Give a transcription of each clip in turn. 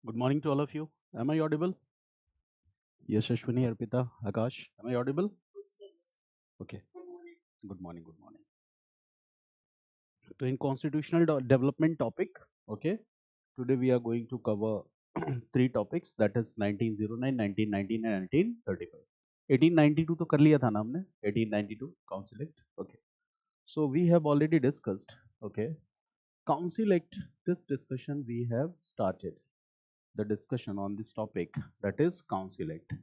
Good morning to all of you. Am I audible? Yes, Ashwini, Arpita, Akash. Am I audible? Okay. Good morning. Good morning. So, in constitutional development topic, okay, today we are going to cover three topics, that is 1909, 1919 and 1935. 1892 तो कर लिया था ना हमने, 1892 Council Act. Okay. So we have already discussed. Okay. Council Act. This discussion we have started the discussion on this topic, that is Council Act,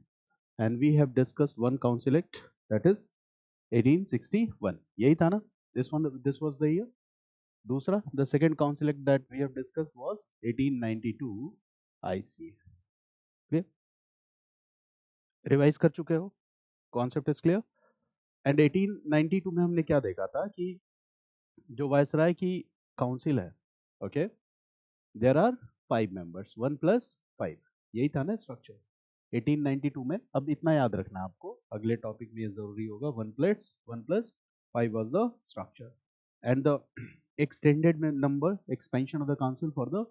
and we have discussed one Council Act, that is 1861. यही था ना? This was the year. दूसरा, the second Council Act that we have discussed was 1892 ICA. Clear? Revise कर चुके हो? Concept is clear? And 1892 में हमने क्या देखा था कि जो वायसराय की काउंसिल है, ओके, देयर आर 5 मेंबर्स, 1 + 5. यही था ना स्ट्रक्चर 1892 में. अब इतना याद रखना आपको, अगले टॉपिक में ये जरूरी होगा. 1 + 5 was the structure and the extended number expansion of the council for the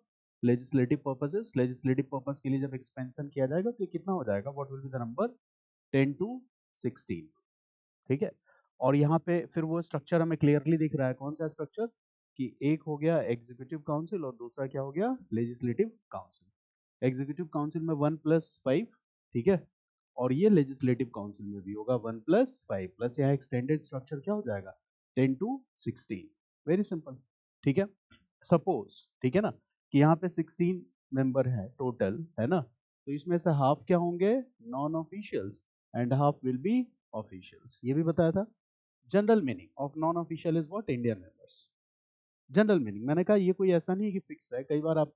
legislative purposes. Legislative purpose के लिए जब expansion किया जाएगा तो कितना हो जाएगा? What will be the number? 10 to 16. ठीक है. और यहाँ पे फिर वो स्ट्रक्चर हमें क्लियरली दिख रहा है. कौन सा स्ट्रक्चर? कि एक हो गया एग्जीक्यूटिव काउंसिल और दूसरा क्या हो गया? Legislative council. एग्जीक्यूटिव काउंसिल में 1 + 5, ठीक है, और ये लेजिस्लेटिव काउंसिल में भी होगा 1 + 5 प्लस यहाँ एक्सटेंडेड स्ट्रक्चर क्या हो जाएगा? 10 to 16. Very simple. ठीक है. सपोज, ठीक है ना, कि यहाँ पे 16 मेंबर है टोटल, है ना, तो इसमें से हाफ क्या होंगे? Non officials and half will be officials. ये भी बताया था. General meaning of non official is what? Indian members. General meaning मैंने कहा ये कोई ऐसा नहीं है कि फिक्स है, कई बार आप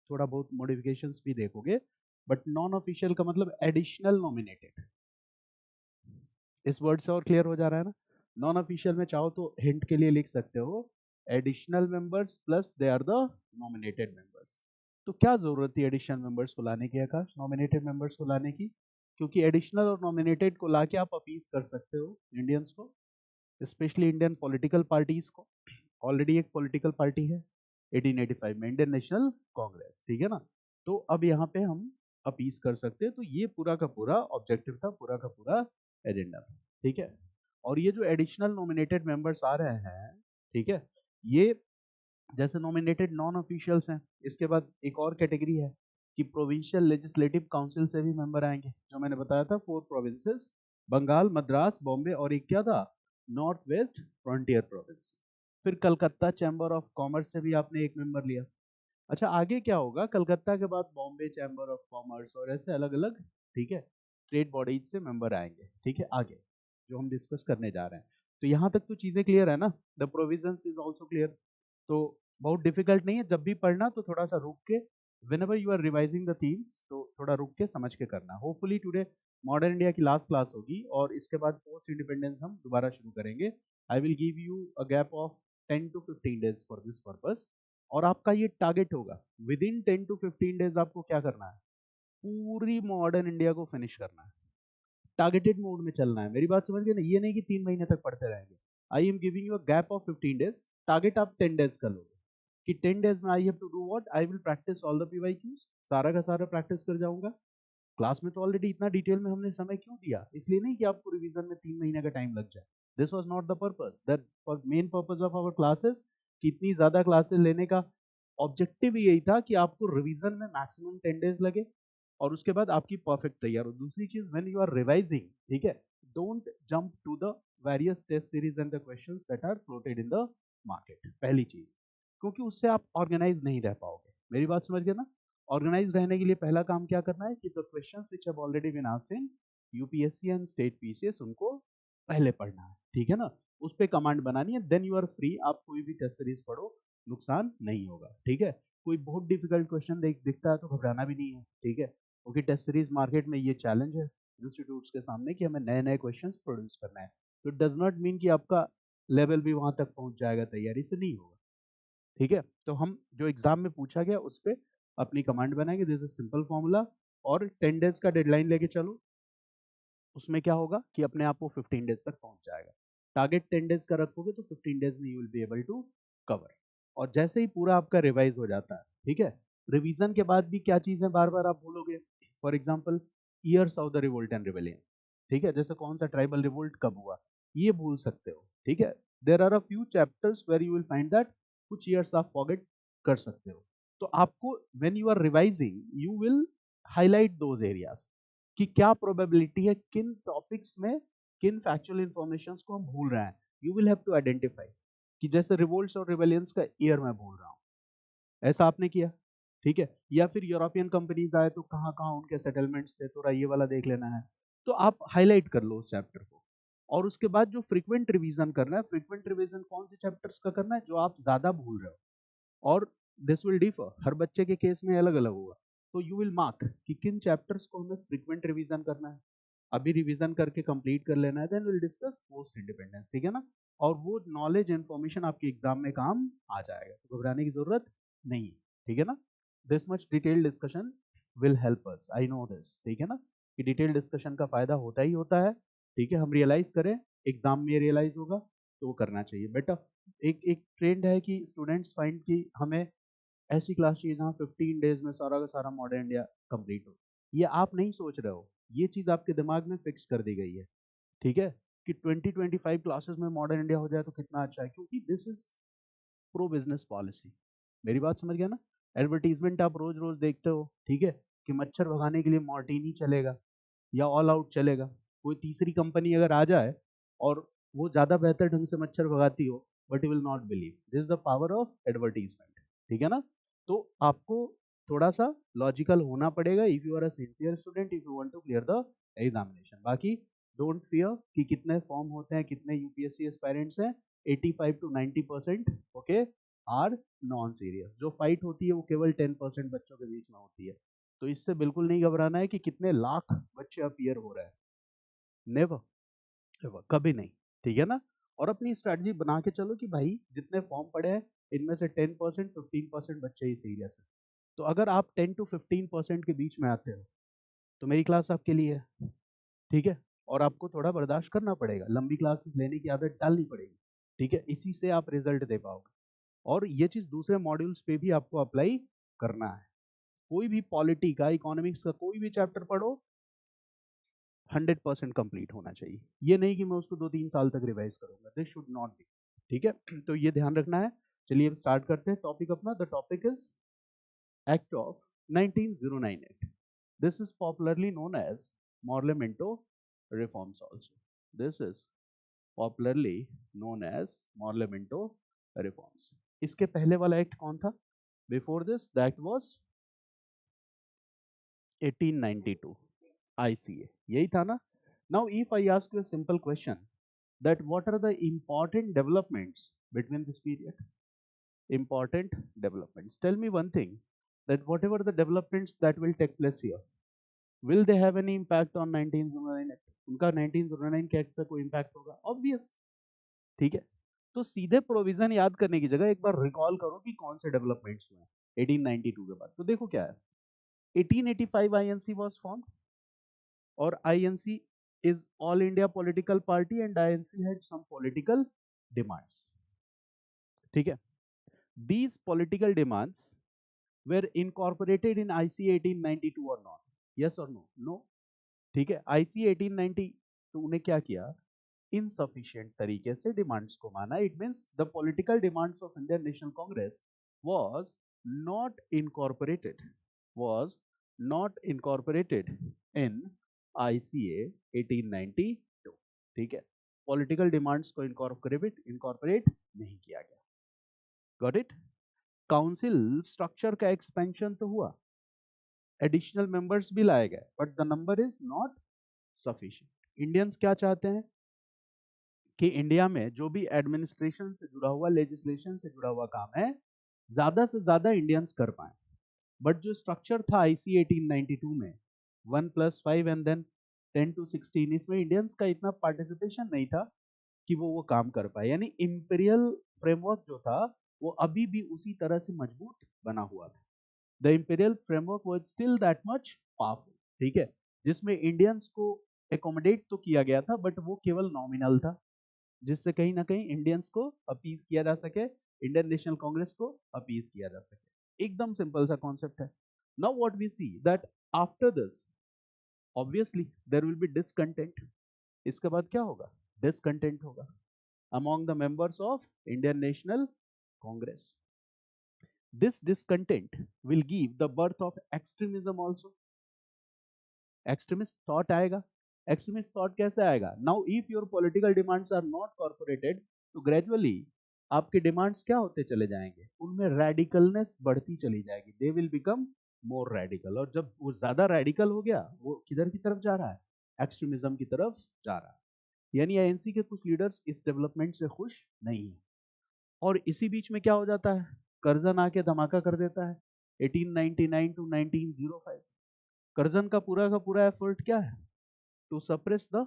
थोड़ा बहुत मॉडिफिकेशंस भी देखोगे, बट नॉन ऑफिशियल का मतलब एडिशनल नॉमिनेटेड. इस वर्ड से और क्लियर हो जा रहा है ना? नॉन ऑफिशियल में चाहो तो हिंट के लिए लिख सकते हो additional members plus they are the nominated members. तो क्या जरूरत थी एडिशनल मेंबर्स को लाने की आकाश, नॉमिनेटेड मेंबर्स को लाने की? क्योंकि एडिशनल और नॉमिनेटेड को लाके आप अपीज कर सकते हो इंडियंस को, स्पेशली इंडियन पॉलिटिकल पार्टीज को. ऑलरेडी एक पॉलिटिकल पार्टी है 1885 में, इंडियन नेशनल कांग्रेस, ठीक है ना. तो अब यहाँ पे हम अपीज कर सकते हैं. तो ये पूरा का पूरा ऑब्जेक्टिव था, पूरा का पूरा एजेंडा था. ठीक है. और ये जो एडिशनल नॉमिनेटेड मेंबर्स आ रहे हैं, ठीक है, ये जैसे नॉमिनेटेड नॉन ऑफिशियल्स हैं, इसके बाद एक और कैटेगरी है कि प्रोविंशियल लेजिस्लेटिव काउंसिल से भी मेंबर आएंगे, जो मैंने बताया था 4 प्रोविंसेस, बंगाल, मद्रास, बॉम्बे और एक क्या था? North west frontier province. फिर कलकत्ता चैम्बर ऑफ कॉमर्स से भी आपने एक मेंबर लिया. अच्छा, आगे क्या होगा? कलकत्ता के बाद बॉम्बे चैम्बर ऑफ कॉमर्स और ऐसे अलग अलग, ठीक है, ट्रेड बॉडीज से मेंबर आएंगे. ठीक है, आगे जो हम डिस्कस करने जा रहे हैं. तो यहाँ तक तो चीजें क्लियर है ना? The provisions is also clear. तो बहुत डिफिकल्ट नहीं है. जब भी पढ़ना तो थोड़ा सा रुक के, whenever you are revising the themes, तो थोड़ा रुक के समझ के करना. होपफुली टुडे मॉडर्न इंडिया की लास्ट क्लास होगी और इसके बाद पोस्ट इंडिपेंडेंस हम दोबारा शुरू करेंगे. आई will give you a gap of 10 to 15 days for this purpose. और आपका ये टारगेट होगा विद इन 10 to 15 डेज आपको क्या करना है? पूरी मॉडर्न इंडिया को फिनिश करना है. टारगेटेड मोड में चलना है. मेरी बात समझ गए ना? ये नहीं कि 3 महीने तक पढ़ते रहेंगे. I am giving you a gap of 15 days. Target आप 10 डेज कर लोगे कि 10 डेज में I have to do what? I will practice all the PYQs. सारा का सारा प्रैक्टिस कर जाऊंगा. क्लास में तो ऑलरेडी इतना डिटेल में हमने समय क्यों दिया? इसलिए नहीं कि आपको रिवीजन में 3 महीने का टाइम लग जाए. This was not the purpose. The main purpose of our classes, कितनी ज्यादा क्लासेस लेने का ऑब्जेक्टिव यही था कि आपको रिवीजन में मैक्सिमम 10 डेज लगे और उसके बाद आपकी परफेक्ट तैयार हो. दूसरी चीज, व्हेन यू आर रिवाइजिंग, ठीक है, don't jump to the various test series and the questions that are floated in the market. पहली चीज, क्योंकि उससे आप ऑर्गेनाइज नहीं रह पाओगे. मेरी बात समझ गए ना? ऑर्गेनाइज रहने के लिए पहला काम क्या करना है कि the questions which have already been asked in UPSC and state PCS, उनको पहले पढ़ना है. ठीक है ना? उस पे कमांड बनानी है. Then you are free. आप कोई भी टेस्ट सीरीज पढ़ो, नुकसान नहीं होगा. ठीक है. कोई बहुत डिफिकल्ट क्वेश्चन दिखता है तो घबराना भी नहीं है. ठीक है, क्योंकि टेस्ट सीरीज मार्केट में ये चैलेंज है इंस्टीट्यूट्स के सामने कि हमें नए नए क्वेश्चंस प्रोड्यूस करना है. तो इट डज नॉट मीन कि आपका लेवल भी वहां तक पहुंच जाएगा, तैयारी से नहीं होगा. ठीक है. तो हम जो एग्जाम में पूछा गया उस पर अपनी कमांड बनाएंगे. This is simple formula. और 10 डेज का डेडलाइन लेके चलो. उसमें क्या होगा कि अपने आप वो 15 डेज तक पहुंच जाएगा. टारगेट 10 डेज का रखोगे तो 15 डेज में you will be able to cover. और जैसे ही पूरा आपका रिवाइज हो जाता है, ठीक है, रिवीजन के बाद भी क्या चीजें बार बार आप भूलोगे? For example years of the revolt and rebellion, ठीक है, जैसे कौन सा ट्राइबल रिवोल्ट कब हुआ, ये भूल सकते हो, ठीक है। There are a few chapters where you will find that कुछ ईयर्स आप फॉरगेट कर सकते हो। तो आपको when you are revising you will highlight those areas कि क्या प्रोबेबिलिटी है, किन टॉपिक्स में किन फैक्चुअल इंफॉर्मेशन को हम भूल रहे हैं। You will have to identify कि जैसे रिवोल्ट्स और रिबेलियंस का ईयर मैं भूल रहा हूँ, ऐसा आपने किया, ठीक है। या फिर यूरोपियन कंपनीज आए तो कहाँ कहाँ उनके सेटलमेंट्स थे, थोड़ा ये वाला देख लेना है। तो आप हाईलाइट कर लो उस चैप्टर को, और उसके बाद जो फ्रीक्वेंट रिवीजन करना है, फ्रीक्वेंट रिवीजन कौन से चैप्टर्स का करना है जो आप ज्यादा भूल रहे हो, और दिस विल डिफर, हर बच्चे के केस में अलग अलग होगा। तो यू विल मार्क कि किन चैप्टर्स को हमें फ्रीक्वेंट रिवीजन करना है, अभी रिवीजन करके कंप्लीट कर लेना है, then will discuss post independence, ठीक है ना। और वो नॉलेज इंफॉर्मेशन आपके एग्जाम में काम आ जाएगा, तो घबराने की जरूरत नहीं है, ठीक है ना। This much detail discussion will help us, I know this, ठीक है ना, कि डिटेल डिस्कशन का फायदा होता ही होता है, ठीक है। हम रियलाइज करें, एग्जाम में रियलाइज होगा तो वो करना चाहिए बेटा। एक एक ट्रेंड है कि स्टूडेंट्स फाइंड कि हमें ऐसी क्लास चाहिए जहाँ 15 डेज में सारा का सारा मॉडर्न इंडिया कंप्लीट हो। ये आप नहीं सोच रहे हो, ये चीज आपके दिमाग में फिक्स कर दी गई है, ठीक है, कि 20-25 क्लासेस में मॉडर्न इंडिया हो जाए तो कितना अच्छा है, क्योंकि this is pro business policy. मेरी बात समझ गया ना। एडवर्टीजमेंट आप रोज रोज देखते हो, ठीक है, कि मच्छर भगाने के लिए मॉर्टिनी चलेगा या ऑल आउट चलेगा। कोई तीसरी कंपनी अगर आ जाए और वो ज्यादा बेहतर ढंग से मच्छर भगाती हो, but you will not believe, this is the power of advertisement, ठीक है ना। तो आपको थोड़ा सा लॉजिकल होना पड़ेगा if you are a sincere student, if you want to clear the examination. बाकी डोंट फियर कि कितने फॉर्म होते हैं, कितने यूपीएससी एस्पायरेंट्स हैं, 85 to 90% okay are non serious. जो फाइट होती है वो केवल 10% बच्चों के बीच में होती है। तो इससे बिल्कुल नहीं घबराना है कि कितने लाख बच्चे अपीयर हो रहे हैं, नेवर, कभी नहीं, ठीक है ना। और अपनी स्ट्रैटेजी बना के चलो कि भाई जितने फॉर्म पड़े हैं इनमें से 10% 15% बच्चे ही सीरियस है। तो अगर आप 10 to 15% के बीच में आते हो तो मेरी क्लास आपके लिए है, ठीक है। और आपको थोड़ा बर्दाश्त करना पड़ेगा, लंबी क्लासेस लेने की आदत डालनी पड़ेगी, ठीक है, इसी से आप रिजल्ट दे पाओगे। और ये चीज दूसरे मॉड्यूल्स पे भी आपको अप्लाई करना है। कोई भी पॉलिटी का, इकोनॉमिक्स का कोई भी चैप्टर पढ़ो, 100% कंप्लीट होना चाहिए। ये नहीं कि मैं उसको 2-3 साल तक रिवाइज करूंगा, दिस शुड नॉट बी, ठीक है। तो ये ध्यान रखना है। चलिए अब स्टार्ट करते हैं टॉपिक अपना। The topic is act of 1909 act. This is popularly known as Morley Minto reforms also. This is popularly known as Morley Minto reforms. इसके पहले वाला एक्ट कौन था? Before this the act was 1892 ICA, यही था ना। Now if I ask you a simple question that what are the important developments between this period? Important developments. Tell me one thing, that whatever the developments that will take place here, will they have any impact on 1909 Act? उनका 1909 के act पे कोई impact होगा? Obvious, ठीक है। तो सीधे provision याद करने की जगह एक बार रिकॉल करो कि कौन से डेवलपमेंट्स हुए 1892 के बाद। तो देखो क्या है, 1885 INC was formed, और INC is all India political party and INC had some political demands, ठीक है। These political demands were incorporated in ICA 1892 or not? Yes or no? No, ठीक है। ICA 1892 ने क्या किया, insufficient तरीके से डिमांड्स को माना। It means the political demands of Indian National Congress was not incorporated, was not incorporated in ICA 1892, ठीक है। पॉलिटिकल डिमांड्स को इनकॉर्पोरेट नहीं किया गया, गॉट इट। काउंसिल स्ट्रक्चर का एक्सपेंशन तो हुआ, एडिशनल मेंबर्स भी लाए गए, but the number is not sufficient. Indians क्या चाहते हैं कि इंडिया में जो भी एडमिनिस्ट्रेशन से जुड़ा हुआ, लेजिस्लेशन से जुड़ा हुआ काम है, ज्यादा से ज्यादा इंडियंस कर पाए। बट जो स्ट्रक्चर था IC 1892 में 1+5 एंड देन 10 to 16, इसमें इंडियंस का इतना पार्टिसिपेशन नहीं था कि वो काम कर पाए। यानी इंपीरियल फ्रेमवर्क जो था वो अभी भी उसी तरह से मजबूत बना हुआ था। The imperial framework was still that much powerful, ठीक है, जिसमें इंडियंस को एकोमोडेट तो किया गया था बट वो केवल नॉमिनल था, जिससे कहीं ना कहीं इंडियंस को अपीज किया जा सके, इंडियन नेशनल कांग्रेस को अपीज किया जा सके। एकदम सिंपल सा कॉन्सेप्ट है. Now what we see that after this obviously there will be discontent. इसके बाद क्या होगा? डिसकंटेंट होगा among the members of Indian National Congress. This discontent will give the birth of extremism also. Extremist thought आएगा. Extremist thought कैसे आएगा? Now if your political demands are not incorporated, तो gradually आपके demands क्या होते चले जाएंगे? उनमें radicalness बढ़ती चली जाएगी. They will become more radical. और जब वो ज्यादा radical हो गया, वो किधर की तरफ जा रहा है? Extremism की तरफ जा रहा है. यानी आईएनसी के कुछ लीडर्स इस डेवलपमेंट से खुश नहीं है. और इसी बीच में क्या हो जाता है? करजन आके धमाका कर देता है 1899 टू 1905. करजन का पूरा एफर्ट क्या है? To suppress the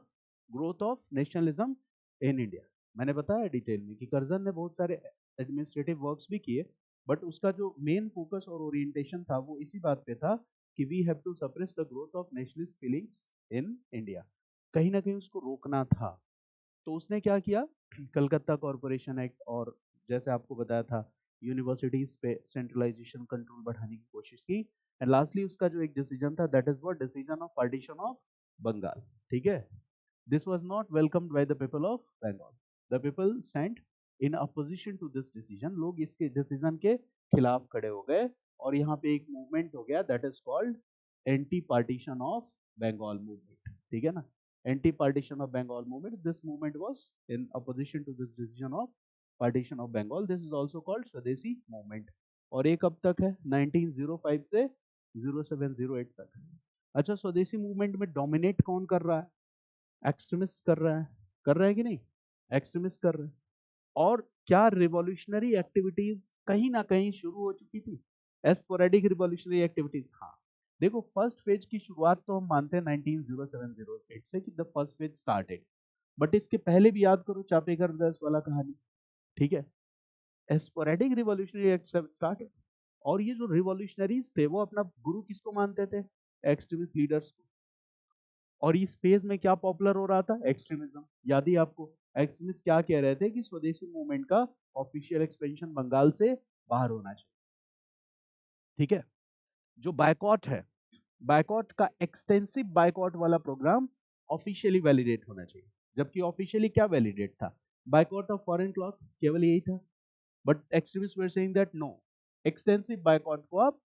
growth of nationalism in India. मैंने बताया डिटेल में कि करजन ने बहुत सारे एडमिनिस्ट्रेटिव वर्क्स भी किए, बट उसका जो मेन फोकस और ओरिएंटेशन था वो इसी बात पे था कि we have to suppress the growth of nationalist feelings in India. कहीं ना कहीं उसको रोकना था. तो उसने क्या किया? कलकत्ता कॉरपोरेशन एक्ट, और जैसे आपको बताया था यूनिवर्सिटीज पे सेंट्रलाइजेशन कंट्रोल बढ़ाने की कोशिश की. एंड लास्टली उसका जो एक डिसीजन था, that is what decision of partition of Bengal. ठीक है. This was not welcomed by the people of Bengal. The people stand in opposition to this decision. लोग इसके डिसीजन के खिलाफ खड़े हो गए और यहाँ पे एक मूवमेंट हो गया, that is called anti partition of Bengal movement. ठीक है ना? anti-partition of Bengal movement. This movement was in opposition to this decision of partition of Bengal. This is also called Swadeshi movement. और ये कब तक है? 1905 से 0708 तक. अच्छा, स्वदेशी मूवमेंट में डोमिनेट कौन कर रहा है? एक्सट्रीमिस्ट कर रहा है. कर रहा है कि नहीं? एक्सट्रीमिस्ट कर रहे हैं. और क्या रिवॉल्यूशनरी एक्टिविटीज कहीं ना कहीं शुरू हो चुकी थी? एस्पोरेडिक रिवॉल्यूशनरी एक्टिविटीज. हाँ, देखो फर्स्ट फेज की शुरुआत तो हम मानते हैं 1907-08 से कि the first phase started. But इसके पहले भी याद करो चापेकर ब्रदर्स वाला कहानी. ठीक है. एस्पोरेडिक रिवॉल्यूशनरी एक्ट स्टार्टेड. और ये जो रिवॉल्यूशनरीज थे वो अपना गुरु किसको मानते थे? एक्सट्रीमिस्ट लीडर्स को. और इस फेज में क्या पॉपुलर हो रहा था? एक्सट्रीमिज्म. याद ही आपको एक्सट्रीमिस्ट क्या कह रहे थे कि स्वदेशी मूवमेंट का ऑफिशियल एक्सपेंशन बंगाल से बाहर होना चाहिए. ठीक है. जो बायकॉट है, बायकॉट का एक्सटेंसिव बायकॉट वाला प्रोग्राम ऑफिशियली वैलिडेट होना चाहिए. जबकि ऑफिशियली क्या वैलिडेट था? बायकॉट ऑफ फॉरेन क्लॉथ, केवल यही था. But extremist were saying that no, extensive boycott को आप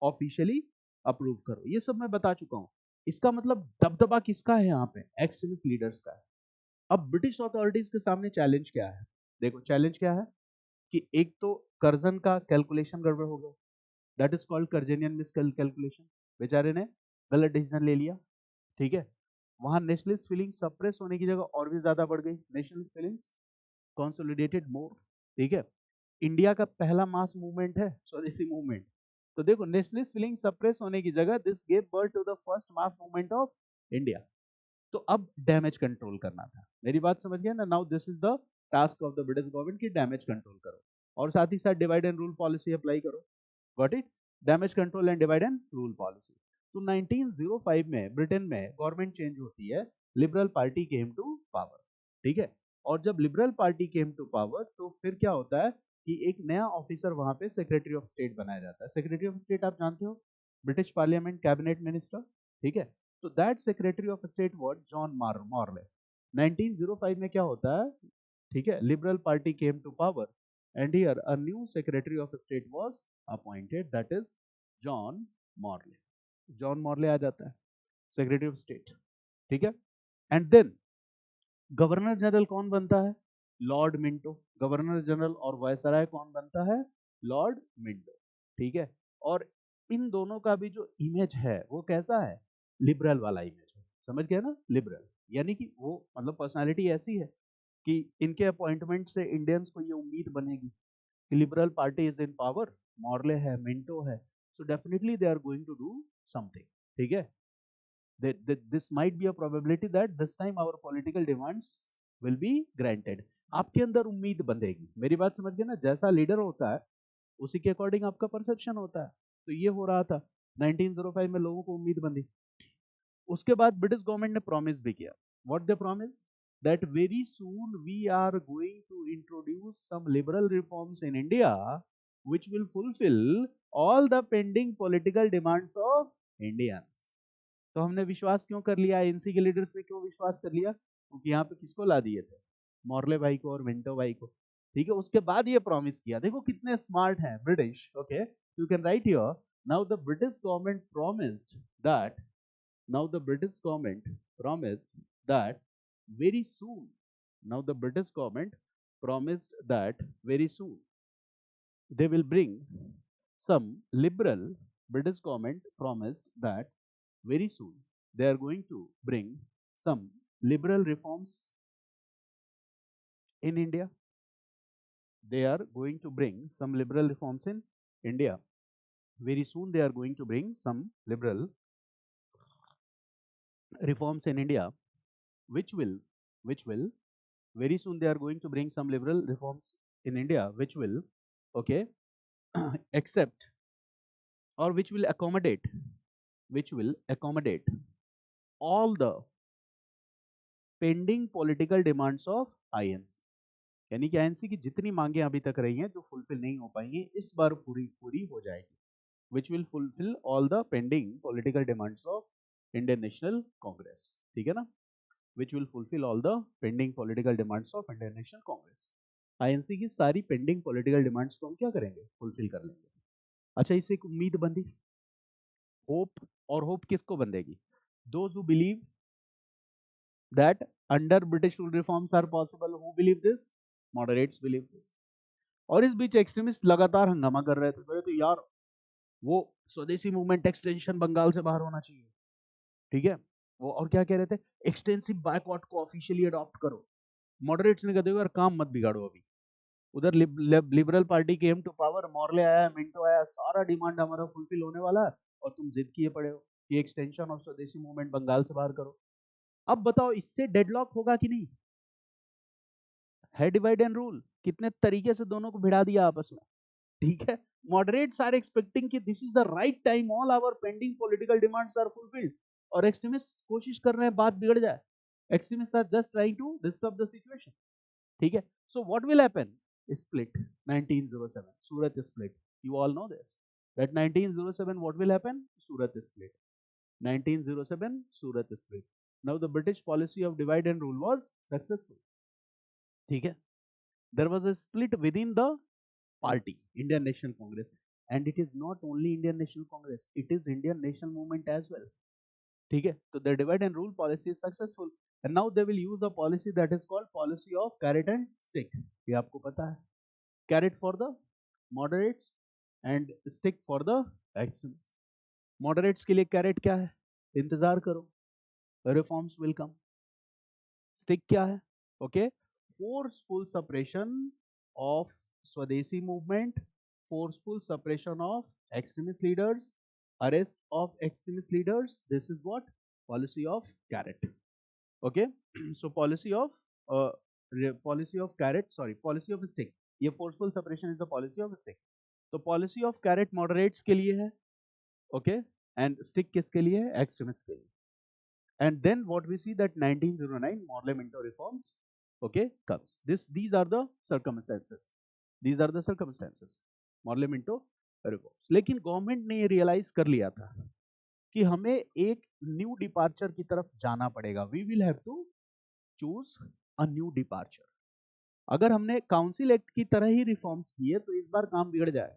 ऑफिशियली अप्रूव करो. ये सब मैं बता चुका हूं. इसका मतलब दबदबा किसका है यहाँ पे? एक्सट्रीमिस्ट लीडर्स का है. अब ब्रिटिश अथॉरिटीज के सामने चैलेंज क्या है? देखो चैलेंज क्या है कि एक तो कर्जन का कैलकुलेशन गड़बड़ हो गया, that is called Curzonian miscalculation. बेचारे ने गलत डिसीजन ले लिया. ठीक है. वहां नेशनलिस्ट फीलिंग्स सप्रेस होने की जगह और भी ज्यादा बढ़ गई. नेशनलिस्ट फीलिंग्स कंसोलिडेटेड मोर. ठीक है. इंडिया का पहला मास मूवमेंट है स्वदेशी मूवमेंट. तो देखो नेशनलिस्ट फीलिंग सप्रेस होने की जगह this gave birth to the first mass movement of India. तो अब डैमेज कंट्रोल करना था. मेरी बात समझ गए ना? Now this is the task of the British government की डैमेज कंट्रोल करो और साथ ही साथ divide and rule policy apply करो. Got it? Damage control and divide and rule policy. तो 1905 में ब्रिटेन में गवर्नमेंट चेंज होती है. Liberal party came to power. ठीक है. और जब liberal party came to power तो फिर क्या होता है कि एक नया ऑफिसर वहां पे सेक्रेटरी ऑफ स्टेट बनाया जाता है. सेक्रेटरी ऑफ स्टेट आप जानते हो, ब्रिटिश पार्लियामेंट कैबिनेट मिनिस्टर. ठीक है. तो that secretary of state was John Morley. 1905 में क्या होता है? ठीक है. Liberal party came to power and here a new secretary of state was appointed, that is John Morley. John Morley आ जाता है secretary of state. ठीक है. and then गवर्नर जनरल कौन बनता है? Lord Minto. गवर्नर जनरल और viceroy कौन बनता है? Lord Minto. ठीक है. और इन दोनों का भी जो इमेज है वो कैसा है? लिबरल वाला इमेज है. समझ गया ना? लिबरल यानी कि वो मतलब पर्सनालिटी ऐसी है कि इनके अपॉइंटमेंट से इंडियंस को ये उम्मीद बनेगी कि liberal party is in power, Morley है, मिंटो है, so definitely they are going to do something. ठीक है. this might be a probability that this time our political demands will be granted. आपके अंदर उम्मीद बंधेगी. मेरी बात समझ गए ना? जैसा लीडर होता है उसी के अकॉर्डिंग आपका परसेप्शन होता है. तो ये हो रहा था 1905 में, लोगों को उम्मीद बंधी. उसके बाद ब्रिटिश गवर्नमेंट ने प्रॉमिस भी किया. What they promise? that very soon we are going to introduce some liberal reforms in India which will fulfill all the pending political demands of Indians. तो हमने विश्वास क्यों कर लिया, आईएनसी के लीडर्स ने क्यों विश्वास कर लिया? क्योंकि यहाँ पे किसको ला दिए थे? मॉर्ले भाई को और मिंटो भाई को, ठीक है। उसके बाद ये प्रॉमिस किया, देखो कितने स्मार्ट हैं British. Okay, you can write here, now the British government promised that, now the British government promised that very soon, now the British government promised that very soon they will bring some liberal, British government promised that very soon they are going to bring some liberal reforms in India. They are going to bring some liberal reforms in India. Very soon they are going to bring some liberal reforms in India, which will very soon they are going to bring some liberal reforms in India, which will, okay, accept or which will accommodate all the pending political demands of INC. यानी कि INC की जितनी मांगे अभी तक रही हैं जो फुलफिल नहीं हो पाई हैं, इस बार पूरी हो जाएगी, which will fulfill all the pending political demands of Indian National Congress. ठीक है ना, which will fulfill all the pending political demands of Indian National Congress. INC की सारी पेंडिंग पॉलिटिकल डिमांड्स को हम क्या करेंगे, फुलफिल कर लेंगे। अच्छा, इससे एक उम्मीद बंधी, होप, और होप किसको बंधेगी? Those who believe that under British rule reforms are possible, who believe this? Moderates believe this. और इस बीच एक्सट्रीमिस्ट लगातार हंगामा कर रहे थे, बोले तो यार वो स्वदेशी मूवमेंट एक्सटेंशन बंगाल से बाहर होना चाहिए, ठीक है। वो और क्या कह रहे थे, एक्सटेंसिव बायकॉट को ऑफिशियली अडॉप्ट करो। मॉडरेट्स ने कहा देखो यार काम मत बिगाड़ो, अभी उधर liberal party came to power, Morley आया, मिंटो आया, सारा डिमांड हमारा फुलफिल होने वाला है, और तुम जिद किए पड़े हो कि एक्सटेंशन ऑफ स्वदेशी मूवमेंट बंगाल से बाहर करो। अब बताओ इससे डेडलॉक होगा कि नहीं? है डिवाइड एंड रूल, कितने तरीके से दोनों को भिड़ा दिया आपस में, ठीक है। मॉडरेट्स आर एक्सपेक्टिंग कि this is the right time, all our pending political demands are fulfilled, और एक्सट्रीमिस्ट कोशिश कर रहे हैं बात बिगड़ जाए। Extremist are just trying to disturb the situation, ठीक है। So what will happen? Split 1907 Surat split, you all know this, that 1907 what will happen? Surat split, 1907 Surat split. Now the British policy of divide and rule was successful, ठीक है। there was a split within the party Indian National Congress, and it is not only Indian National Congress, it is Indian National Movement as well, ठीक है। तो the divide and rule policy is successful, and now they will use a policy that is called policy of carrot and stick. ये आपको पता है, carrot for the moderates and stick for the extremists. Moderates के लिए carrot क्या है? इंतजार करो, reforms will come. Stick क्या है? Okay, forceful suppression of Swadeshi movement, forceful suppression of extremist leaders, arrest of extremist leaders. This is what? Policy of carrot. Okay, so policy of carrot, sorry, policy of stick. ये forceful suppression is the policy of stick. तो policy of carrot moderates के लिए है, okay, and stick किसके लिए है? Extremists के लिए. And then what we see that 1909 Morley-Minto reforms, okay, comes. These are the circumstances. These are the circumstances. Morley-Minto reforms. लेकिन गवर्नमेंट ने ये रियलाइज कर लिया था कि हमें एक न्यू डिपार्चर की तरफ जाना पड़ेगा. We will have to choose a new departure. अगर हमने काउंसिल एक्ट की तरह ही रिफॉर्म्स किए तो इस बार काम बिगड़ जाए,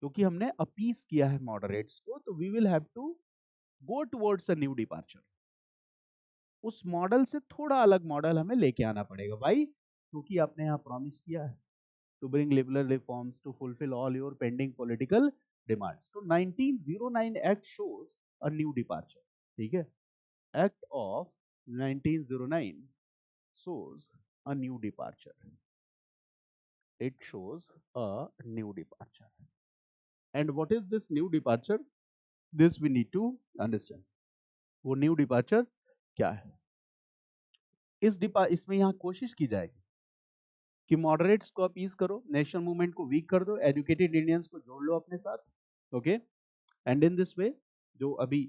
क्योंकि हमने अपीस किया है मॉडरेट्स को, तो we will have to go towards a new departure. उस मॉडल से थोड़ा अलग मॉडल हमें लेके आना पड़ेगा. व्हाई? क्योंकि आपने यहाँ प्रॉमिस किया है to bring liberal reforms to fulfil all your pending political demands. तो 1909 act shows a new departure, ठीक है. Act of 1909 shows a new departure. It shows a new departure. And what is this new departure? This we need to understand. वो new departure क्या है? इसमें यहाँ कोशिश की जाएगी कि मॉडरेट्स को अपीस करो, नेशनल मूवमेंट को वीक कर दो, एजुकेटेड इंडियंस को जोड़ लो अपने साथ, ओके. एंड इन दिस वे जो अभी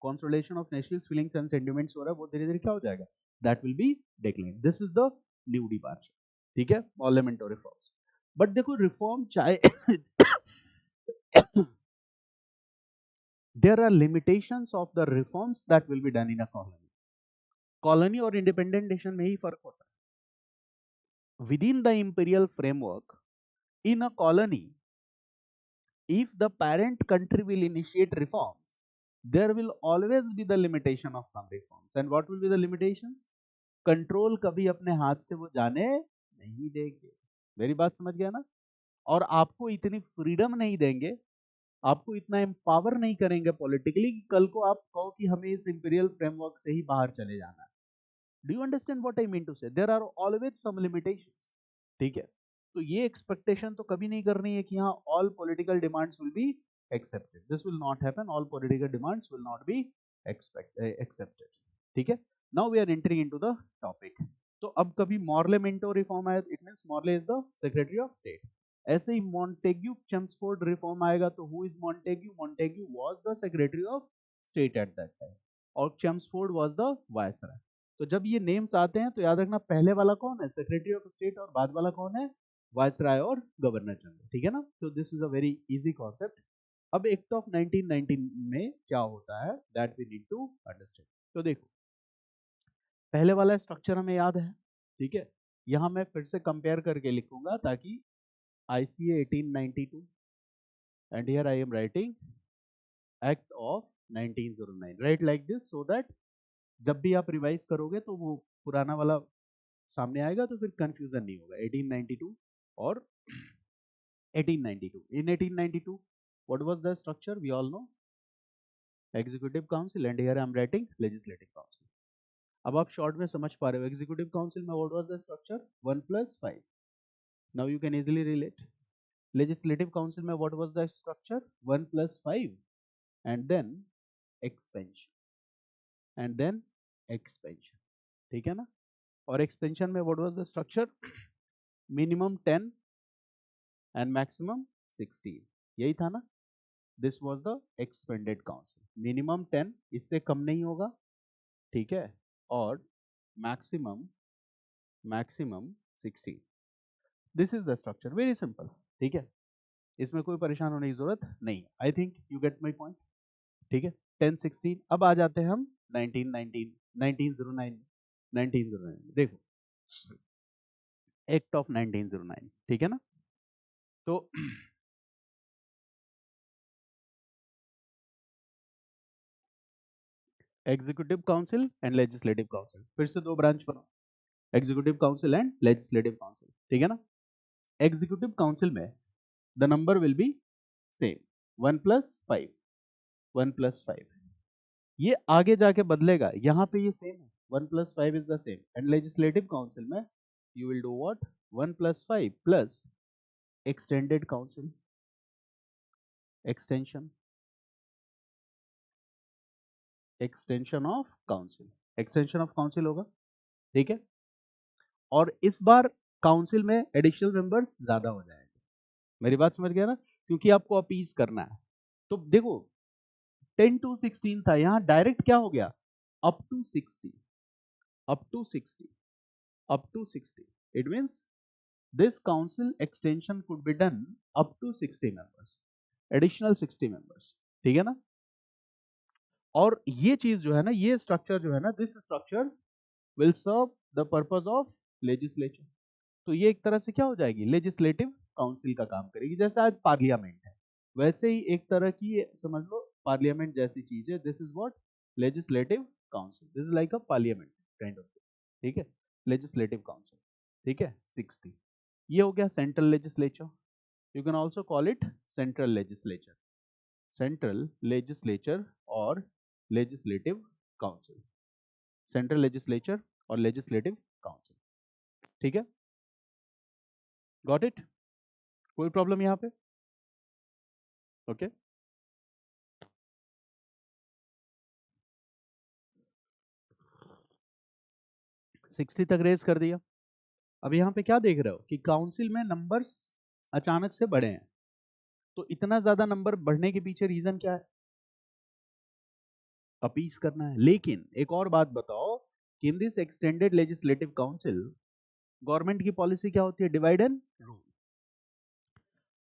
consolidation of national feelings and sentiments हो रहा है वो धीरे धीरे क्या हो जाएगा? That will B decline. This is the new departure, ठीक है. पार्लियामेंट और रिफॉर्म्स. बट देखो रिफॉर्म चाहे there are limitations of the reforms that will be done in a colony. Colony और इंडिपेंडेंट नेशन में ही फर्क होता है. With in the imperial framework in a colony, if the parent country will initiate reforms, there will always be the limitation of some reforms. And what will be the limitations? Control कभी अपने हाथ से वो जाने नहीं देंगे. मेरी बात समझ गया ना? और आपको इतनी फ्रीडम नहीं देंगे, आपको इतना एम्पावर नहीं करेंगे पॉलिटिकली कि कल को आप कहो कि हमें इस इंपीरियल फ्रेमवर्क से ही बाहर चले जाना है. Do you understand what I mean to say? There are always some limitations. ठीक है, तो ये एक्सपेक्टेशन तो कभी नहीं करनी है कि हाँ all political demands will be accepted. This will not happen. All political demands will not be accepted. ठीक है, now we are entering into the topic. तो अब कभी मॉर्ले मिंटो रिफॉर्म आया, it means Morley is the secretary of state. ऐसे ही Montagu Chelmsford reform आएगा तो who is Montagu? Montagu was the secretary of state at that time और Chelmsford was the viceroy. तो जब ये नेम्स आते हैं तो याद रखना पहले वाला कौन है? सेक्रेटरी ऑफ स्टेट, और बाद वाला कौन है? वायसराय और गवर्नर जनरल. ठीक है ना? तो this is a very easy concept. अब एक्ट ऑफ 1919 में क्या होता है that we need to understand. तो देखो पहले वाला स्ट्रक्चर हमें याद है. ठीक है, यहां मैं फिर से कंपेयर करके लिखूंगा ताकि ICA 1892 and here I am writing Act of 1909. Write like this so that जब भी आप रिवाइज करोगे तो वो पुराना वाला सामने आएगा तो फिर कंफ्यूजन नहीं होगा. 1892 और 1892. In 1892, what was the structure? We all know Executive Council and here I am writing Legislative Council. अब आप शॉर्ट में समझ पा रहे हो. Executive Council में what was the structure? 1+5. Now you can easily relate. Legislative Council में what was the structure? 1+5 and then expansion and then expansion. ठीक है ना? और एक्सपेंशन में what was the structure? Minimum 10 and maximum 16. यही था ना? This was the expanded council. Minimum 10, इससे कम नहीं होगा. ठीक है, और maximum maximum 16. This is the structure. Very simple. ठीक है, इसमें कोई परेशान होने की जरूरत नहीं. आई think you get my point. ठीक है, 10 16. अब आ जाते हैं हम 1919 1909 1909. देखो एक्ट ऑफ 1909. ठीक है ना? तो executive council and legislative council, फिर से दो ब्रांच बनाओ. Executive council and legislative council. ठीक है ना? एग्जीक्यूटिव काउंसिल में the number will be same 1+5 1+5. ये आगे जाके बदलेगा. यहां पे ये सेम है, 1+5 is the same. And legislative council में you will do what? 1+5 plus extended council, extension extension of council. Extension of council होगा. ठीक है, और इस बार काउंसिल में एडिशनल मेंबर्स ज्यादा हो जाएंगे. मेरी बात समझ गया ना? क्योंकि आपको अपीज करना है. तो देखो 10 to 16 था, यहां डायरेक्ट क्या हो गया? Up to 60. Up to 60. Up to 60. It means this council extension could be done up to 60 members, additional 60 members. ठीक है ना? और ये चीज जो है ना, ये स्ट्रक्चर जो है ना, this structure will serve the purpose of legislature. तो ये एक तरह से क्या हो जाएगी? लेजिस्लेटिव काउंसिल का काम करेगी. जैसे आज पार्लियामेंट है, वैसे ही एक तरह की समझ लो पार्लियामेंट जैसी चीज है. This is what? Legislative council. This is like a parliament kind of. ठीक है, लेजिस्लेटिव काउंसिल. ठीक है, 60. ये हो गया central legislature. You can also call it central legislature. Central legislature और लेजिस्लेटिव काउंसिल. सेंट्रल लेजिस्लेचर और लेजिस्लेटिव काउंसिल. ठीक है, गॉट इट? कोई प्रॉब्लम यहां पे? ओके. 60 तक रेज कर दिया. अब यहाँ पे क्या देख रहे हो कि काउंसिल में नंबर्स अचानक से बढ़े हैं. तो इतना ज्यादा नंबर बढ़ने के पीछे रीजन क्या है? अपीस करना है. लेकिन एक और बात बताओ कि in this extended legislative council government की पॉलिसी क्या होती है? Divide and rule.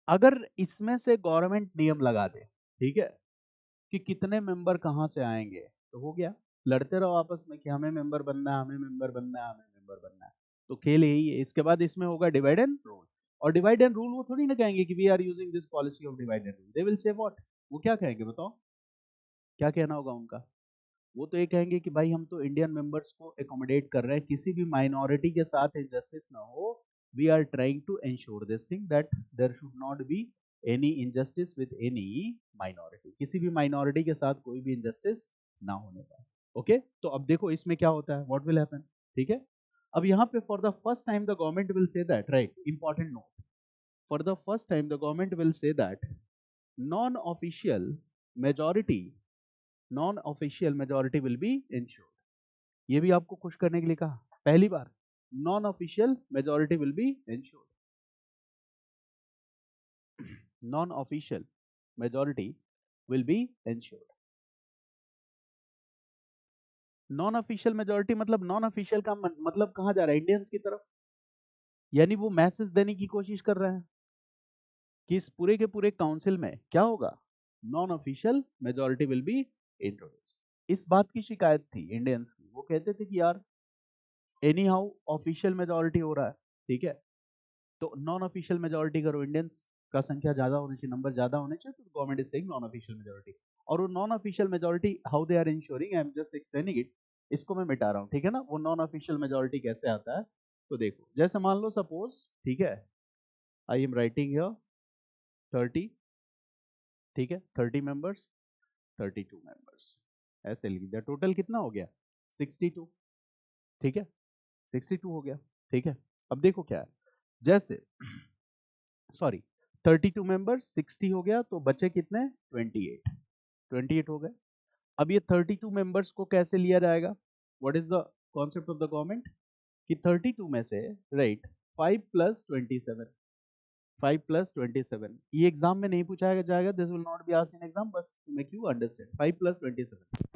अगर इसमें से गवर्नमेंट नियम लगा दे, ठीक है, कि कितने मेंबर कहाँ से आएंगे, तो हो गया, लड़ते रहो आपस में कि हमें मेंबर बनना है, हमें मेंबर बनना है, हमें मेंबर बनना है। तो खेल यही है। इसके बाद इसमें होगा डिवाइड एंड रूल। और डिवाइड एंड रूल वो थोड़ी ना कहेंगे कि we are using this policy of divide and rule, they will say what, वो क्या कहेंगे बताओ, क्या कहना होगा उनका? वो तो ये कहेंगे कि भाई हम तो इंडियन मेंबर्स को एकोमोडेट कर रहे हैं, किसी भी माइनॉरिटी के साथ इनजस्टिस ना हो, we are trying to ensure this thing that there should not be any injustice with any minority, किसी भी माइनॉरिटी के साथ कोई भी इनजस्टिस ना होने पाए। ओके, तो अब देखो इसमें क्या होता है, व्हाट विल हैपन, ठीक है। अब यहाँ पे for the first time the government will say that, right, important note, for the first time the government will say that non official majority, non official majority will be ensured. ये भी आपको खुश करने के लिए कहा, पहली बार non official majority will be ensured, non official majority will be ensured. Non official majority मतलब नॉन ऑफिशियल का मतलब कहां जा रहा है, इंडियंस की तरफ, यानी वो मैसेज देने की कोशिश कर रहे हैं कि इस पूरे के पूरे काउंसिल में क्या होगा, non official majority will be introduce. इस बात की शिकायत थी इंडियंस की, वो कहते थे कि यार एनी हाउ ऑफिशियल मेजॉरिटी हो रहा है, ठीक है, तो नॉन ऑफिशियल मेजॉरिटी करो, इंडियंस का संख्या ज्यादा होनी चाहिए, नंबर ज्यादा होने चाहिए, तो government is saying non official majority. और वो non official majority how they are ensuring, I am just explaining it, इसको मैं मिटा रहा हूँ, ठीक है ना। वो नॉन ऑफिशियल मेजॉरिटी कैसे आता है, तो देखो जैसे मान लो सपोज, ठीक है, आई एम राइटिंग हियर 30, ठीक है, 30 मेंबर्स, 32 मेंबर्स, ऐसे लिख दिया, टोटल कितना हो गया 62, ठीक है, 62 हो गया, ठीक है। अब देखो क्या है, जैसे सॉरी 32 मेंबर 60 हो गया, तो बचे कितने 28, 28 हो गए। अब ये 32 मेंबर्स को कैसे लिया जाएगा, what is the concept of the government, कि 32 में से, राइट, 5 प्लस 27, 5 प्लस 27, ये एग्जाम में नहीं पूछा जाएगा, this will not be asked in exam, बस to make you understand, 5 plus 27,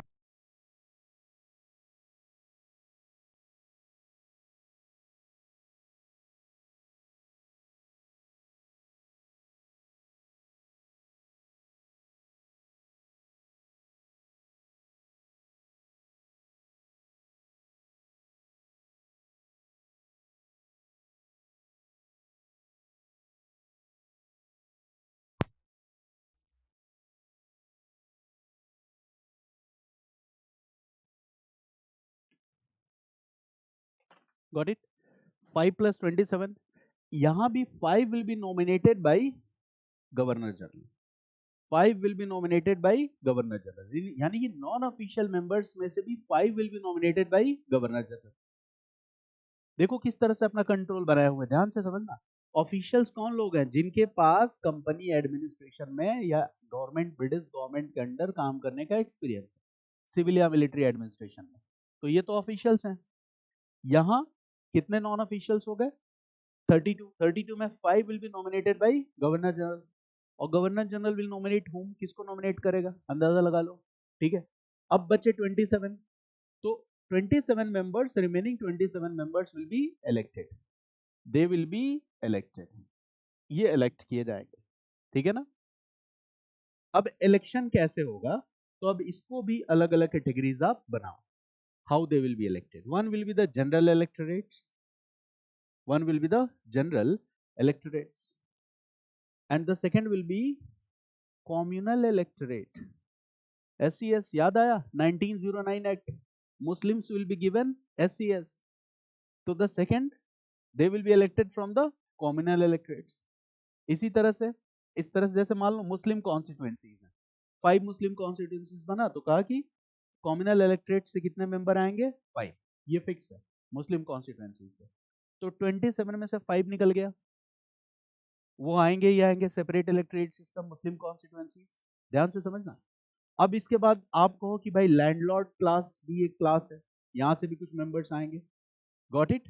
got it, 5 plus 27, यहां भी 5 will be nominated by governor general, 5 will be nominated by governor general, यानी कि नॉन ऑफिशियल मेंबर्स में से भी 5 will be nominated by governor general। देखो किस तरह से अपना कंट्रोल बनाए हुए, ध्यान से समझना। ऑफिशियल्स कौन लोग हैं, जिनके पास कंपनी एडमिनिस्ट्रेशन में या गवर्नमेंट, ब्रिटिश गवर्नमेंट के अंडर काम करने का एक्सपीरियंस है, सिविल या मिलिट्री एडमिनिस्ट्रेशन में, तो ये तो ऑफिशियल्स हैं। यहाँ कितने नॉन ऑफिशियल्स हो गए 32, 32 में 5 will be nominated by governor general, और गवर्नर जनरल विल नॉमिनेट हुम, किसको नॉमिनेट करेगा, अंदाजा लगा लो, ठीक है। अब बचे 27, तो 27 members, remaining 27 members will be elected, they will be elected, ये इलेक्ट किए जाएंगे, ठीक है ना। अब इलेक्शन कैसे होगा, तो अब इसको भी अलग अलग कैटेगरीज आप बनाओ, how they will be elected, one will be the general electorates, one will be the general electorates, and the second will be communal electorate, SES, याद आया 1909 act, Muslims will be given SES, तो the second they will be elected from the communal electorates। इसी तरह से, इस तरह से जैसे मान लो मुस्लिम कॉन्स्टिट्यूएंसीज हैं, 5 मुस्लिम कॉन्स्टिट्यूएंसीज बना, तो कहा कि कॉम्युनल इलेक्टोरेट से कितने मेंबर आएंगे 5, ये फिक्स है मुस्लिम कॉन्स्टिट्यूएंसीज से, तो 27 में से 5 निकल गया, वो आएंगे ही आएंगे सेपरेट इलेक्टोरेट सिस्टम मुस्लिम कॉन्स्टिट्यूएंसीज, ध्यान से समझना। अब इसके बाद आप कहो कि भाई लैंडलॉर्ड क्लास भी एक क्लास है, यहां से भी कुछ मेंबर्स आएंगे, got it.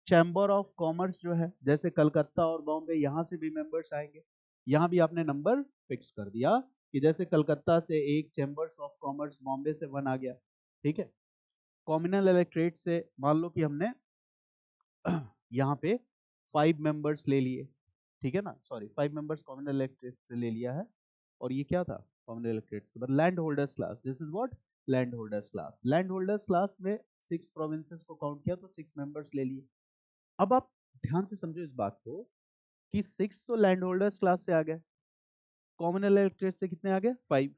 Chamber of commerce जो है, जैसे कलकत्ता और बॉम्बे, यहां से भी मेंबर्स आएंगे, यहां भी आपने नंबर फिक्स कर दिया कि जैसे कलकत्ता से एक, चैम्बर्स ऑफ कॉमर्स बॉम्बे से 1 आ गया, ठीक है। कॉम्युनल इलेक्टोरेट से मान लो कि हमने यहाँ पे 5 मेंबर्स ले लिए, ठीक है ना, सॉरी 5 मेंबर्स कॉमन इलेक्ट्रेट से ले लिया है, और ये क्या था कॉमन इलेक्ट्रेट्स के बाद land holders class, this is what land holders class. Land holders class में 6 प्रोविंसेस को काउंट किया तो 6 मेंबर्स ले लिए। अब आप ध्यान से समझो इस बात को कि 6 तो लैंड होल्डर्स क्लास से आ गए, कॉमन इलेक्ट्रेट से कितने आ गए 5,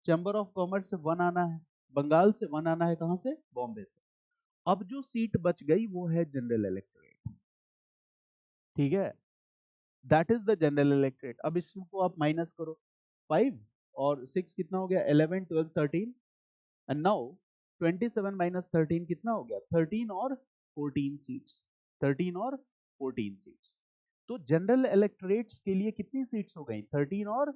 चैम्बर ऑफ कॉमर्स से 1 आना है, बंगाल से 1 आना है, कहां से बॉम्बे से। अब जो सीट बच गई वो है जनरल इलेक्टोरेट, ठीक है, that is the general electorate. अब इसको आप माइनस करो, 5 और 6 कितना हो गया 11 12 13, एंड नाउ 27 माइनस 13 कितना हो गया 13 और 14 सीट्स, 13 और 14 सीट्स। तो जनरल इलेक्टोरेट्स के लिए कितनी सीट्स हो गई 13 और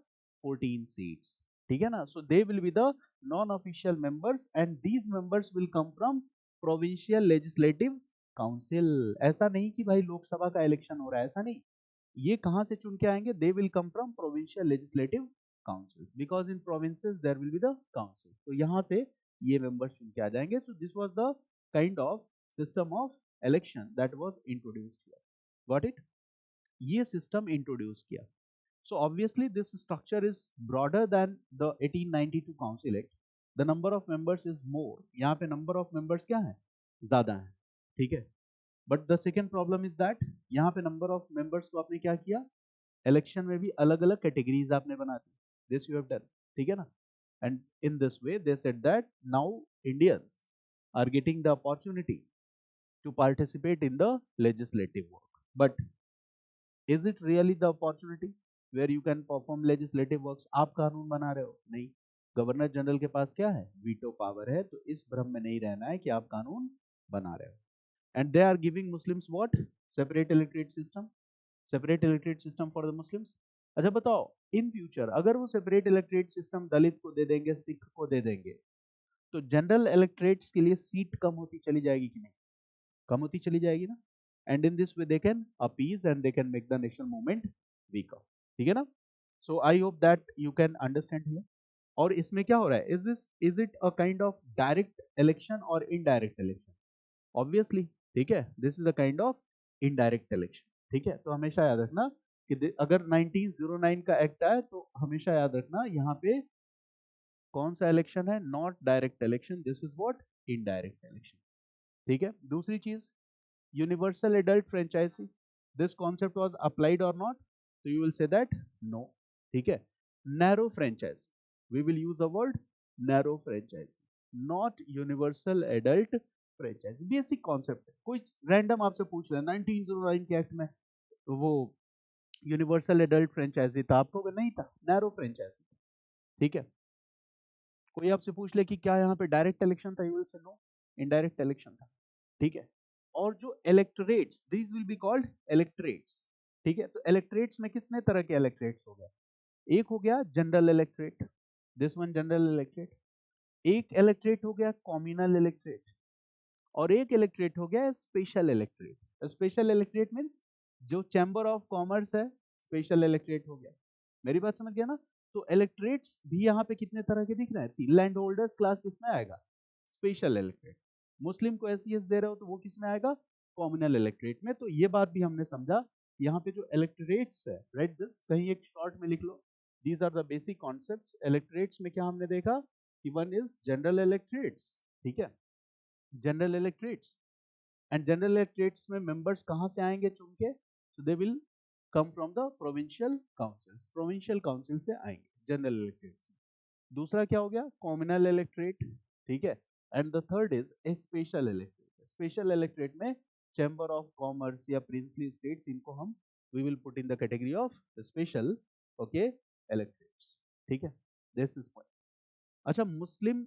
14 सीट्स, ठीक है ना। So they will be the non official members and these members will come from provincial legislative council. ऐसा नहीं कि भाई लोकसभा का इलेक्शन हो रहा है, ऐसा नहीं, ये कहां से चुन के आएंगे, they will come from provincial legislative councils, because in provinces there will be the council, तो यहां से ये मेंबर्स चुन के आ जाएंगे। So this was the kind of system of election that was introduced here, got it, ये system introduce किया। So obviously this structure is broader than the 1892 council act, the number of members is more, यहाँ पे number of members क्या है ज्यादा है, ठीक है। But the second problem is that यहाँ पे नंबर ऑफ मेंबर्स को आपने क्या किया, इलेक्शन में भी अलग अलग कैटेगरीज आपने बना दी, दिस यू हैव डन, ठीक है ना। And in this way they said that now Indians are getting the opportunity to participate in the legislative work. But is it really the opportunity where you can perform legislative works? आप कानून बना रहे हो नहीं, governor general के पास क्या है veto power है, तो इस भ्रम में नहीं रहना है कि आप कानून बना रहे हो। And they are giving Muslims what separate electorate system, separate electorate system for the Muslims. अच्छा बताओ इन फ्यूचर अगर वो सेपरेट इलेक्ट्रेट सिस्टम दलित को दे देंगे, सिख को दे देंगे, तो जनरल इलेक्ट्रेट्स के लिए सीट कम होती चली जाएगी कि नहीं, कम होती चली जाएगी ना। And in this way they can appease and they can make the national movement weaker, ठीक है ना। So I hope that you can understand here. और इसमें क्या हो रहा है, is it a kind of direct election और इनडायरेक्ट इलेक्शन, ऑब्वियसली, ठीक है, this is a kind of indirect election, ठीक है। तो हमेशा याद रखना कि अगर 1909 का एक्ट आए तो हमेशा याद रखना यहाँ पे कौन सा इलेक्शन है, not direct election, this is what indirect election, ठीक है। दूसरी चीज universal adult franchisee, this concept was applied or not, so you will say that no, ठीक है। narrow franchise, we will use the word narrow franchise, not universal adult franchise, basic concept है। कोई random आपसे पूछ रहा है 1909 के act में वो यूनिवर्सल एडल्ट फ्रेंचाइजी था, आपको नहीं था, नैरो फ्रेंचाइजी, ठीक है। कोई आपसे पूछ ले कि क्या यहाँ पे डायरेक्ट इलेक्शन था, you will say no, indirect election था, ठीक है। और जो electorates, these will be called electorates, ठीक है। तो इलेक्टोरेट्स में कितने तरह के इलेक्टोरेट्स हो गए, एक हो गया general electorate, this one general electorate, एक इलेक्टोरेट हो गया कम्युनल इलेक्टोरेट, और एक इलेक्टोरेट हो गया special electorate. Special electorate means जो चैम्बर ऑफ कॉमर्स है, स्पेशल इलेक्टोरेट हो गया, मेरी बात समझ गया ना। तो इलेक्टोरेट्स भी यहाँ पे कितने तरह के दिख रहे हैं, लैंड होल्डर्स क्लास किसमें आएगा, स्पेशल इलेक्टोरेट। मुस्लिम को एससीएस दे रहे हो तो वो किसमें आएगा, कॉमनल इलेक्टोरेट में। तो ये बात भी हमने समझा, यहाँ पे जो इलेक्टोरेट्स है, राइट दिस कहीं एक शॉर्ट में लिख लो, these are the basic concepts. Electorates में क्या हमने देखा कि वन इज जनरल इलेक्टोरेट्स, ठीक है, general electorates, and general electorates में मेंबर्स कहां से आएंगे चुन के, so they will come from the provincial councils, provincial council से आएंगे जनरल इलेक्टोरेट्स। दूसरा क्या हो गया कॉमनल इलेक्टोरेट, ठीक है, and the third is a special electorate. Special electorate में चैम्बर ऑफ कॉमर्स या प्रिंसली स्टेट्स, इनको हम we will put in the category of special, okay, electorates, ठीक है, दिस इज पॉइंट। अच्छा मुस्लिम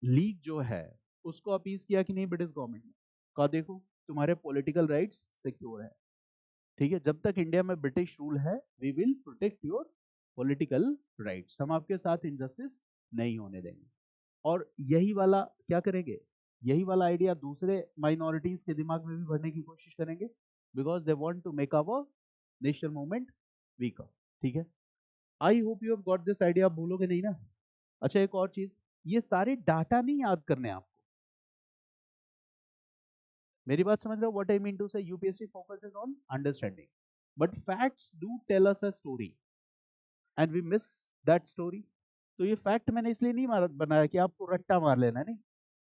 लीग जो है उसको अपीज किया कि नहीं ब्रिटिश गवर्नमेंट ने, कहा देखो तुम्हारे पॉलिटिकल राइट्स सिक्योर है, ठीक है, जब तक इंडिया में ब्रिटिश रूल है we will protect your political rights, हम आपके साथ इनजस्टिस नहीं होने देंगे। और यही वाला क्या करेंगे, यही वाला आइडिया दूसरे माइनॉरिटीज के दिमाग में भी भरने की कोशिश करेंगे, because they want to make our national movement weaker, ठीक है। I hope you have got this idea, आप भूलोगे नहीं ना। अच्छा एक और चीज, ये सारे डाटा नहीं याद करने आपको, मेरी बात समझ रहे हो, what I mean to say, UPSC focuses on understanding, but facts do tell us a story and we miss that story. तो ये फैक्ट मैंने इसलिए नहीं बनाया कि आपको रट्टा मार लेना, नहीं.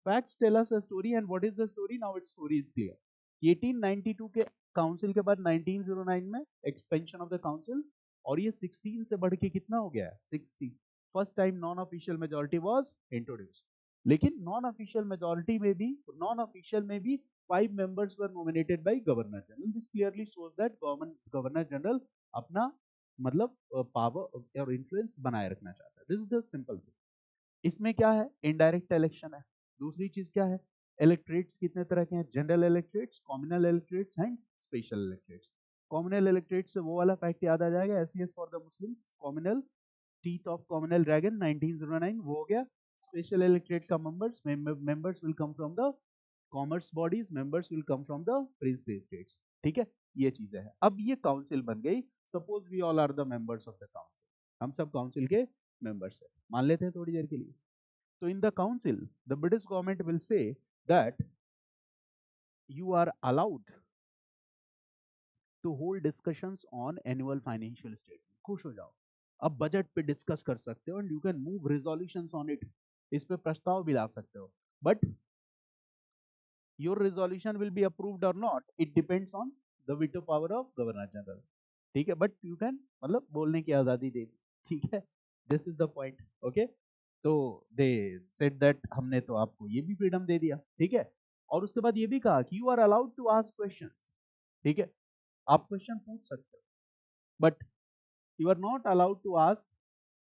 Facts tell us a story and what is the story? Now its story is clear. 1892 के काउंसिल के बाद 1909 में एक्सपेंशन ऑफ द काउंसिल, और ये 16 से बढ़ के कितना हो गया है? 60. First time non official majority was introduced. लेकिन नॉन ऑफिशियल में भी 5 members were nominated by governor general. This clearly shows that governor general अपना मतलब पावर और इन्फ्लुएंस बनाए रखना चाहता है. This is the simple thing. इसमें क्या है? इनडायरेक्ट इलेक्शन है. दूसरी चीज क्या है? इलेक्ट्रेट्स कितने तरह के हैं? General electorates, communal electorates and special electorates. Communal electorate से वो वाला फैक्ट याद आ जाएगा, SCS for the Muslims, communal, teeth of communal dragon 1909, वो हो गया. स्पेशल इलेक्ट्रेट का members will come from the commerce bodies, members will come from the princely states. ठीक है, ये चीजें हैं. अब ये काउंसिल बन गई. Suppose we all are the members of the council, हम सब काउंसिल के मेंबर्स हैं, मान लेते हैं थोड़ी देर के लिए. So in the council, the British government will say that you are allowed to hold discussions on annual financial statement. खुश हो जाओ, अब बजट पे डिस्कस कर सकते हो, and you can move resolutions on it. इस पे प्रस्ताव भी ला सकते हो, but your resolution will be approved और not, it depends on the veto power of governor general. ठीक है, बट यू कैन मतलब बोलने की आजादी दे दी. ठीक है, this is the point. Okay, तो दे सेड दैट हमने तो आपको ये भी फ्रीडम दे दिया. ठीक है, और उसके बाद ये भी कहा कि you are allowed to ask questions. ठीक है, आप क्वेश्चन पूछ सकते हो, but you are not allowed to ask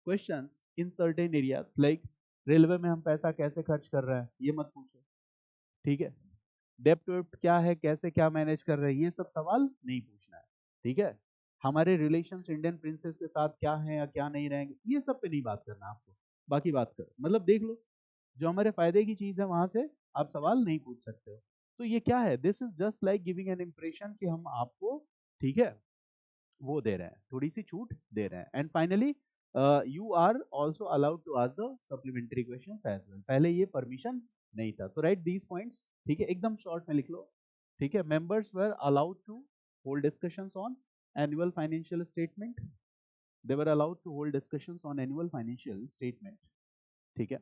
questions in certain areas. Like railway में हम पैसा कैसे खर्च कर रहे हैं, ये मत पूछो. ठीक है, डेप्ट वेप्ट क्या है, कैसे क्या मैनेज कर रहे हैं, ये सब सवाल नहीं पूछना है. ठीक है, हमारे रिलेशंस इंडियन प्रिंसेस के साथ क्या है या क्या नहीं रहेंगे, ये सब पे नहीं बात करना आपको. बाकी बात करो, मतलब देख लो, जो हमारे फायदे की चीज है वहां से आप सवाल नहीं पूछ सकते हो. तो ये क्या है? This is just like giving an impression कि हम आपको, ठीक है, वो दे रहे हैं, थोड़ी सी छूट दे रहे हैं. And finally you are also allowed to ask the supplementary questions as well. पहले ये परमिशन नहीं था. तो राइट दीज पॉइंट्स. ठीक है, एकदम शॉर्ट में लिख लो. ठीक है, members were allowed to hold discussions on annual financial statement. They were allowed to hold discussions on annual financial statement. ठीक है,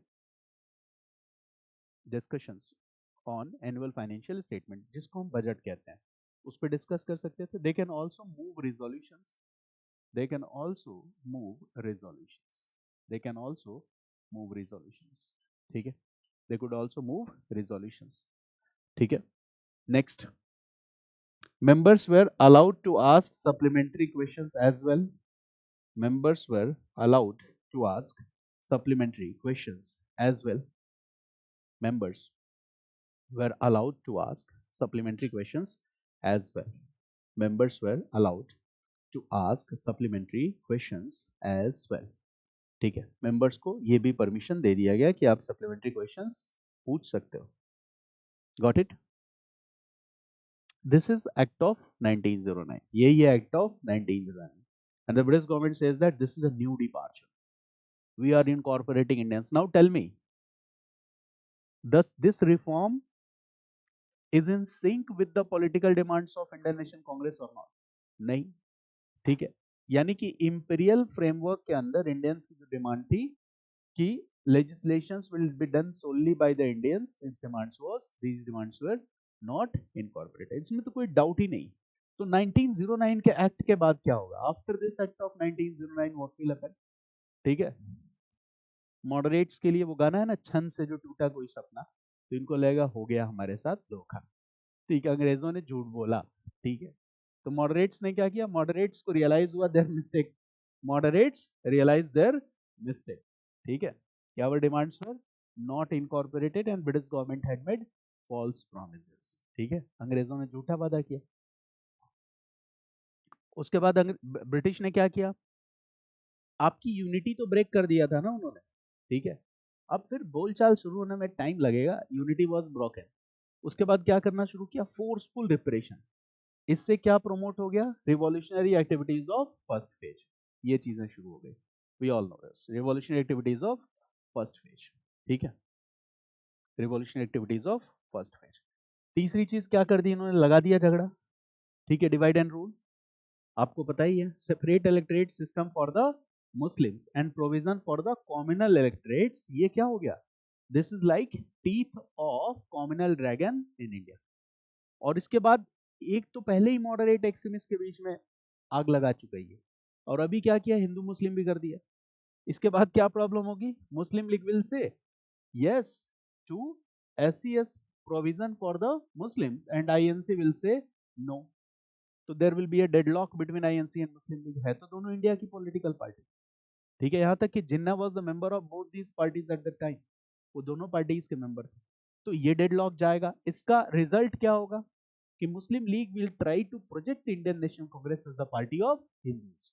discussions on annual financial statement, जिसको हम बजट कहते हैं, उस पर डिस्कस कर सकते थे. They can also move resolutions. They can also move resolutions. They can also move resolutions. ठीक है, they could also move resolutions. ठीक है, next, members were allowed to ask supplementary questions as well. Members were allowed to ask supplementary questions as well. Members were allowed to ask supplementary questions as well. Members were allowed to ask supplementary questions as well. ठीक है, members को ये भी permission दे दिया गया कि आप supplementary questions पूछ सकते हो. Got it? This is act of 1909. ये act of 1909. And the British government says that this is a new departure. We are incorporating Indians. Now tell me, does this reform is in sync with the political demands of Indian National Congress or not? नहीं. ठीक है, यानी कि imperial framework के अंदर Indians की जो demand थी कि legislations will be done solely by the Indians, these demands were not incorporated. इसमें तो कोई डाउट ही नहीं. तो 1909 के एक्ट के बाद क्या होगा? After this act of 1909 what will happen? ठीक है, मॉडरेट्स के लिए वो गाना है ना, छन से जो टूटा कोई सपना, तो इनको लगेगा हो गया हमारे साथ धोखा. ठीक है, अंग्रेजों ने झूठ बोला. ठीक है, तो मॉडरेट्स ने क्या किया? मॉडरेट्स को रियलाइज हुआ their mistake. Moderates realize their mistake. ठीक है, our demands were not incorporated and British government had made false promises. ठीक है, अंग्रेजों ने झूठा वादा किया. उसके बाद ब्रिटिश ने क्या किया? आपकी यूनिटी तो ब्रेक कर दिया था ना उन्होंने. ठीक है, अब फिर बोलचाल शुरू होने में टाइम लगेगा. Unity was broken. उसके बाद क्या करना शुरू किया? Forceful repression. इससे क्या प्रोमोट हो गया? Revolutionary activities of first phase. ये चीजें शुरू हो गई. We all know this, revolutionary activities of first phase. ठीक है, revolutionary activities of first phase. तीसरी चीज क्या कर दी इन्होंने? लगा दिया झगड़ा. ठीक है, डिवाइड एंड रूल. आपको पता ही है, separate electorate system for the Muslims and provision for the communal electorates. ये क्या हो गया, this is like teeth of communal dragon in India. और इसके बाद एक तो पहले ही मॉडरेट एक्सट्रीमिस्ट के बीच में आग लगा चुका है, और अभी क्या किया, हिंदू मुस्लिम भी कर दिया। इसके बाद क्या प्रॉब्लम होगी, Muslim League will say yes to SCS provision for the Muslims and INC will say no. तो there will be a deadlock between INC and Muslim League। है तो दोनों इंडिया की पॉलिटिकल पार्टी, ठीक है। यहाँ तक कि Jinnah was the member of both these parties at the time, वो दोनों पार्टीज के मेंबर थे। तो ये डेडलॉक जाएगा। इसका रिजल्ट क्या होगा कि Muslim League will try to project Indian National Congress as the party of Hindus.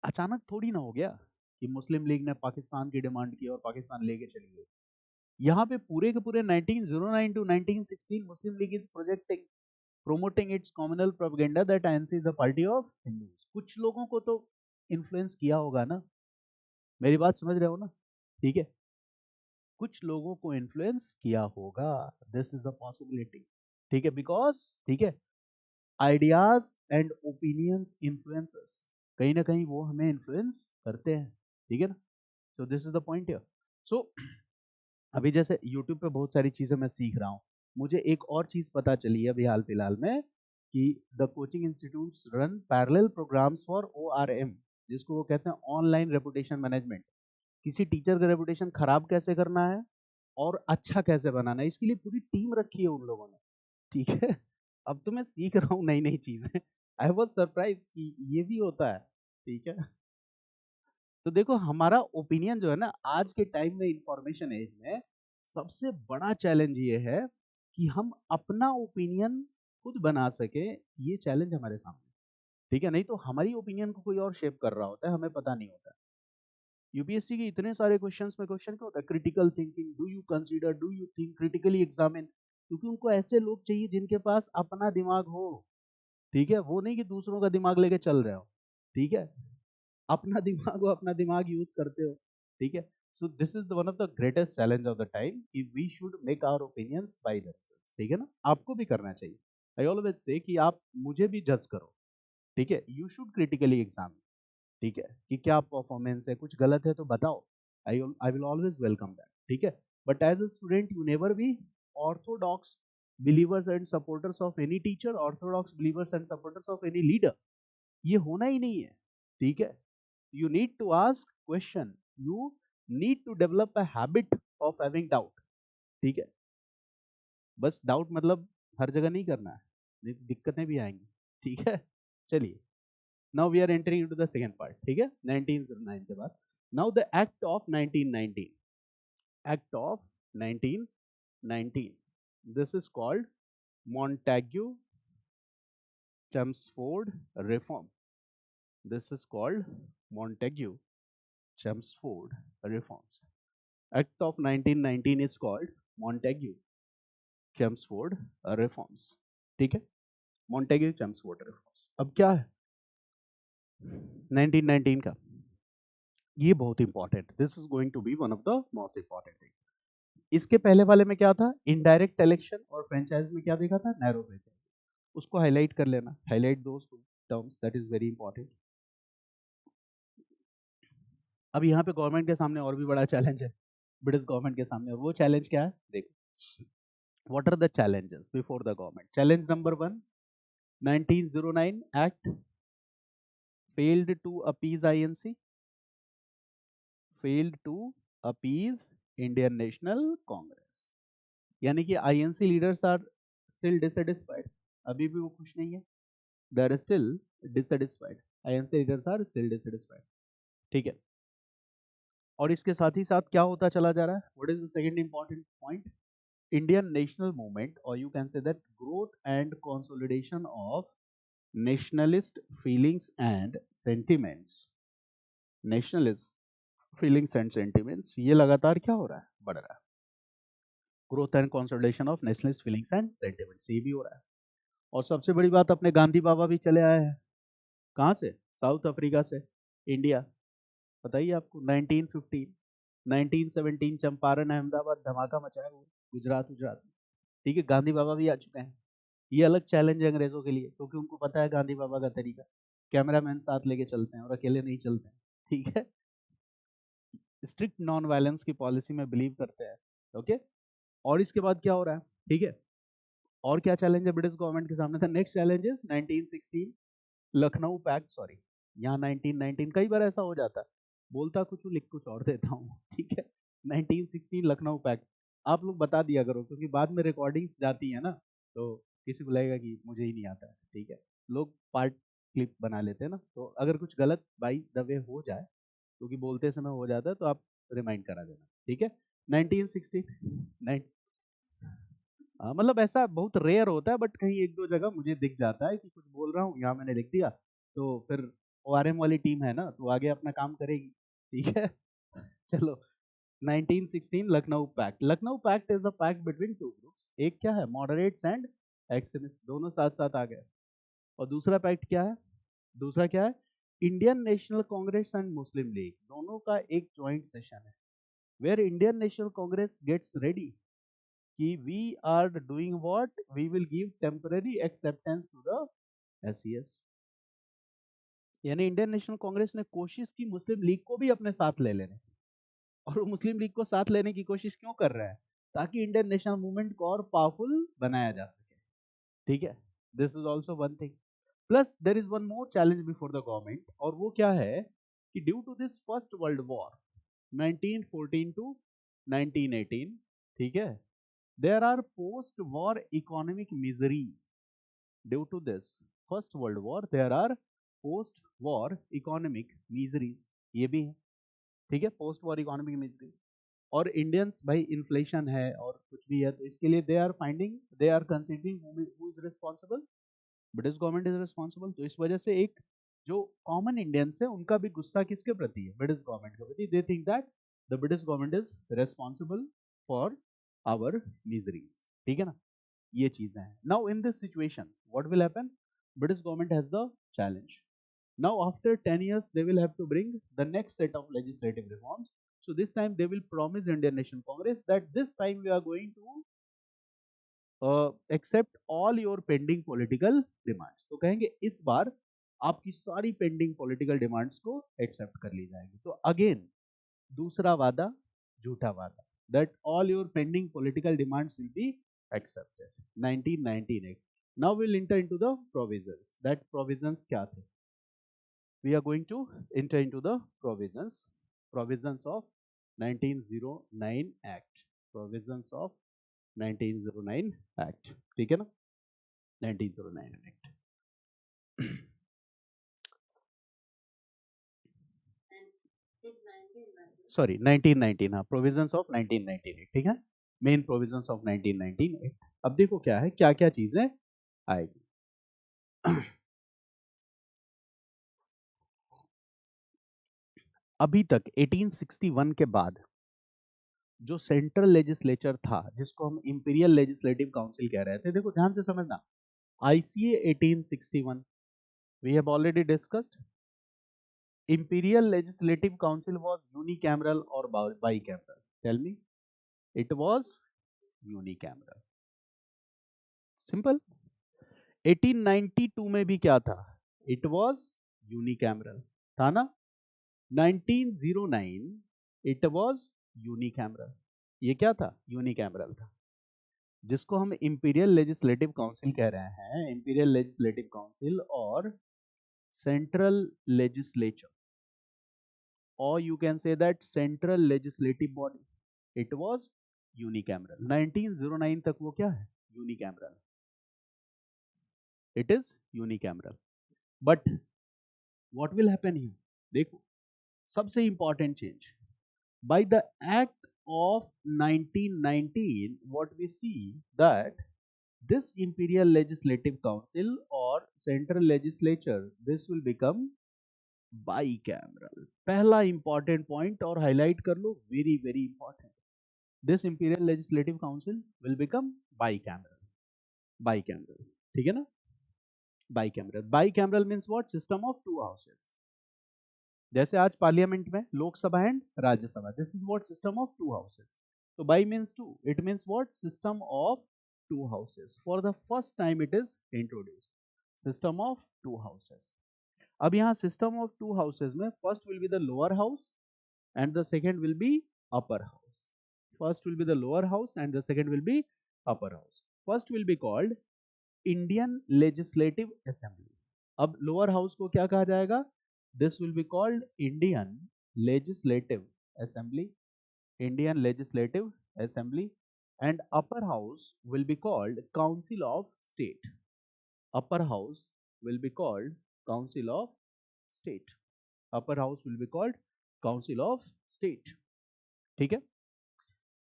अचानक थोड़ी ना हो गया कि मुस्लिम लीग ने पाकिस्तान की डिमांड की और पाकिस्तान लेके चली गई। यहाँ पे पूरे के पूरे 1909 to 1916 Muslim league is projecting promoting its communal propaganda that INC is the party of Hindus। कुछ लोगों को तो इन्फ्लुएंस किया होगा ना, मेरी बात समझ रहे हो ना, ठीक है। कुछ लोगों को इन्फ्लुएंस किया होगा, दिस इज अ पॉसिबिलिटी, ठीक है। बिकॉज ठीक है, आइडियाज एंड ओपिनियंस इन्फ्लुएंसर्स, कहीं ना कहीं वो हमें इन्फ्लुएंस करते हैं, ठीक है ना। So this is the point here. So अभी जैसे यूट्यूब पे बहुत सारी चीजें मैं सीख रहा हूँ, मुझे एक और चीज पता चली है अभी हाल फिलहाल में कि the coaching institutes run parallel programs for ORM, जिसको वो कहते हैं ऑनलाइन रेपुटेशन मैनेजमेंट। किसी टीचर का रेपुटेशन खराब कैसे करना है और अच्छा कैसे बनाना है, इसके लिए पूरी टीम रखी है उन लोगों ने, ठीक है। अब तो मैं सीख रहा हूँ नई नई चीजें, आई वाज सरप्राइज कि ये भी होता है, ठीक है। तो देखो हमारा ओपिनियन जो है ना, आज के टाइम में इंफॉर्मेशन एज में सबसे बड़ा चैलेंज ये है कि हम अपना ओपिनियन खुद बना सके, ये चैलेंज हमारे सामने, ठीक है। नहीं तो हमारी ओपिनियन को कोई और शेप कर रहा होता है, हमें पता नहीं होता। यूपीएससी के इतने सारे क्वेश्चंस में क्वेश्चन क्या होता है, critical thinking, do you consider, do you think critically, examine. क्योंकि उनको ऐसे लोग चाहिए जिनके पास अपना दिमाग हो, ठीक है। वो नहीं कि दूसरों का दिमाग लेके चल रहे हो, ठीक है। अपना दिमाग हो, अपना दिमाग यूज करते हो, ठीक है। So this is one of the greatest challenge of the time कि we should make our opinions by themselves, ठीक है ना। आपको भी करना चाहिए। आई ऑलवेज से कि आप मुझे भी जज करो, ठीक है। यू शुड क्रिटिकली एग्जामिन, ठीक है, कि क्या परफॉर्मेंस है, कुछ गलत है तो बताओ, I will always welcome that, ठीक है। But as a student you never be orthodox believers and supporters of any teacher, orthodox believers and supporters of any leader, ये होना ही नहीं है, ठीक है। You need to ask question, you need to develop a habit of having doubt, ठीक है। बस doubt मतलब हर जगह नहीं करना है, नहीं तो दिक्कतें भी आएंगी, ठीक है। चलिए, now we are entering into the second part, ठीक है। 1909 के बाद now the act of 1919, act of 1919, this is called Montagu Chelmsford Reform, this is called Montagu Chelmsford Reforms। Act of 1919 is called Montagu Chelmsford Reforms, ठीक है। Montagu Chelmsford Reforms। अब क्या है 1919 का, ये बहुत important, this is going to be one of the most important thing. इसके पहले वाले में क्या था, इनडायरेक्ट इलेक्शन, और फ्रेंचाइज में क्या देखा था, नैरो फ्रेंचाइज। उसको हाईलाइट कर लेना, highlight those two terms, that is very important. अब यहाँ पे गवर्नमेंट के सामने और भी बड़ा चैलेंज है, ब्रिटिश गवर्नमेंट के सामने, और वो चैलेंज क्या है, देखो what are the challenges before the government। Challenge number 1, 1909 act failed to appease INC, failed to appease Indian National Congress। यानी कि INC leaders are still dissatisfied, अभी भी वो खुश नहीं है, they are still dissatisfied, INC leaders are still dissatisfied, ठीक है। और इसके साथ ही साथ क्या होता चला जा रहा है, what is the second important point, Indian national movement, or you can say that growth and consolidation of nationalist feelings and sentiments, nationalist feelings and sentiments, ये लगातार क्या हो रहा है, बढ़ रहा है। Growth and consolidation of nationalist feelings and sentiments, ये भी हो रहा है। और सबसे बड़ी बात, अपने गांधी बाबा भी चले आए हैं, कहाँ से, साउथ अफ्रीका से इंडिया। बताइए आपको 1915 1917 चंपारण अहमदाबाद धमाका मचाया वो, गुजरात गुजरात, ठीक है। गांधी बाबा भी आ चुके हैं, ये अलग चैलेंज है अंग्रेजों के लिए, क्योंकि उनको पता है गांधी बाबा का तरीका, कैमरामैन साथ लेके चलते हैं और अकेले नहीं चलते हैं, ठीक है। स्ट्रिक्ट नॉन वायलेंस की पॉलिसी में बिलीव करते हैं, ओके। और इसके बाद क्या हो रहा है, ठीक है, और क्या चैलेंज है ब्रिटिश गवर्नमेंट के सामने था? Next challenge is 1916 Lucknow pact, sorry यहाँ 1919, कई बार ऐसा हो जाता है, बोलता कुछ हूँ लिख कुछ और देता हूँ, ठीक है। 1916 लखनऊ पैक्ट, आप लोग बता दिया करो, क्योंकि बाद में रिकॉर्डिंग्स जाती है ना, तो किसी को लगेगा कि मुझे ही नहीं आता है, ठीक है। लोग पार्ट क्लिप बना लेते हैं ना, तो अगर कुछ गलत बाई द वे हो जाए, क्योंकि बोलते समय हो जाता है, तो आप रिमाइंड करा देना, ठीक है। 1916 मतलब ऐसा बहुत रेयर होता है, बट कहीं एक दो जगह मुझे दिख जाता है कि कुछ बोल रहा हूँ, यहाँ मैंने लिख दिया, तो फिर ओआरएम वाली टीम है ना, तो आगे अपना काम करेगी, ठीक है। चलो, 1916 Lucknow pact. Lucknow pact is a pact between two groups, एक क्या है, मॉडरेट्स एंड एक्सट्रीमिस्ट, दोनों साथ साथ आ गए। और दूसरा पैक्ट क्या है, दूसरा क्या है, Indian National Congress and Muslim League, दोनों का एक ज्वाइंट सेशन है, where Indian National Congress gets ready कि we are doing what, we will give temporary acceptance to the SES. यानी इंडियन नेशनल कांग्रेस ने कोशिश की मुस्लिम लीग को भी अपने साथ ले लेने, और वो मुस्लिम लीग को साथ लेने की कोशिश क्यों कर रहा है, ताकि इंडियन नेशनल मूवमेंट को और पावरफुल बनाया जा सके, ठीक है। This is also one thing. Plus there is one more challenge before the government, और वो क्या है कि due to this first world war 1914 to 1918, ठीक है, there are post war economic miseries. Due to this first world war there are post war economic miseries, ये भी है, ठीक है, पोस्ट वॉर इकोनॉमिक मिजरीज। और इंडियंस भाई इन्फ्लेशन है और कुछ भी है, तो इसके लिए they are finding, they are considering who is responsible, British government is responsible. तो इस वजह से एक जो कॉमन इंडियंस है उनका भी गुस्सा किसके प्रति है, ब्रिटिश गवर्नमेंट के प्रति। They think that the British government is responsible for our miseries, ठीक है ना, ये चीजें हैं। Now in this situation what will happen, British government has the challenge. Now after 10 years they will have to bring the next set of legislative reforms. So this time they will promise Indian National Congress that this time we are going to accept all your pending political demands. तो कहेंगे इस बार आपकी सारी pending political demands को accept कर ली जाएगी। तो again दूसरा वादा झूठा वादा, that all your pending political demands will be accepted। 1998। Now we'll enter into the provisions। that provisions क्या थे, we are going to enter into the provisions of 1909 act, provisions of 1909 act, ठीक है ना, 1909 act। Sorry 1919, हाँ, provisions of 1998, ठीक है, main provisions of 1998। अब देखो क्या है, क्या क्या चीजें आएगी। अभी तक 1861 के बाद जो सेंट्रल लेजिस्लेचर था, जिसको हम इंपीरियल लेजिस्लेटिव काउंसिल कह रहे थे, देखो ध्यान से समझना, ICA 1861 we have already discussed. Imperial legislative council was unicameral और bicameral, tell me, it was unicameral, simple. 1892 में भी क्या था, इट वाज यूनिकैमरल, था ना। 1909 इट वाज यूनिकैमरल, ये क्या था, यूनिकैमरल था। जिसको हम इंपीरियल लेजिस्लेटिव काउंसिल कह रहे हैं, इंपीरियल लेजिस्लेटिव काउंसिल और सेंट्रल लेजिस्लेचर, और you can say that central legislative body, it was unicameral. 1909 तक वो क्या है, unicameral, it is unicameral. But what will happen here, देखो सबसे important change, by the act of 1919 what we see that this imperial legislative council or central legislature, this will become bicameral। पहला important point और highlight कर लो, very very important, this imperial legislative council will become bicameral, bicameral, ठीक है ना, bicameral। bicameral means what, system of two houses, जैसे आज parliament में Lok Sabha and Rajya Sabha, this is what, system of two houses. तो bi means two, it means what, system of two houses. For the first time it is introduced. System of two houses. अब यहाँ system of two houses में first will be the lower house and the second will be upper house. First will be the lower house and the second will be upper house. First will be called Indian Legislative Assembly. अब lower house को क्या कहा जाएगा? This will be called Indian Legislative Assembly. Indian Legislative Assembly. And upper house will be called Council of State. Upper house will be called Council of State. Upper house will be called Council of State. ठीक है?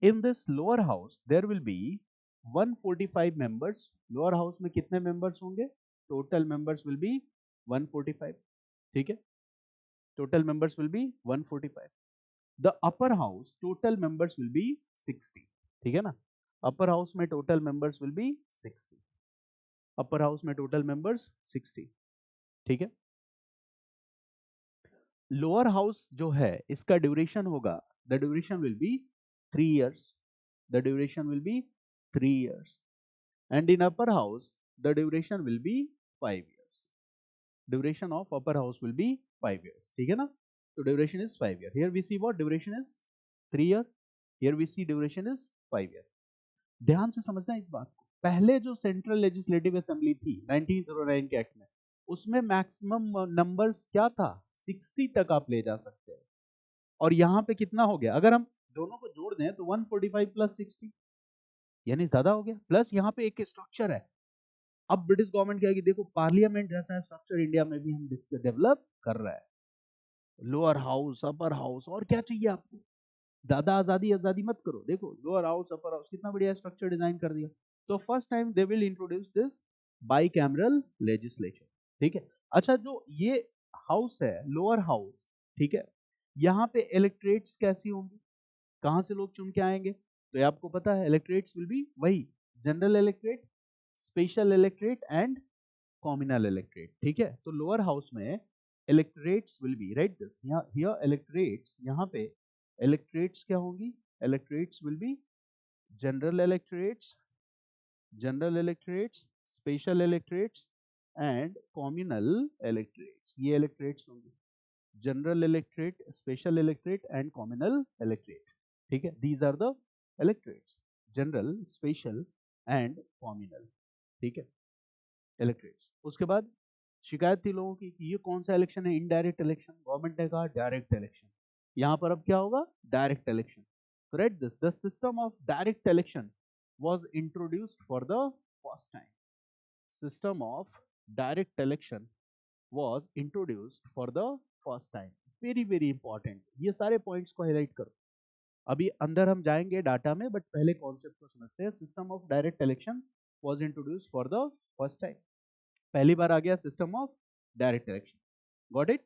In this lower house there will be 145 members. Lower house में कितने members होंगे? Total members will be 145. ठीक है? Total members will be 145. The upper house total members will be 60. ठीक है ना? Upper house में total members will be 60. Upper house में total members 60. ठीक है? Lower house जो है इसका duration होगा, the duration will be 3 years. The duration will be 3 years. And in upper house the duration will be 5 years. Duration of upper house will be 5 years. ठीक है ना? So duration is 5 years. Here we see what duration is 3 year. Here we see duration is 5 year. ध्यान से समझना इस बात को. पहले जो सेंट्रल लेजिस्लेटिव असेंबली थी 1909 के एक्ट में, उसमें मैक्सिमम नंबर्स क्या था? 60 तक आप ले जा सकते हैं. और यहाँ पे कितना हो गया? अगर हम दोनों को जोड़ दें तो 145 प्लस 60 यानी ज्यादा हो गया. प्लस यहाँ पे एक स्ट्रक्चर है. अब ब्रिटिश गवर्नमेंट क्या है कि देखो पार्लियामेंट जैसा स्ट्रक्चर इंडिया में भी हम डेवलप कर रहा है. लोअर हाउस, अपर हाउस, और क्या चाहिए आपको? ज्यादा आजादी मत करो. देखो लोअर हाउस, अपर हाउस, कितना बढ़िया स्ट्रक्चर डिजाइन कर दिया. तो first time they will introduce this bicameral legislature. ठीक है. अच्छा, जो ये हाउस है लोअर हाउस, ठीक है, यहाँ पे इलेक्ट्रेट्स कैसी होंगी? कहाँ से लोग चुन के आएंगे? तो ये आपको पता है, इलेक्ट्रेट्स विल बी वही general electorate, special electorate and communal electorate. ठीक है. तो लोअर हाउस में electorates will be, right this here electorates, यहाँ पे इलेक्ट्रेट्स क्या होंगी? Electorates will be general electorates, special electorates and communal electorates. ये इलेक्ट्रेट्स होंगी. General electorate, special electorate and communal electorate. ठीक है. These are the electorates, general, special and communal. ठीक है, इलेक्ट्रेट्स. उसके बाद शिकायत थी लोगों की कि ये कौन सा इलेक्शन है? Indirect election. गवर्नमेंट ने कहा डायरेक्ट इलेक्शन. यहाँ पर अब क्या होगा? Direct election. तो right this, the system of direct election was introduced for the first time. System of direct election was introduced for the first time. Very very important. ये सारे पॉइंट्स को highlight करो. अभी अंदर हम जाएंगे डाटा में, बट पहले कॉन्सेप्ट को समझते हैं. System of direct election was introduced for the first time. पहली बार आ गया system of direct election. Got it?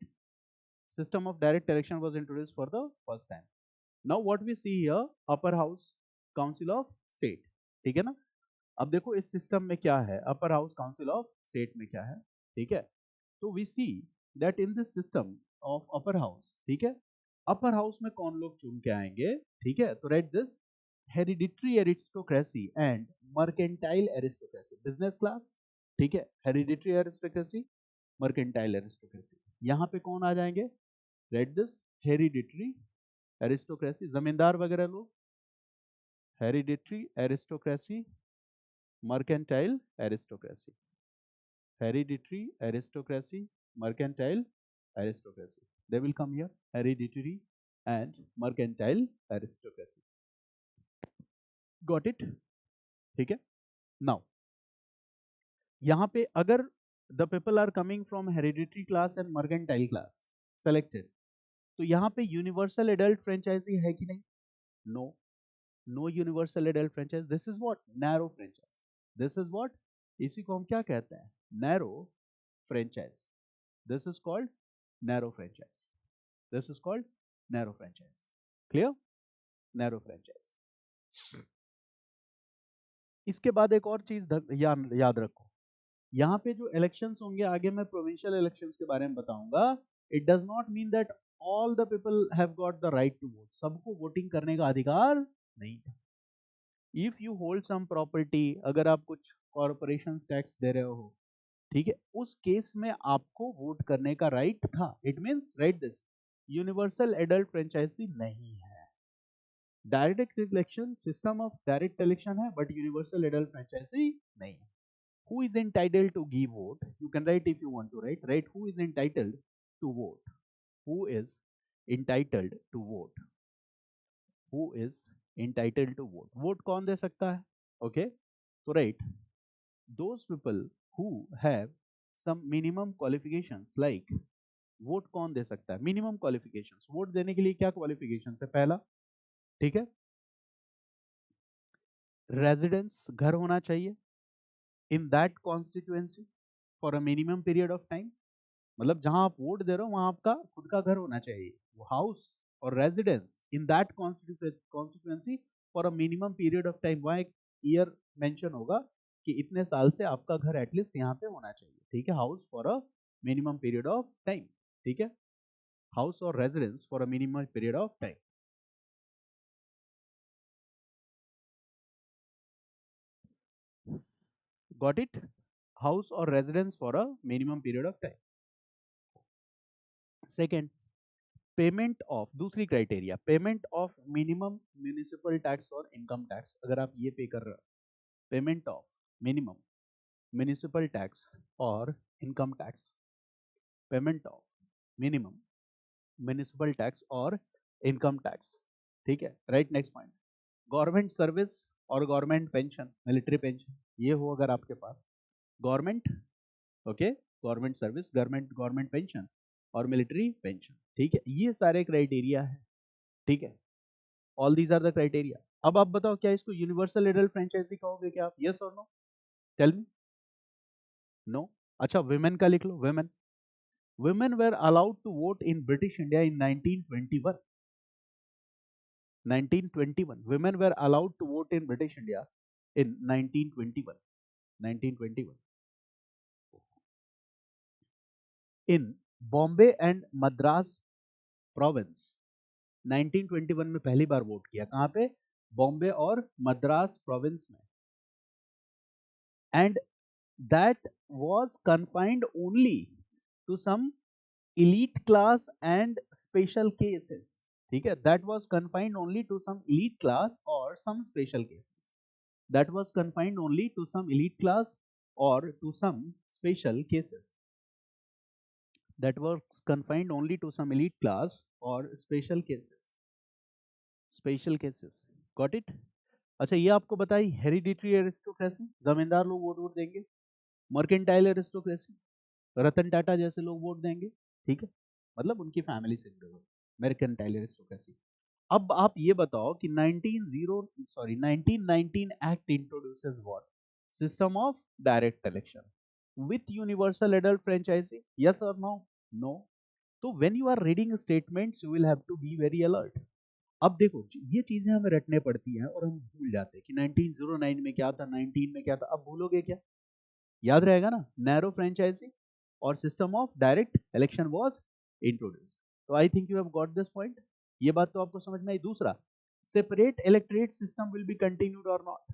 System of direct election was introduced for the first time. Now what we see here, upper house, council of state. ठीक है ना? अब देखो इस system में क्या है, upper house, council of state में क्या है. ठीक है. तो we see that in this system of upper house, ठीक है, अपर हाउस में कौन लोग चुन के आएंगे? ठीक है. तो right this hereditary aristocracy and mercantile aristocracy. Business class, ठीक है, हेरिडिटरी एरिस्टोक्रेसी, मर्केंटाइल एरिस्टोक्रेसी. यहाँ पे कौन आ जाएंगे? राइट दिस हेरिडिटरी एरिस्टोक्रेसी, जमींदार वगैरह लोग, hereditary aristocracy, mercantile aristocracy. Hereditary aristocracy, mercantile aristocracy. They will come here, hereditary and mercantile aristocracy. Got it? ठीक है. Now यहाँ पे अगर the people are coming from hereditary class and mercantile class selected, तो यहाँ पे universal adult franchise है कि नहीं? No. No universal adult franchise. This is what? Narrow franchise. This is what? इसी को हम क्या कहते हैं? Narrow franchise. This is called narrow franchise. This is called narrow franchise. Clear? Narrow franchise. इसके बाद एक और चीज याद रखो. यहाँ पे जो इलेक्शंस होंगे, आगे मैं प्रोविंशियल इलेक्शंस के बारे में बताऊंगा. It does not mean that all the people have got the right to vote. सबको वोटिंग करने का अधिकार नहीं था. If you hold sum property, अगर आप कुछ कॉर्पोरेशन टैक्स दे रहे हो, ठीक है, उस केस में आपको वोट करने का राइट था। It means right this, universal adult franchise नहीं है। Direct election, system of direct election है, बट यूनिवर्सल एडल्ट फ्रेंचाइजी नहीं है। Who is entitled to give vote? You can write if you want to write. Write who is entitled to vote. Who is entitled to vote? Who is entitled to vote? Vote कौन दे सकता है? Okay. So write those people who have some minimum qualifications like, vote कौन दे सकता है? Minimum qualifications, vote देने के लिए क्या क्वालिफिकेशंस है? पहला, ठीक है, रेजिडेंस, घर होना चाहिए in that constituency for a minimum period of time. मतलब जहां आप वोट दे रहे हो वहां आपका खुद का घर होना चाहिए, वो हाउस और residence in that constituency for a minimum period of time. वहां एक ईयर मेंशन होगा कि इतने साल से आपका घर एटलीस्ट यहाँ पे होना चाहिए, ठीक है, house for a minimum period of time, ठीक है, हाउस और residence for a minimum period of time. Got it? House और residence for a minimum period of time. Second, payment of, दूसरी criteria, payment of minimum municipal tax और income tax. अगर आप ये पे कर रहे हो, payment of minimum municipal tax और income tax, payment of minimum municipal tax और इनकम टैक्स, ठीक है। Right, next point, government service और गवर्नमेंट पेंशन, मिलिट्री पेंशन, ये हो अगर आपके पास government, okay, government service, government government pension और मिलिट्री पेंशन, ठीक है, ये सारे क्राइटेरिया है, ठीक है, all these are the criteria. अब आप बताओ क्या इसको यूनिवर्सल एडल्ट फ्रेंचाइजी कहोगे क्या आप? यस और नो? Tell me. नो। अच्छा, वुमेन का लिख लो, women, women were allowed to vote in British India in 1921। 1921 women were allowed to vote in British India in 1921, 1921 in Bombay and Madras province। 1921 में पहली बार वोट किया, कहां पे? बॉम्बे और मद्रास प्रोविंस में। And that was confined only to some elite class and special cases, ठीक है, that was confined only to some elite class or some special cases, that was confined only to some elite class or to some special cases, that was confined only to some elite class or special cases, special cases, got it? अच्छा, ये आपको बताई hereditary aristocracy, जमींदार लोग vote vote देंगे, mercantile aristocracy, Ratan Tata जैसे लोग vote देंगे, ठीक है, मतलब उनकी फैमिली से जुड़े हुए, मर्केंटाइल एरिस्टोक्रेसी। अब आप ये बताओ कि 1919 act introduces what? System of direct election with universal adult franchise, yes और नो? नो। तो when you are reading statements you will have to be very alert. अब देखो, ये चीजें हमें रटने पड़ती हैं और हम भूल जाते हैं कि 1909 में क्या था, 19 में क्या था, अब भूलोगे क्या? याद रहेगा ना, नैरो फ्रेंचाइजी और system of direct election was introduced. तो I think you have got this point, ये बात तो आपको समझ में आई। दूसरा, separate electorate system will be continued और नॉट?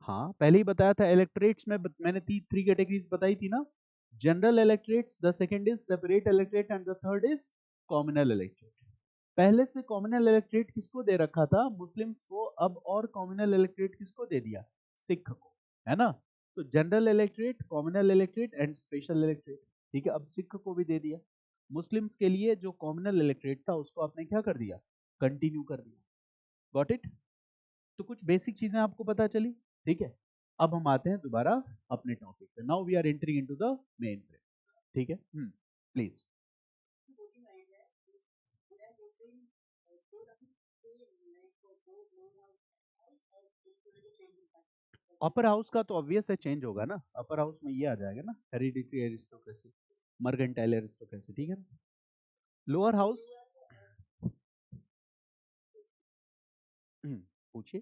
हाँ, पहले ही बताया था, इलेक्टोरेट्स में मैंने थ्री कैटेगरीज बताई थी ना, general electorates, the second is separate electorate and the third is communal electorate. पहले से कॉम्युनल इलेक्टोरेट किसको दे रखा था? मुस्लिम्स को। अब और कॉम्युनल इलेक्टोरेट किसको दे दिया? सिख को, है ना? तो general electorate, communal electorate and special electorate, ठीक है, अब सिख को भी दे दिया। मुस्लिम्स के लिए जो कॉम्युनल इलेक्टोरेट था उसको आपने क्या कर दिया? कंटिन्यू कर दिया। Got it? तो कुछ बेसिक चीजें आपको पता चली, ठीक है। अब हम आते हैं दोबारा अपने टॉपिक पे। Now we are entering into the main frame, ठीक है। प्लीज। अपर हाउस का तो ऑब्वियस है चेंज होगा ना, अपर हाउस में ये आ जाएगा ना, हेरिडिटरी एरिस्टोक्रेसी, मर्केंटाइल एरिस्टोक्रेसी, ठीक है। लोअर हाउस, पूछिए।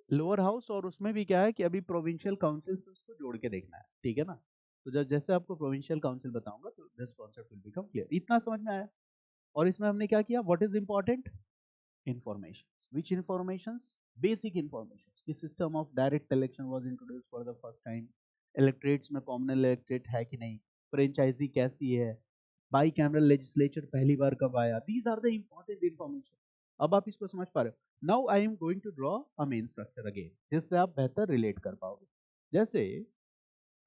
लोअर हाउस, और उसमें भी क्या है कि अभी प्रोविंशियल काउंसिल से उसको जोड़ के देखना है, ठीक है ना। तो जब जैसे आपको प्रोविंशियल काउंसिल बताऊंगा तो this concept will become clear. इतना समझ में आया? और इसमें हमने क्या किया, what is important, informations. Which informations? Basic informations कि system of direct election was introduced for the first time, electorates में communal electorate है कि नहीं, franchisee कैसी है, bicameral legislature पहली बार कब आया, these are the important information। अब आप इसको समझ पा रहे हो। Now I am going to draw a main structure again, जिससे आप बेहतर relate कर पाओगे। जैसे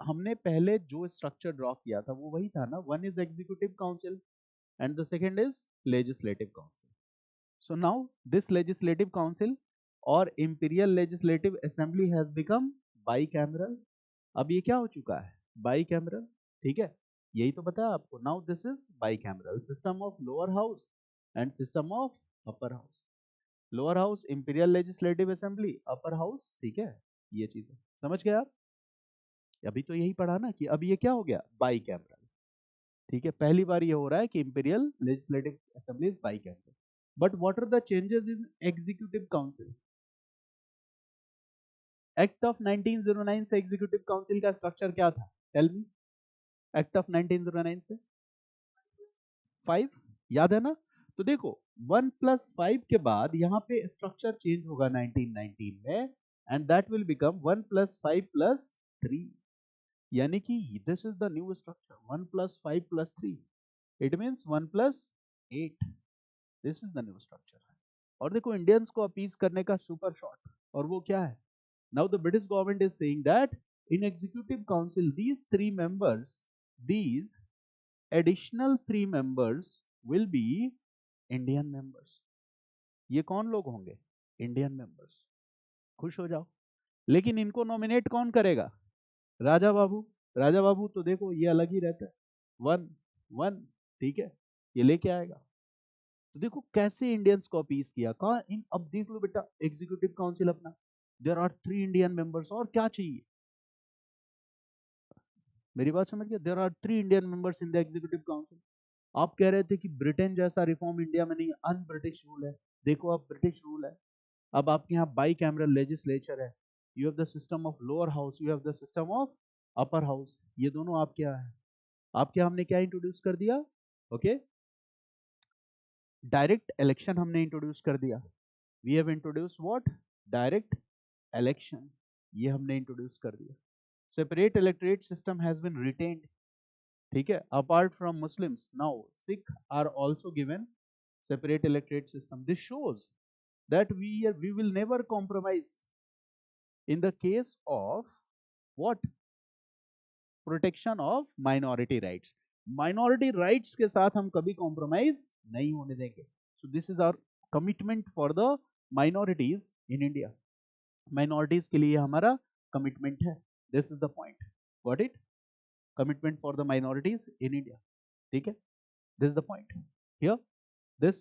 हमने पहले जो स्ट्रक्चर ड्रॉ किया था वो वही था ना, one is executive council and the second is legislative council. So now this legislative council or imperial legislative assembly has become bicameral। अब ये क्या हो चुका है, bicameral। ठीक है, यही तो बताया आपको। Now this is bicameral system of lower house and system of upper house। lower house imperial legislative assembly, upper house, ठीक है, ये चीज है। समझ गए आप? अभी तो यही पढ़ा ना कि अब ये क्या हो गया, bicameral। ठीक है, पहली बार ये हो रहा है कि imperial legislative assembly is bicameral। But what are the changes in executive council? Act of 1909 से एग्जीक्यूटिव काउंसिल का स्ट्रक्चर क्या था, टेल मी। एक्ट ऑफ 1909 से 5 याद है ना? तो देखो 1+5 के बाद यहाँ पे स्ट्रक्चर चेंज होगा 1919 में, एंड दैट विल बिकम 1+5+3। यानी कि this is the new structure, 1+5+3, it means 1+8। This is the new structure. और देखो इंडियंस को अपीज करने का सुपर शॉट, और वो क्या है, now the British government is saying that in executive council these additional 3 members will be Indian members। ये कौन लोग होंगे, इंडियन मेंबर्स। खुश हो जाओ। लेकिन इनको नॉमिनेट कौन करेगा, राजा बाबू। राजा बाबू तो देखो ये अलग ही रहता है, 1 1, ठीक है, ये लेके आएगा। तो देखो कैसे इंडियंस को अपीज किया, कहा इन, अब देख लो बेटा एग्जीक्यूटिव काउंसिल अपना, देयर आर 3 इंडियन मेंबर्स, और क्या चाहिए। मेरी बात समझ गया, there are 3 Indian members in the executive council. आप कह रहे थे कि ब्रिटेन जैसा रिफॉर्म इंडिया में नहीं, अन ब्रिटिश रूल है। देखो अब ब्रिटिश रूल है। अब आपके यहाँ बाई कैमरल लेजिस्लेचर है, you have the system of lower house, you have the system of upper house, ये दोनों आपके यहाँ है। आपके यहाँ हमने क्या इंट्रोड्यूस कर दिया, ओके, डायरेक्ट इलेक्शन हमने इंट्रोड्यूस कर दिया। We have introduce what, direct election, ये हमने इंट्रोड्यूस कर दिया। Separate electorate system has been retained, ठीक है, apart from Muslims now Sikh are also given separate electorate system। This shows that we will never compromise in the case of what, protection of minority rights। minority rights के साथ हम कभी compromise नहीं होने देंगे। So this is our commitment for the minorities in India। minorities के लिए हमारा commitment है, this is the point, got it, commitment for the minorities in India, ठीक है, this is the point here। this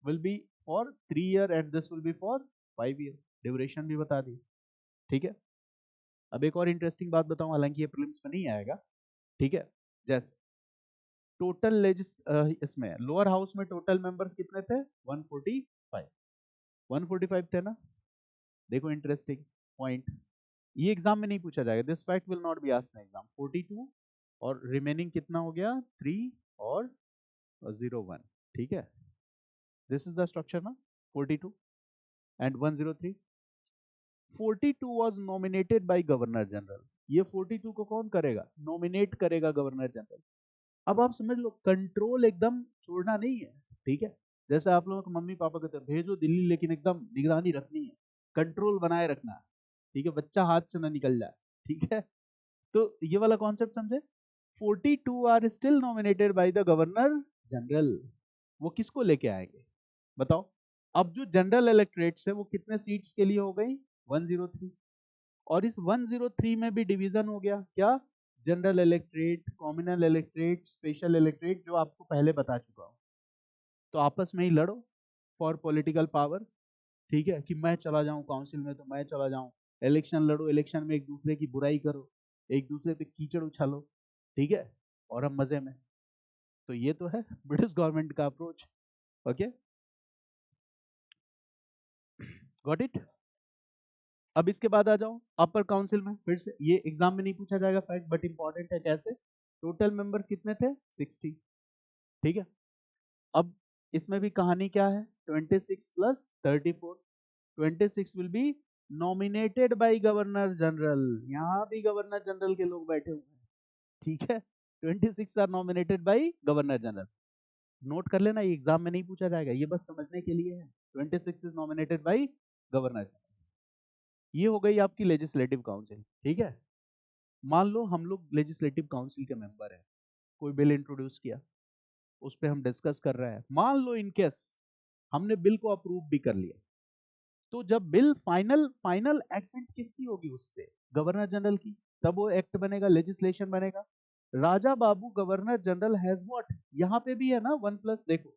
will be for 3 year and this will be for 5 year, duration भी बता दी, ठीक है। अब एक और इंटरेस्टिंग बात बताऊं, हालांकि ये प्रीलिम्स में नहीं आएगा, ठीक है। जैसे टोटल इसमें लोअर हाउस में टोटल मेंबर्स कितने थे, 145, 145 थे ना। देखो इंटरेस्टिंग पॉइंट, ये एग्जाम में नहीं पूछा जाएगा, this fact will not be asked in exam. 42 और रिमेनिंग कितना हो गया, 3 और 01, ठीक है। दिस इज द स्ट्रक्चर ना, 42 and 103। 42 was nominated by governor general, ये 42 को कौन करेगा, नॉमिनेट करेगा गवर्नर जनरल। अब आप समझ लो कंट्रोल एकदम छोड़ना नहीं है, ठीक है। जैसे आप लोगों को मम्मी पापा कहते हैं भेजो दिल्ली, लेकिन एकदम निगरानी रखनी है, कंट्रोल बनाए रखना है, ठीक है, बच्चा हाथ से ना निकल जाए, ठीक है। तो ये वाला कॉन्सेप्ट समझे, 42 are still nominated by the governor general. वो किसको लेके आएंगे बताओ। अब जो जनरल इलेक्टोरेट्स है वो कितने सीट्स के लिए हो गई, 103। और इस 103 में भी डिवीजन हो गया, क्या, general electorate, communal electorate, special electorate, जो आपको पहले बता चुका हूं। तो आपस में ही लड़ो फॉर पॉलिटिकल पावर, ठीक है, कि मैं चला जाऊं काउंसिल में तो मैं चला जाऊं, इलेक्शन लड़ो, इलेक्शन में एक दूसरे की बुराई करो, एक दूसरे पे कीचड़ उछालो, ठीक है, और हम मजे में। तो ये तो है ब्रिटिश गवर्नमेंट का अप्रोच, ओके, गॉट इट। अब इसके बाद आ जाओ अपर काउंसिल में, फिर से ये एग्जाम में नहीं पूछा जाएगा फैक्ट, बट इंपॉर्टेंट है। कैसे? टोटल मेंबर्स कितने थे? 60। ठीक है, अब इसमें भी कहानी क्या है? 26 plus 34। 26 will be nominated by governor general. यहाँ भी गवर्नर जनरल के लोग बैठे हुए हैं, ठीक है। 26 are nominated by governor general. Note कर लेना, ये एग्जाम में नहीं पूछा जाएगा, ये बस समझने के लिए है। 26 is nominated by governor general. ये हो गई आपकी लेजिस्लेटिव काउंसिल, ठीक है। मान लो हम लोग लेजिस्लेटिव काउंसिल के मेंबर हैं, कोई बिल इंट्रोड्यूस किया, उस पर हम डिस्कस कर रहे हैं। मान लो इन केस हमने बिल को अप्रूव भी कर लिया, तो जब बिल फाइनल फाइनल एक्सेंट किसकी होगी उस पे? गवर्नर जनरल की। तब वो एक्ट बनेगा, लेजिस्लेशन बनेगा। राजा Babu governor general has what, यहाँ पे भी है ना 1+, देखो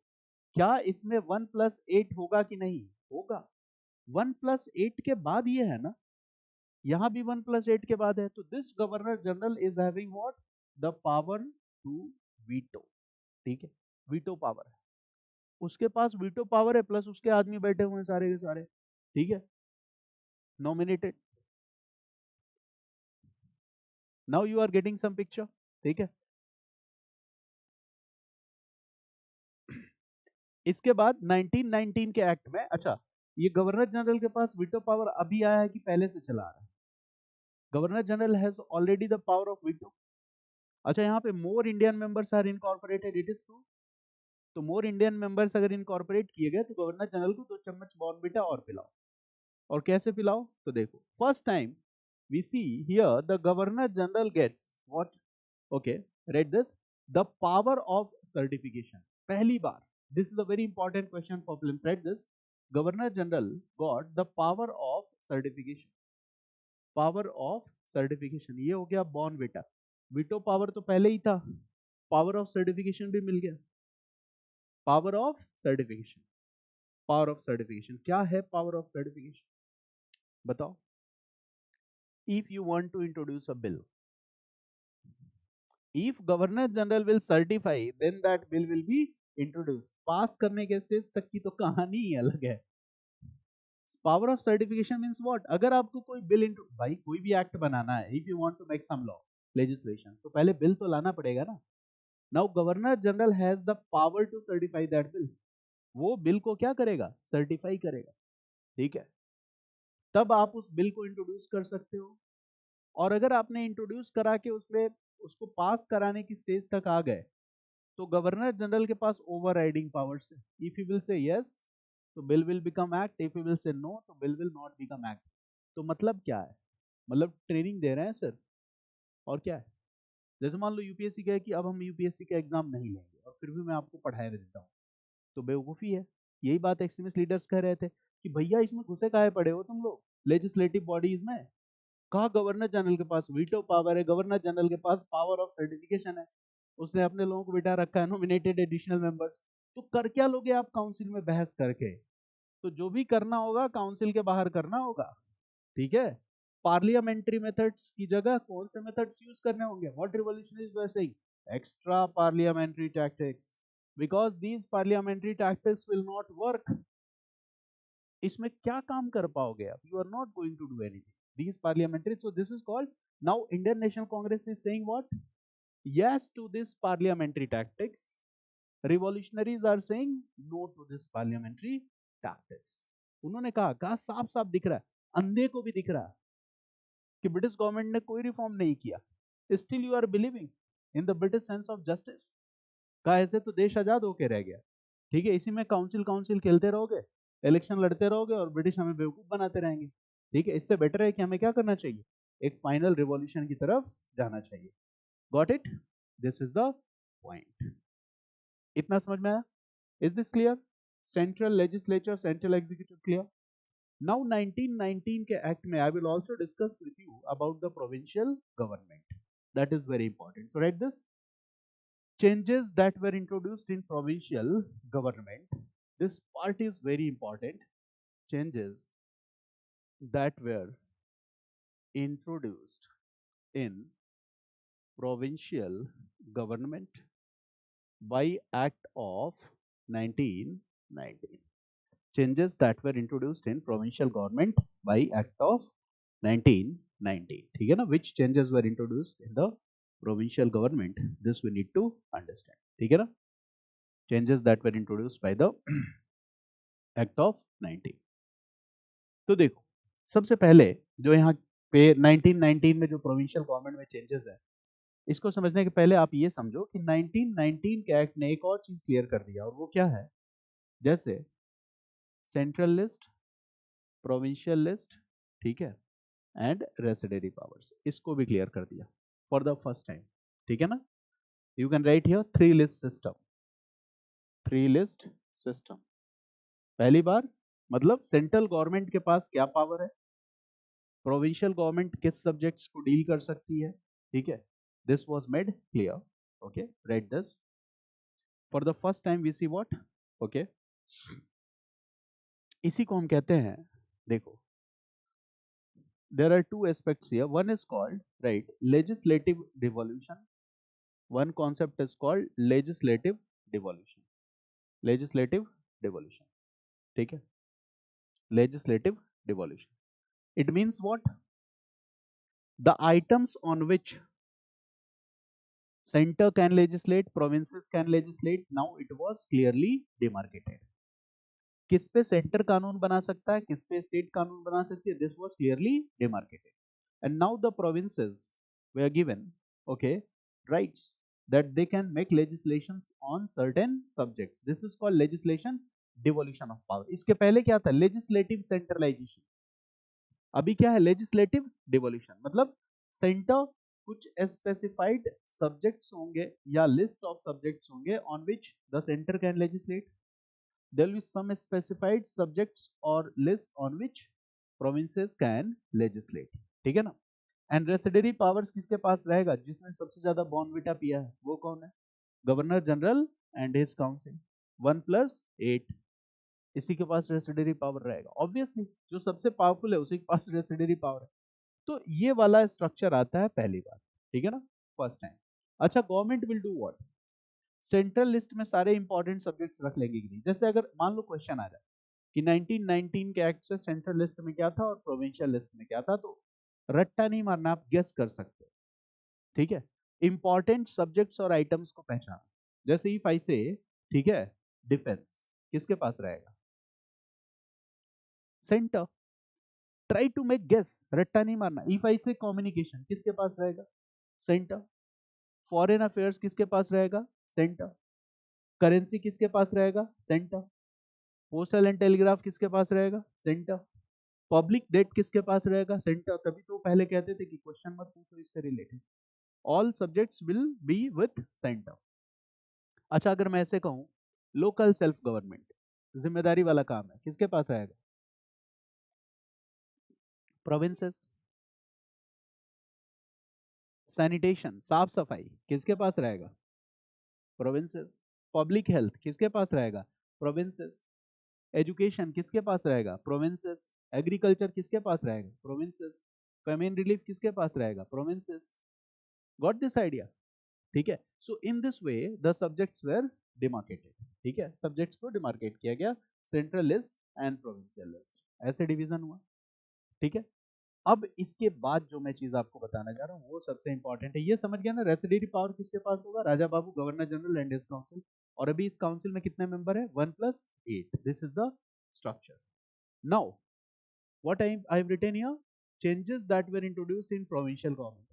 क्या इसमें 1+8 होगा कि नहीं होगा? 1+8 के बाद ये है ना, यहाँ भी 1+8 के बाद है, तो this governor general is having what, the power to veto. ठीक है, वीटो पावर है उसके पास, वीटो पावर है, प्लस उसके आदमी बैठे हुए हैं सारे के सारे, ठीक है, nominated. Now you are getting some picture, ठीक है। इसके बाद 1919 के एक्ट में, अच्छा ये गवर्नर जनरल के पास वीटो पावर अभी आया है कि पहले से चला आ रहा है? Governor general has already the power of veto. अच्छा यहाँ पे more Indian members are incorporated, it is true. तो मोर इंडियन मेंबर्स अगर इनकॉर्पोरेट किए गए तो गवर्नर जनरल को 2 चम्मच बॉर्नविटा और पिलाओ। और कैसे पिलाओ? तो देखो, first time we see here the governor general gets what, okay, read this, the power of certification। पहली बार, this is a very important question for prelims, read this, governor general got the power of certification। power of certification ये हो गया born बेटा। Veto power तो पहले ही था, power of certification भी मिल गया। Power of certification, power of certification क्या है? पावर ऑफ सर्टिफिकेशन बताओ। if you want to introduce a bill, if governor general will certify, then that bill will be introduced। पास करने के स्टेज तक की तो कहानी ही अलग है। Power of certification means what? अगर आपको कोई बिल भाई कोई भी एक्ट बनाना है, if you want to make some law legislation, तो पहले बिल तो लाना पड़ेगा ना। Now governor general has the power to certify that bill. वो बिल को क्या करेगा? सर्टिफाई करेगा, ठीक है। तब आप उस बिल को इंट्रोड्यूस कर सकते हो। और अगर आपने इंट्रोड्यूस करा के उसमें उसको पास कराने की स्टेज तक आ गए, तो गवर्नर जनरल के पास ओवर राइडिंग पावर्स है। If you will say yes तो bill will become act, if you will say no तो bill will not become act. तो मतलब क्या है? मतलब ट्रेनिंग दे रहे हैं सर, और क्या है। जैसे मान लो यूपीएससी का है कि अब हम यूपीएससी का एग्जाम नहीं लेंगे और फिर भी मैं आपको पढ़ाए देता हूँ, तो बेवकूफ़ी है। यही बात एक्सट्रीमिस्ट लीडर्स कह रहे थे कि भैया इसमें घुसे काहे पड़े हो तुम लोग लेजिस्लेटिव बॉडीज में। कहा गवर्नर जनरल के पास वीटो पावर है, गवर्नर जनरल के पास पावर ऑफ सर्टिफिकेशन है, उसने अपने लोगों को बिठा रखा है नॉमिनेटेड एडिशनल मेंबर्स। तो कर क्या लोगे आप काउंसिल में बहस करके? तो जो भी करना होगा काउंसिल के बाहर करना होगा, ठीक है। पार्लियामेंट्री मेथड्स की जगह कौन से मेथड्स यूज करने होंगे? What revolutionaries were saying? Extra parliamentary tactics, because these parliamentary tactics will not work. इसमें क्या काम कर पाओगे आप? You are not going to do anything these parliamentary, so this is called, now Indian National Congress is saying what? Yes to this parliamentary tactics, revolutionaries are saying no to this parliamentary tactics। उन्होंने कहा साफ साफ दिख रहा है, अंधे को भी दिख रहा है कि ब्रिटिश गवर्नमेंट ने कोई रिफॉर्म नहीं किया, still you are believing in the British sense of justice. कहा ऐसे तो देश आजाद होके रह गया, ठीक है। इसी में काउंसिल काउंसिल खेलते रहोगे, इलेक्शन लड़ते रहोगे और ब्रिटिश हमें बेवकूफ बनाते रहेंगे, ठीक है। इससे बेटर है कि हमें क्या करना चाहिए? एक फाइनल रिवॉल्यूशन की तरफ जाना चाहिए। Got it? This is the point. इतना समझ में आया? Is this clear? Central legislature, central executive clear? Now 1919 के एक्ट में I will also discuss with you about the provincial government, that is very important, so right this. Changes that were introduced in provincial government, this part is very important. Changes that were introduced in provincial government by Act of 1919, changes that were introduced in provincial government by Act of 1919, ठीक है ना. Which changes were introduced in the provincial government, this we need to understand, ठीक है ना. Changes that were introduced by the Act of 19. तो देखो, सबसे पहले जो यहाँ पे 1919 में जो प्रोविंशियल गवर्नमेंट में चेंजेस है, इसको समझने के पहले आप ये समझो कि 1919 के एक्ट ने एक और चीज क्लियर कर दिया, और वो क्या है, जैसे सेंट्रल लिस्ट, प्रोविंशियल लिस्ट, ठीक है, एंड रेसिडेंरी पावर्स, इसको भी क्लियर कर दिया फॉर द फर्स्ट टाइम, ठीक है ना. You can write here three list system, three list system. पहली बार, मतलब सेंट्रल गवर्नमेंट के पास क्या पावर है, प्रोविंशियल गवर्नमेंट किस सब्जेक्ट्स को डील कर सकती है, ठीक है. This was made clear. Okay, right this. For the first time we see what, okay, इसी को हम कहते हैं, देखो, there are two aspects here. One is called, right, legislative devolution. One concept is called legislative devolution. Legislative devolution, ठीक है. Legislative devolution, it means what, the items on which center can legislate, provinces can legislate, now it was clearly demarcated. किस पे centre कानून बना सकता है, किस पे स्टेट कानून बना सकती है, this was clearly demarcated. And now the provinces were given, okay, rights that they can make legislations on certain subjects. This is called legislation devolution of power. इसके पहले क्या था, legislative centralization. अभी क्या है, legislative devolution. मतलब centre कुछ specified subjects होंगे या लिस्ट ऑफ सब्जेक्ट्स होंगे on which the center can legislate. There will be some specified subjects or list on which provinces can legislate, ठीक है ना. एंड रेसिडेंरी पावर्स किसके पास रहेगा, जिसने सबसे ज्यादा बॉर्नविटा पिया है, वो कौन है, governor general and his council, 1+8, इसी के पास रेसिडेंरी पावर रहेगा. ऑब्वियसली जो सबसे पावरफुल है उसी के पास रेसिडेंरी पावर है. तो ये वाला स्ट्रक्चर आता है पहली बार, ठीक है ना, फर्स्ट टाइम. अच्छा, government will do what, central list में सारे इंपॉर्टेंट सब्जेक्ट्स रख लेंगे कि नहीं. जैसे अगर मान लो क्वेश्चन आ जाए कि 1919 के एक्ट से सेंट्रल लिस्ट में क्या था और प्रोविंशियल लिस्ट में क्या था, तो रट्टा नहीं मारना, आप गेस कर सकते हो, ठीक है. इंपॉर्टेंट सब्जेक्ट्स और आइटम्स को पहचाना. जैसे इफ आई से, ठीक है, डिफेंस किसके पास रहेगा, centre. Try to make guess, रट्टा नहीं मारना. इफ आई से कम्युनिकेशन किसके पास रहेगा, सेंटर. फॉरेन अफेयर्स किसके पास रहेगा, सेंटर. करेंसी किसके पास रहेगा, सेंटर. पोस्टल एंड टेलीग्राफ किसके पास रहेगा, सेंटर. पब्लिक डेट किसके पास रहेगा, सेंटर. तभी तो पहले कहते थे कि क्वेश्चन मत पूछो इससे related, all subjects will be with centre. अच्छा, अगर मैं ऐसे कहूं, लोकल सेल्फ गवर्नमेंट, जिम्मेदारी वाला काम है, किसके पास रहेगा, प्रोविंसेस. सैनिटेशन, साफ सफाई, किसके पास रहेगा, प्रोविंसेस. पब्लिक हेल्थ किसके पास रहेगा, प्रोविंसेस. एजुकेशन किसके पास रहेगा, प्रोविंसेस. एग्रीकल्चर किसके पास रहेगा, प्रोविंसेस. फेमिन रिलीफ किसके पास रहेगा, प्रोविंसेस. गॉट दिस आइडिया, ठीक है. So in this way the subjects were demarcated, ठीक है, सब्जेक्ट्स को डिमार्केट किया गया, central list and provincial list, ऐसे डिवीजन हुआ, ठीक है. अब इसके बाद जो मैं चीज आपको बताना चाह रहा हूँ वो सबसे इंपॉर्टेंट है. ये समझ गया ना, रेसिडेंरी पावर किसके पास होगा, Raja Babu, governor general and his council. और अभी इस काउंसिल में कितने मेंबर है, 1+8. This is the structure. Now what I have written here, changes that were introduced in provincial government.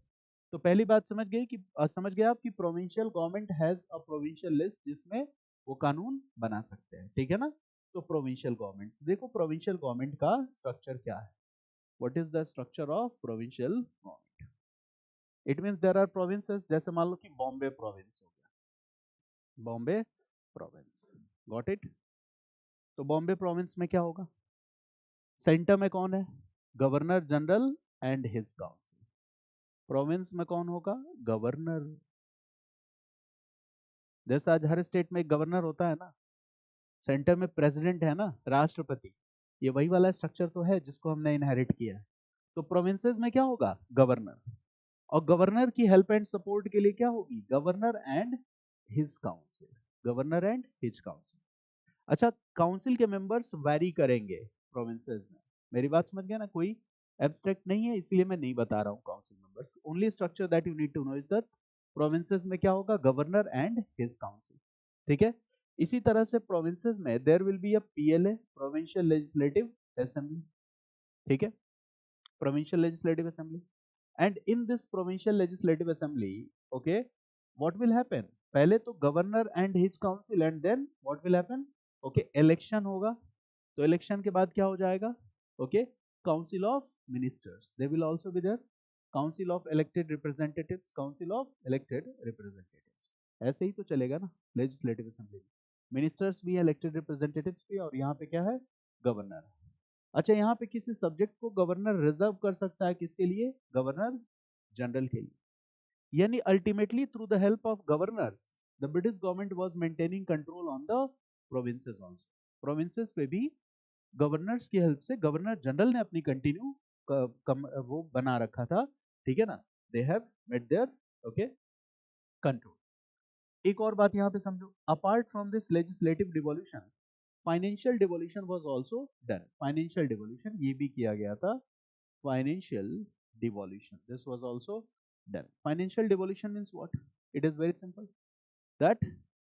तो पहली बात समझ गए कि समझ गए आप कि provincial government has a provincial list जिसमें वो कानून बना सकते हैं, ठीक है ना. तो प्रोविंशियल गवर्नमेंट, देखो प्रोविंशियल गवर्नमेंट का स्ट्रक्चर क्या है. What is the structure of provincial government, it means there are provinces. जैसे मान लो कि बॉम्बे प्रोविंस हो गया, बॉम्बे प्रोविंस, गॉट इट. तो बॉम्बे प्रोविंस में क्या होगा, सेंटर में कौन है, governor general and his council. Province में कौन होगा, गवर्नर. जैसे आज हर स्टेट में एक गवर्नर होता है ना, सेंटर में प्रेसिडेंट है ना, राष्ट्रपति. ये वही वाला स्ट्रक्चर तो है जिसको हमने इनहेरिट किया है. तो प्रोविंसेस में क्या होगा, गवर्नर. और गवर्नर की हेल्प एंड सपोर्ट के लिए क्या होगी, governor and his council, governor and his council. अच्छा, काउंसिल के मेंबर्स वैरी करेंगे प्रोविंसेस में, मेरी बात समझ गया ना. कोई एब्स्ट्रैक्ट नहीं है इसलिए मैं नहीं बता रहा हूँ council members. Only structure that you need to know is that provinces में क्या होगा, गवर्नर एंड हिज काउंसिल. ठीक है. इसी तरह से प्रोविंसेस में there will be a PLA, provincial legislative assembly. ठीक है. Provincial legislative assembly. And in this provincial legislative assembly, okay, what will happen, पहले तो governor and his council and then what will happen, okay, election होगा. तो election के बाद क्या हो जाएगा, okay, council of ministers, they will also be there, council of elected representatives, council of elected representatives. ऐसे ही तो चलेगा ना लेजिस्लेटिव असेंबली में, मिनिस्टर्स भी है, इलेक्टेड रिप्रेजेंटेटिव्स भी, और यहाँ पे क्या है, गवर्नर. अच्छा, यहाँ पे किसी सब्जेक्ट को गवर्नर रिजर्व कर सकता है, किसके लिए, गवर्नर जनरल के लिए. यानी ultimately through the help of governors the British government was maintaining control on the provinces also. Provinces पे भी गवर्नर्स की हेल्प से गवर्नर जनरल ने अपनी कंटिन्यू वो बना रखा था. ठीक है ना, they have made their, okay, control. एक और बात यहाँ पे समझो, apart from this legislative devolution, financial devolution was also done. Financial devolution ये भी किया गया था. Financial devolution, this was also done. Financial devolution means what? It is very simple, that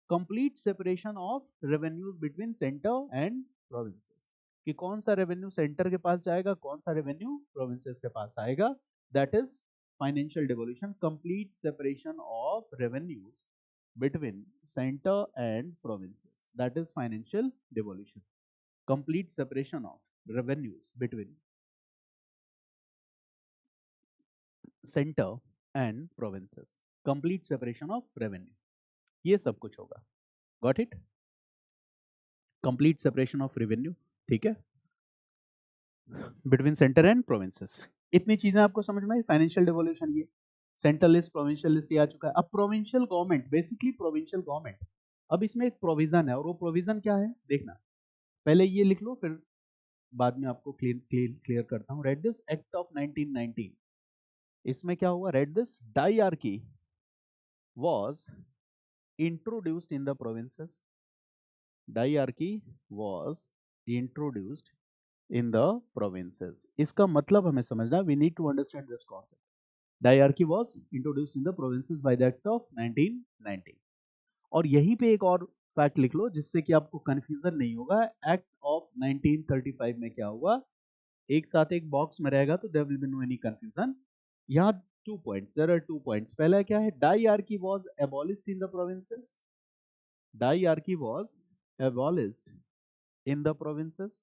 complete separation of revenues between center and provinces. कि कौन सा revenue centre के पास जाएगा, कौन सा रेवेन्यू प्रोविंसेस के पास आएगा, that is financial devolution. Complete separation of revenues between center and provinces, that is financial devolution. Complete separation of revenues between center and provinces, complete separation of revenue, ये सब कुछ होगा. Got it? Complete separation of revenue. ठीक है, between centre and provinces. इतनी चीजें आपको समझ में आई. फाइनेंशियल डिवोल्यूशन, ये सेंट्रल लिस्ट, प्रोविंशियल लिस्ट, ये आ चुका है. अब provincial government, basically provincial government, अब इसमें एक प्रोविजन है, और वो प्रोविजन क्या है देखना. पहले ये लिख लो, फिर बाद में आपको क्लियर करता हूँ. Read this act of 1919. इसमें क्या हुआ, read this, dyarchy was introduced in the provinces. Diarchy was introduced in the provinces. इसका मतलब हमें समझना, we need to understand this concept. Diarchy was introduced in the provinces by the act of 1919. और यहीं पे एक और फैक्ट लिख लो जिससे कि आपको कंफ्यूजन नहीं होगा. एक्ट ऑफ 1935 में क्या हुआ, एक साथ एक बॉक्स में रहेगा तो there will be no any confusion. यहाँ 2 points, there are 2 points. पहला क्या है, diarchy was abolished in the provinces. Diarchy was abolished in the provinces.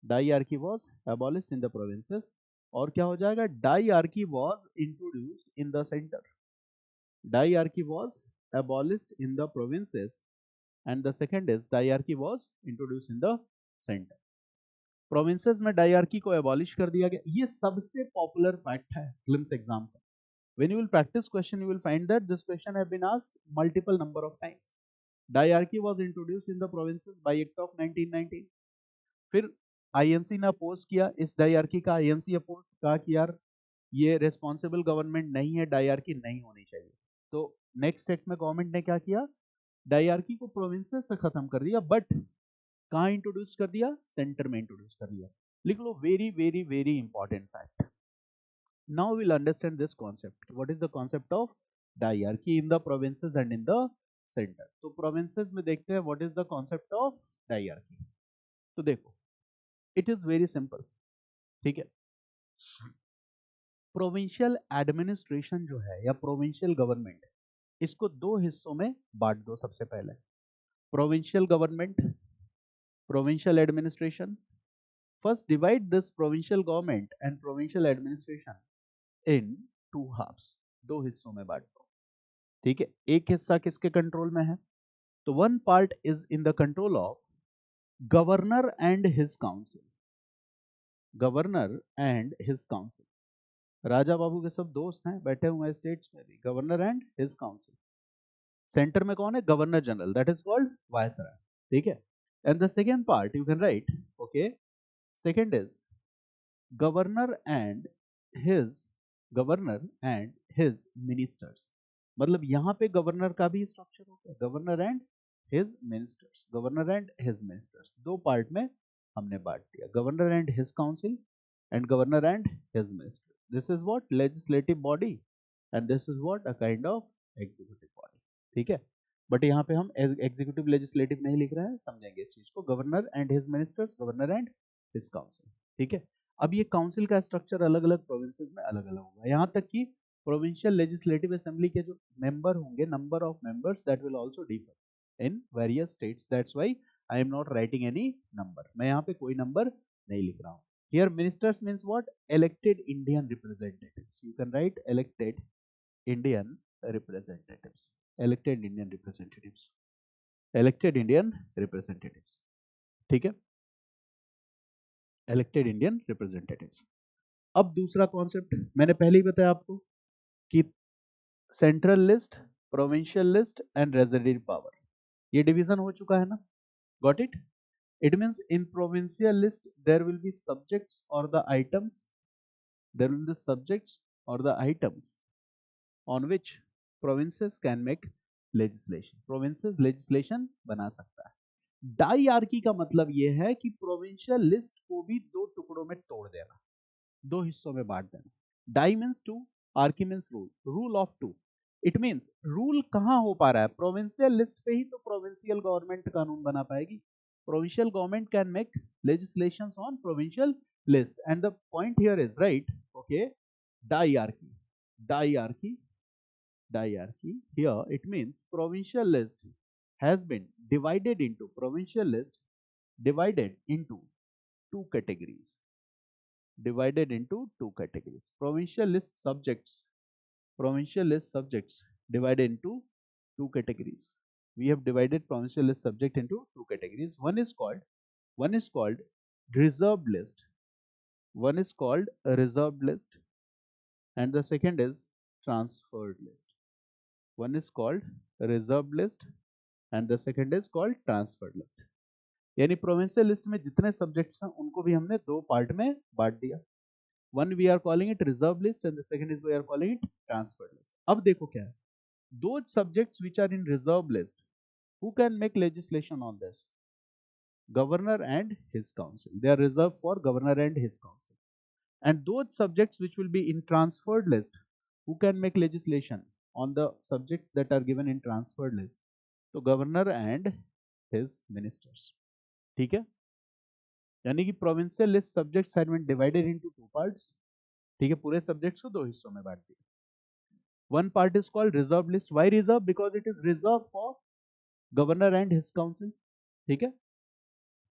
Diarchy was abolished in the provinces. और क्या हो जाएगा, diarchy was introduced in the center. Diarchy was abolished in the provinces, and the second is diarchy was introduced in the center. Provinces में dyarchy को abolish कर दिया गया. ये सबसे पॉपुलर फैक्ट है ग्लिम्स एग्जाम का. When you will practice question, you will find that this question have been asked multiple number of times. Diarchy was introduced in the provinces by Act of 1919. फिर INC ने oppose किया इस dyarchy का. INC oppose कहा कि यार ये responsible government नहीं है, डायआर्की नहीं होनी चाहिए. तो नेक्स्ट एक्ट में गवर्नमेंट ने क्या किया, डायआर्की को प्रोविंसेस से खत्म कर दिया, बट कहाँ इंट्रोड्यूस कर दिया, सेंटर में इंट्रोड्यूस कर दिया. लिख लो, very very very important fact. Now we'll understand this concept. What is the concept of diarchy in the provinces and in the center? तो provinces में देखते हैं what is the concept of diarchy. तो देखो, it is very simple. ठीक है, provincial administration जो है या प्रोविंशियल गवर्नमेंट, इसको दो हिस्सों में बांट दो. सबसे पहले provincial government, provincial administration. First divide this provincial government and provincial administration in two halves. दो हिस्सों में बांट दो. ठीक है, एक हिस्सा किसके कंट्रोल में है, तो one part is in the control of governor and his council. Governor and his council, Raja Babu के सब दोस्त हैं, बैठे हुए हैं स्टेट्स में भी. Governor and his council. Centre में कौन है, governor general, that is called viceroy. ठीक है. And the second part you can write, okay, second is governor and his, governor and his ministers. मतलब यहाँ पे गवर्नर का भी स्ट्रक्चर हो गया, governor and his ministers. Governor and his ministers दो पार्ट में हमने बांट दिया. Governor and his council, and governor and his minister. This is what legislative body and this is what a kind of executive body. ठीक है, but यहाँ पे हम एग्जीक्यूटिव लेजिस्लेटिव नहीं लिख रहे हैं, समझेंगे इस चीज को. Governor and his ministers, governor and his council. ठीक है, अब ये काउंसिल का स्ट्रक्चर अलग अलग प्रोविंसेस में अलग अलग होगा. यहाँ तक कि प्रोविंशियल लेजिस्लेटिव असेंबली के जो मेंबर होंगे, number of members that will also differ in various states. That's why I am not writing any number. मैं यहाँ पे कोई नंबर नहीं लिख रहा हूँ. Here ministers means what? Elected Indian representatives. You can write elected Indian representatives. Elected Indian representatives. Elected Indian representatives. ठीक है, elected Indian representatives. अब दूसरा कॉन्सेप्ट मैंने पहले ही बताया आपको कि central list, provincial list and resident power, ये डिवीजन हो चुका है ना. Got it? It means in provincial list there will be subjects or the items, there will be subjects or the items on which provinces can make legislation. Provinces legislation बना सकता है. डाइआर्की का मतलब यह है कि प्रोविंशियल लिस्ट को भी दो टुकड़ों में तोड़ देना, दो हिस्सों में बांट देना. Di means two, archy means rule, rule of two. It means rule कहां हो पा रहा है? प्रोविंशियल लिस्ट पे ही तो प्रोविंशियल गवर्नमेंट कानून बना पाएगी. Provincial government can make legislations on provincial list, and the point here is right. Okay, diarchy, diarchy, diarchy. Here it means provincial list has been divided into provincial list divided into two categories. Divided into two categories. Provincial list subjects. Provincial list subjects divided into two categories. We have divided provincial list subject into two categories. One is called reserved list. One is called a reserved list, and the second is transferred list. One is called reserved list, and the second is called transferred list. यानी provincial list में जितने subjects हैं उनको भी हमने दो part में बांट दिया. One we are calling it reserved list, and the second is we are calling it transferred list. अब देखो क्या है, those subjects which are in reserved list, who can make legislation on this? Governor and his council. They are reserved for governor and his council. And those subjects which will be in transferred list, who can make legislation on the subjects that are given in transferred list? So governor and his ministers. ठीक है, यानी कि provincial list subjects had been divided into two parts. ठीक है, पूरे subjects को दो हिस्सों में बांट दिया. One part is called reserve list. Why reserve? Because it is reserve for governor and his council. ठीक है.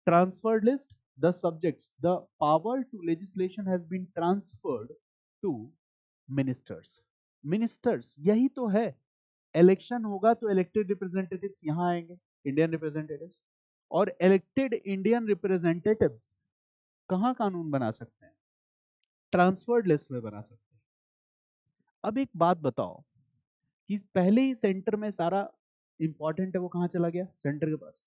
Transferred list, the subjects, the power to legislation has been transferred to ministers. Ministers यही तो है. Election होगा तो elected representatives यहां आएंगे, Indian representatives. और इलेक्टेड इंडियन रिप्रेजेंटेटिव्स कहां कानून बना सकते हैं? ट्रांसफर्ड लिस्ट में बना सकते हैं. अब एक बात बताओ कि पहले ही सेंटर में सारा इंपॉर्टेंट है वो कहां चला गया? सेंटर के पास.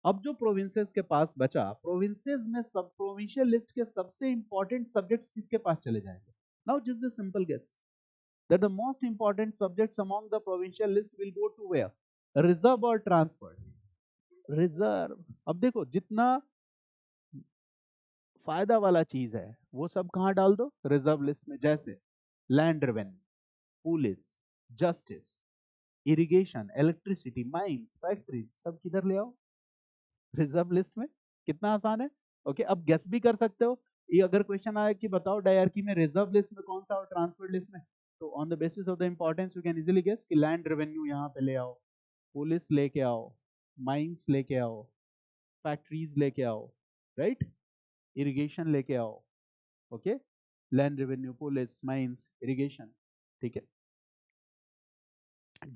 अब जो प्रोविंसेस के पास बचा, प्रोविंसेस में सब प्रोविंशियल लिस्ट के सबसे इंपॉर्टेंट सब्जेक्ट्स किसके पास चले जाएंगे? Now just a simple guess that the most important subjects among the provincial list will go to where? Reserve और ट्रांसफर्ड? रिजर्व. अब देखो जितना फायदा वाला चीज है वो सब कहां डाल दो? रिजर्व लिस्ट में. जैसे land revenue, police, justice, irrigation, electricity, mines, factory, सब किधर ले आओ? रिजर्व लिस्ट में. कितना आसान है. ओके, अब गेस भी कर सकते हो. ये अगर क्वेश्चन आया कि बताओ डायरकी में रिजर्व लिस्ट में कौन सा और ट्रांसफर्ड लिस्ट में, तो on the basis of the importance you can easily guess कि लैंड रेवेन्यू यहाँ पे ले आओ, पुलिस लेके आओ, माइंस लेके आओ, फैक्ट्रीज लेके आओ, राइट, इरिगेशन लेके आओ. Okay, land revenue, police, mines, irrigation. ठीक है.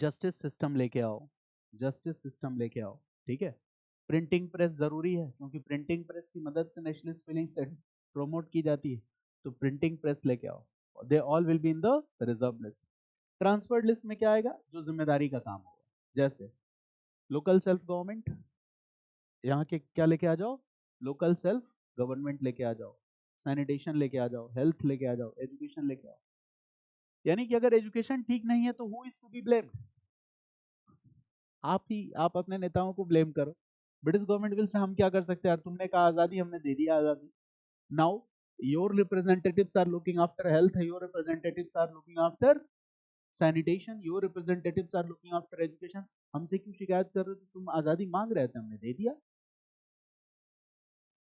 जस्टिस सिस्टम लेके आओ, जस्टिस सिस्टम लेके आओ. ठीक है. प्रिंटिंग प्रेस जरूरी है क्योंकि प्रिंटिंग प्रेस की मदद से नेशनलिस्ट फीलिंग्स प्रोमोट की जाती है, तो प्रिंटिंग प्रेस लेके आओ. They all will be in the reserve list. Transferred list में क्या आएगा? जो जिम्मेदारी का काम होगा. जैसे लोकल सेल्फ गवर्नमेंट, यहाँ के क्या लेके आ जाओ? लोकल सेल्फ गवर्नमेंट लेके आ जाओ, सैनिटेशन लेके आ जाओ, हेल्थ लेके आ जाओ, एजुकेशन लेके आओ. यानी कि अगर एजुकेशन ठीक नहीं है तो who is to be blamed? आप ही. आप अपने नेताओं को ब्लेम करो. ब्रिटिश गवर्नमेंट विल से हम क्या कर सकते हैं यार, तुमने कहा आजादी, हमने दे दिया आजादी. Now Your representatives are looking after health, your representatives are looking after sanitation, your representatives are looking after education. हमसे क्यों शिकायत कर रहे हो? तुम आजादी मांग रहे थे, हमने दे दिया.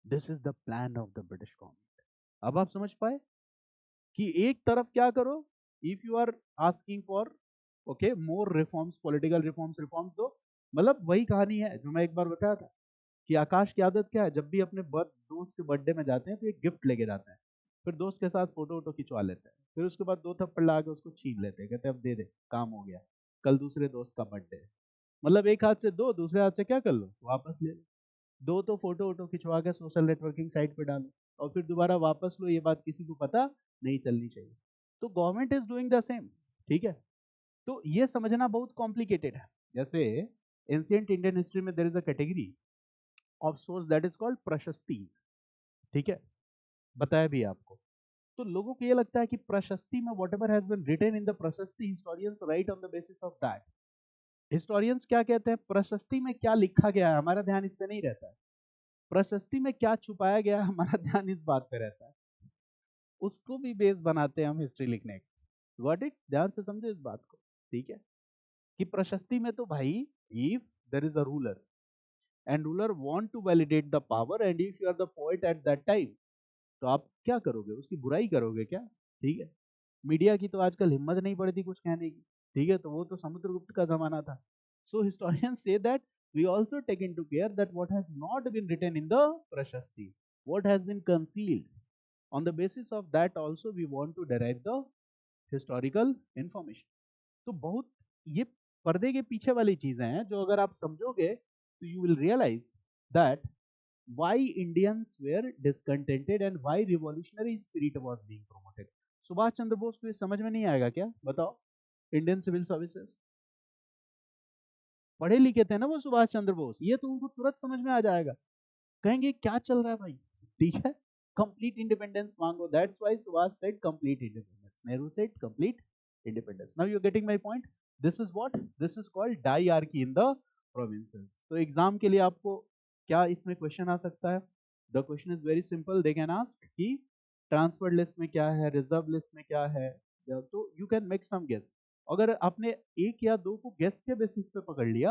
This is the plan of the British government. अब आप समझ पाए कि एक तरफ क्या करो, if you are asking for okay more reforms, political reforms दो. मतलब वही कहानी है जो मैं एक बार बताया था कि आकाश की आदत क्या है, जब भी अपने दोस्त के बर्थडे में जाते हैं तो एक गिफ्ट लेके जाते हैं, फिर दोस्त के साथ फोटो वोटो खिंचवा लेते हैं, फिर उसके बाद 2 थप्पड़ लगा के उसको छीन लेते हैं, कहते हैं अब दे दे, काम हो गया, कल दूसरे दोस्त का बर्थडे है. मतलब एक हाथ से दो, दूसरे हाथ से क्या कर लो, वापस ले लो. दो तो फोटो वोटो खिंचवा के सोशल नेटवर्किंग साइट पे डालो और फिर दोबारा वापस लो, ये बात किसी को पता नहीं चलनी चाहिए. तो government is doing the same. ठीक है, तो ये समझना बहुत कॉम्प्लिकेटेड है. जैसे एंशिएंट इंडियन हिस्ट्री में there is a category of source that is called prashastis. ठीक है, बताया भी आपको. तो लोगों को ये लगता है कि प्रशस्ति में whatever has been written in the prashasti, historians write on the basis of that. Historians क्या कहते हैं, प्रशस्ति में क्या लिखा गया है, हमारा ध्यान इस पे नहीं रहता है. प्रशस्ति में क्या छुपाया गया है, हमारा ध्यान इस बात पे रहता है. उसको भी बेस बनाते हैं हम हिस्ट्री लिखने का. गॉट इट, ध्यान से समझो इस बात को. ठीक है, कि प्रशस्ति में तो भाई, if there is a ruler and ruler want to validate the power and if you are the poet at that time, तो आप क्या करोगे, उसकी बुराई करोगे क्या. ठीक है, मीडिया की तो आजकल हिम्मत नहीं पड़ती कुछ कहने की. ठीक है, तो वो तो समुद्रगुप्त का जमाना था. So historians say that we also take into care that what has not been written in the prashasti, what has been concealed, on the basis of that also we want to derive the historical information. तो बहुत ये पर्दे के पीछे वाली चीजें हैं जो अगर आप समझोगे तो you will realize that why Indians were discontented and why revolutionary spirit was being promoted. Subhash Chandra Bose को ये समझ में नहीं आएगा क्या, बताओ. इंडियन सिविल सर्विसेज, पढ़े लिखे थे ना वो सुभाष चंद्र बोस, ये तो उनको तुरंत समझ में आ जाएगा. कहेंगे क्या चल रहा है भाई. ठीक है, कंप्लीट इंडिपेंडेंस मांगो. That's why Subhash said complete independence, Nehru said complete independence. Now you are getting my point. This is what, this is called diarchy in the provinces. तो एग्जाम के लिए आपको क्या इसमें क्वेश्चन आ सकता है. The question is very simple. They can ask कि ट्रांसफर लिस्ट में क्या है, रिजर्व लिस्ट में क्या है. तो you can make some guess. अगर आपने एक या दो को गेस के बेसिस पे पकड़ लिया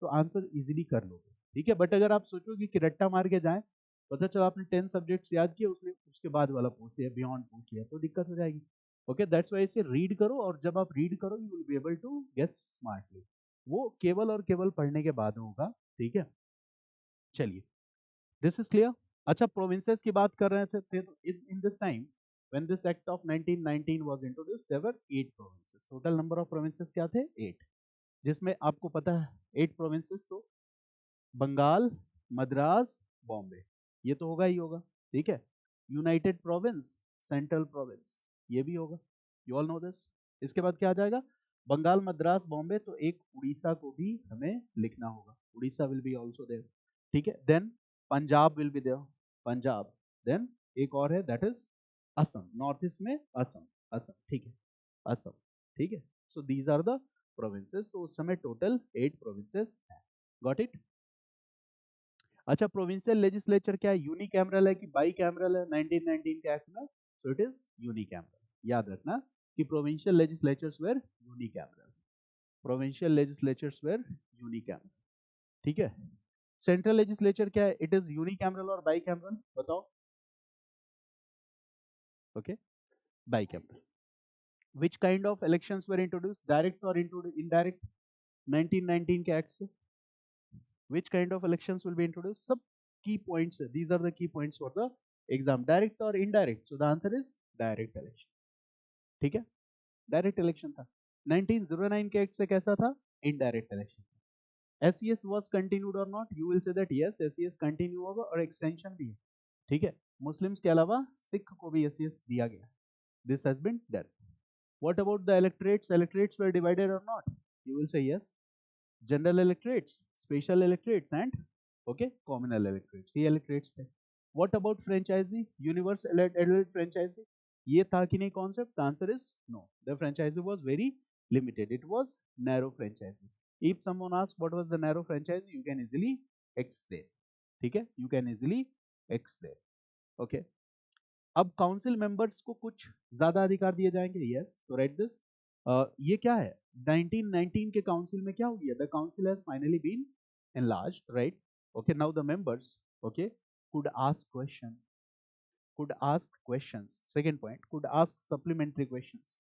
तो आंसर इजीली कर लोगे. ठीक है, बट अगर आप सोचोगे कि रट्टा मार के जाएं, पता चला आपने 10 सब्जेक्ट्स याद किए, उसने उसके बाद वाला पूछ लिया, बियॉन्ड पूछ लिया, तो दिक्कत हो जाएगी. ओके, दैट्स व्हाई इसे रीड करो, और जब आप रीड करो you will be able to guess smartly. वो केवल और केवल पढ़ने के बाद होगा. ठीक है, चलिए, दिस इज क्लियर. अच्छा, प्रोविंसेस की बात कर रहे थे तो in this time when this act of 1919 was introduced, there were 8 provinces. total number of provinces क्या थे, 8. जिसमें आपको पता है 8 provinces तो बंगाल, मद्रास, बॉम्बे, ये तो होगा ही होगा. ठीक है, यूनाइटेड प्रोविंस, सेंट्रल प्रोविंस, ये भी होगा. You all know this. इसके बाद क्या आ जाएगा, बंगाल, मद्रास, बॉम्बे, तो एक उड़ीसा को भी हमें लिखना होगा. Orissa will be also there. ठीक है, then Punjab will be there, Punjab. Then एक और है that is Assam, north east में असम, असम. ठीक है, असम. ठीक है, so these are the provinces. तो उस समय टोटल 8 प्रोविंसेस हैं. Got it. अच्छा, प्रोविंशियल लेजिस्लेचर क्या है, यूनिकैमरल है कि बाई कैमरल है 1919 के एक्ट में. So it is unicameral. याद रखना कि provincial legislatures were unicameral, provincial legislatures were unicameral. ठीक है, सेंट्रल लेजिस्लेचर क्या है, इट इज यूनिकैमरल और बाई कैमरल, बताओ. Okay, bicameral. Which kind of elections were introduce, direct और इनडायरेक्ट, 1919 के एक्ट से. which kind of elections will be introduced, सब key points, these are the key points for the exam, direct or indirect. So the answer is direct election. ठीक है, direct election था. 1909 के act से कैसा था, indirect election. SES was continued or not, you will say that yes, SES continue होगा और extension भी है. ठीक है, मुस्लिम्स के अलावा सिख को भी SES दिया गया. this has been done. What about the electorates, electorates were divided or not, you will say yes. General electorates, special electorates and okay communal electorates, ये इलेक्ट्रेट्स थे. What about franchise, universal adult franchise, ये था कि नहीं concept, answer is no. The franchise was very limited, it was narrow franchise. If someone ask what was the narrow franchise, you can easily explain. ठीक है, you can easily explain. Okay, अब council members को कुछ ज्यादा अधिकार दिए जाएंगे, yes, तो राइट दिस। ये क्या है, 1919 के काउंसिल में क्या हो गया, the council has finally been enlarged, right? Okay, now the members, okay, could ask questions. Second point, could ask supplementary questions.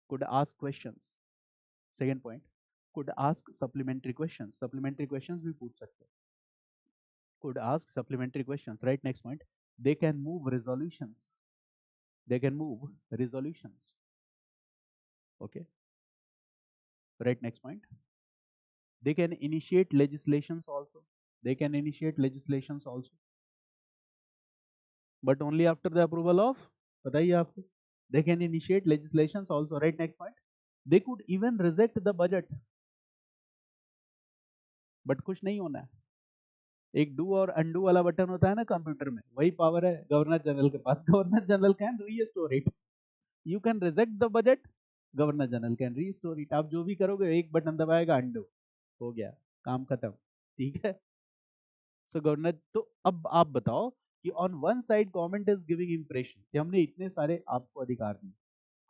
Could ask questions. Second point, could ask supplementary questions. Supplementary questions भी पूछ सकते हैं. Could ask supplementary questions. Right, next point. They can move resolutions. They can move resolutions. Okay. Right, next point. They can initiate legislations also. They can initiate legislations also. But only after the approval of, बताइए आपको. They can initiate legislations also. Right, next point. They could even reject the budget. But कुछ नहीं होना है. एक do और undo वाला button होता है ना कंप्यूटर में, वही पावर है गवर्नर जनरल के पास. Governor general can restore it. You can reject the budget, governor general can restore it. आप जो भी करोगे एक बटन दबाएगा, अंडू हो गया, काम खत्म. ठीक है. सो गवर्नर, तो अब आप बताओ कि on one side government is giving impression कि हमने इतने सारे आपको अधिकार दिए,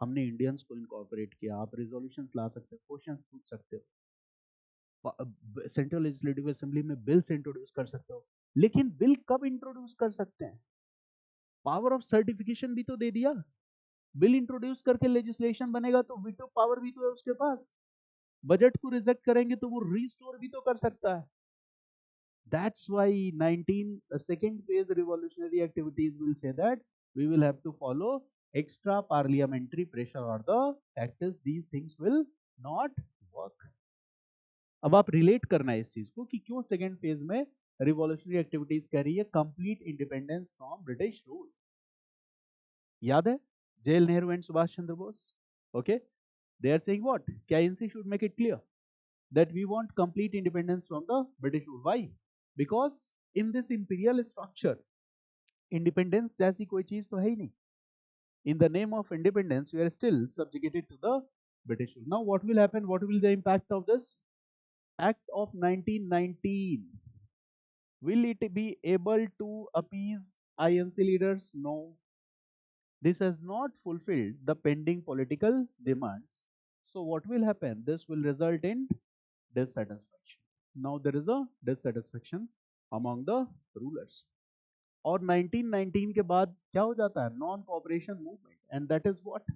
हमने इंडियंस को इनकॉर्पोरेट किया, आप रेजोल्यूशंस ला सकते हो, क्वेश्चंस पूछ सकते हो, सेंट्रल लेजिस्लेटिव असेंबली में बिल्स इंट्रोड्यूस कर सकते हो. लेकिन बिल कब इंट्रोड्यूस कर सकते हैं, पावर ऑफ सर्टिफिकेशन भी तो दे दिया. बिल इंट्रोड्यूस करके लेजिस्लेशन बनेगा तो वीटो पावर भी तो है उसके पास. बजट को रिजेक्ट करेंगे तो वो रीस्टोर भी तो कर सकता है. That's why 19 second phase revolutionary activities will say that we will have to follow extra parliamentary pressure or the tactics. These things will not work. अब आप रिलेट करना है इस चीज को कि क्यों सेकेंड फेज में रिवॉल्यूशनरी एक्टिविटीज कह रही है complete independence from British rule. याद है जेल Nehru and Subhash Chandra Bose. Okay, they are saying what, क्या NC should make it clear that we want complete independence from the British rule. Why? Because in this imperial structure, independence जैसी कोई चीज तो है ही नहीं. In the name of independence, we are still subjugated to the British rule. Now, what will happen? What will the impact of this Act of 1919? Will it be able to appease INC leaders? No. This has not fulfilled the pending political demands. So, what will happen? This will result in dissatisfaction. Now there is a dissatisfaction among the rulers. और 1919 के बाद क्या हो जाता है, non cooperation movement, and that is what,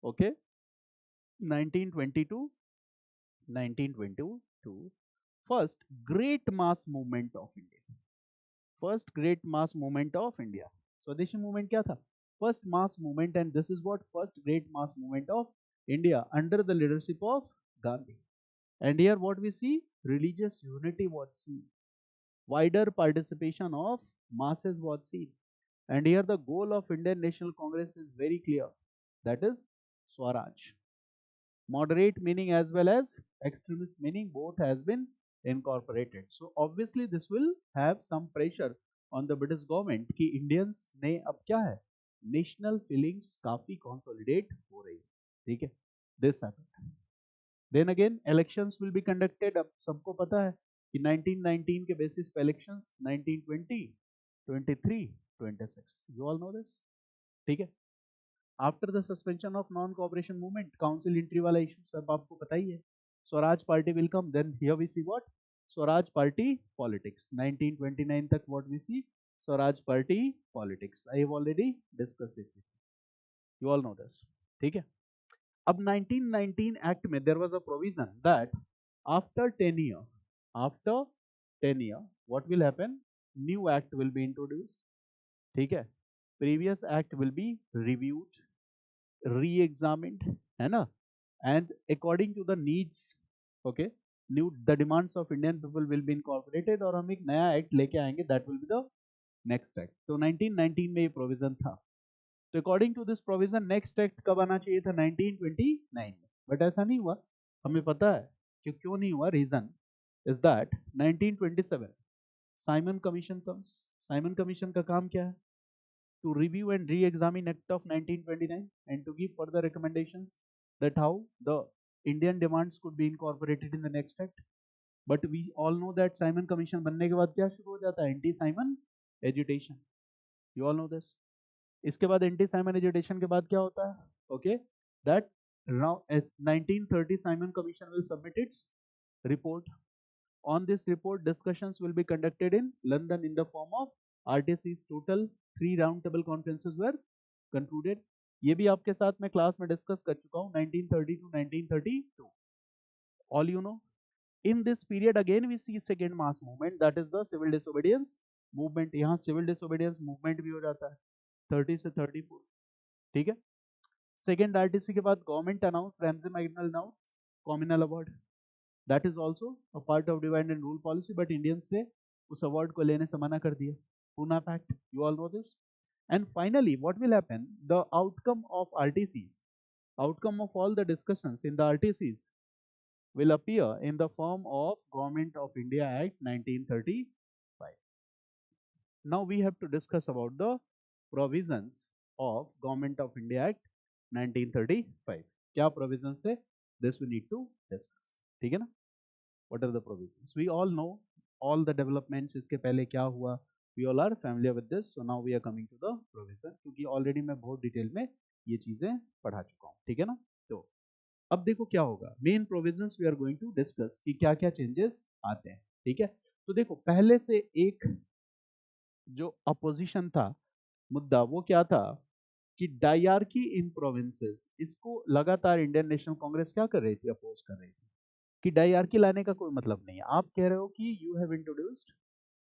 okay, 1922 first great mass movement of India. First great mass movement of India. स्वदेशी movement क्या था, first mass movement, and this is what first great mass movement of India under the leadership of Gandhi. And here what we see, religious unity was seen, wider participation of masses was seen. And here the goal of Indian National Congress is very clear, that is Swaraj. Moderate meaning as well as extremist meaning both has been incorporated. So obviously this will have some pressure on the British government कि Indians ने अब क्या है, national feelings काफी consolidate हो रही है. ठीक है, this happened. Then again elections will be conducted. अब सबको पता है कि 1919 के बेसिस पे elections 1920, 23, 26. You all know this. ठीक है. After the suspension of non-cooperation movement, council entry वाला issue सब आपको पता ही है. Swaraj party will come. Then here we see what, Swaraj party politics. 1929 तक what we see, Swaraj party politics. I have already discussed it. You all know this. ठीक है. अब 1919 act में there was a provision that after 10 year what will happen, new act will be introduced. ठीक है, previous act will be reviewed, re examined, है ना, and according to the needs, okay, new the demands of Indian people will be incorporated और हम एक नया act लेके आएंगे, that will be the next act. तो 1919 में ये प्रोविजन था. तो according to this provision next act कब आना चाहिए था, 1929 में. बट ऐसा नहीं हुआ. हमें पता है कि क्यों नहीं हुआ. Reason is that 1927 Simon commission comes. Simon commission का काम क्या है, to review and re examine act of 1929 and to give further recommendations that how the Indian demands could be incorporated in the next act. But we all know that Simon commission बनने के बाद क्या शुरू हो जाता है, anti Simon agitation. You all know this. इसके बाद एंटी साइमन एजिटेशन के बाद क्या होता है? Okay, that now 1930 Simon Commission will submit its report. On this report, discussions will be conducted in London in the form of RTCs. Total 3 round table conferences were concluded. ये भी आपके साथ मैं क्लास में डिस्कस कर चुका हूँ 1930 to 1932. All you know. In this period again we see second mass movement, that is the civil disobedience movement. यहाँ civil disobedience movement भी हो जाता है 30 से 34. ठीक है. सेकेंड आरटीसी के बाद government announce Ramsay MacDonald announce communal award. That is also a part of divide and rule policy, but Indians ने उस अवार्ड को लेने से मना कर दिया. Poona pact, you all know this. And finally what will happen, the outcome of RTCs, outcome of all the discussions in the RTCs will appear in the form of Government of India Act 1935. Now we have to discuss about the provisions of Government of India Act 1935. क्या provisions थे? This we need to discuss. ठीक है ना? What are the provisions? We all know all the developments. इसके पहले क्या हुआ? We all are familiar with this. So now we are coming to the provision. क्योंकि already मैं बहुत डिटेल में ये चीजें पढ़ा चुका हूँ. ठीक है ना? तो अब देखो क्या होगा. Main provisions we are going to discuss कि क्या क्या चेंजेस आते हैं. ठीक है. तो देखो पहले से एक जो अपोजिशन था मुद्दा वो क्या था कि डायरकी इन प्रोविंसेस, इसको लगातार इंडियन नेशनल कांग्रेस क्या कर रही थी, अपोज कर रही थी कि डायरकी लाने का कोई मतलब नहीं है. आप कह रहे हो कि you have introduced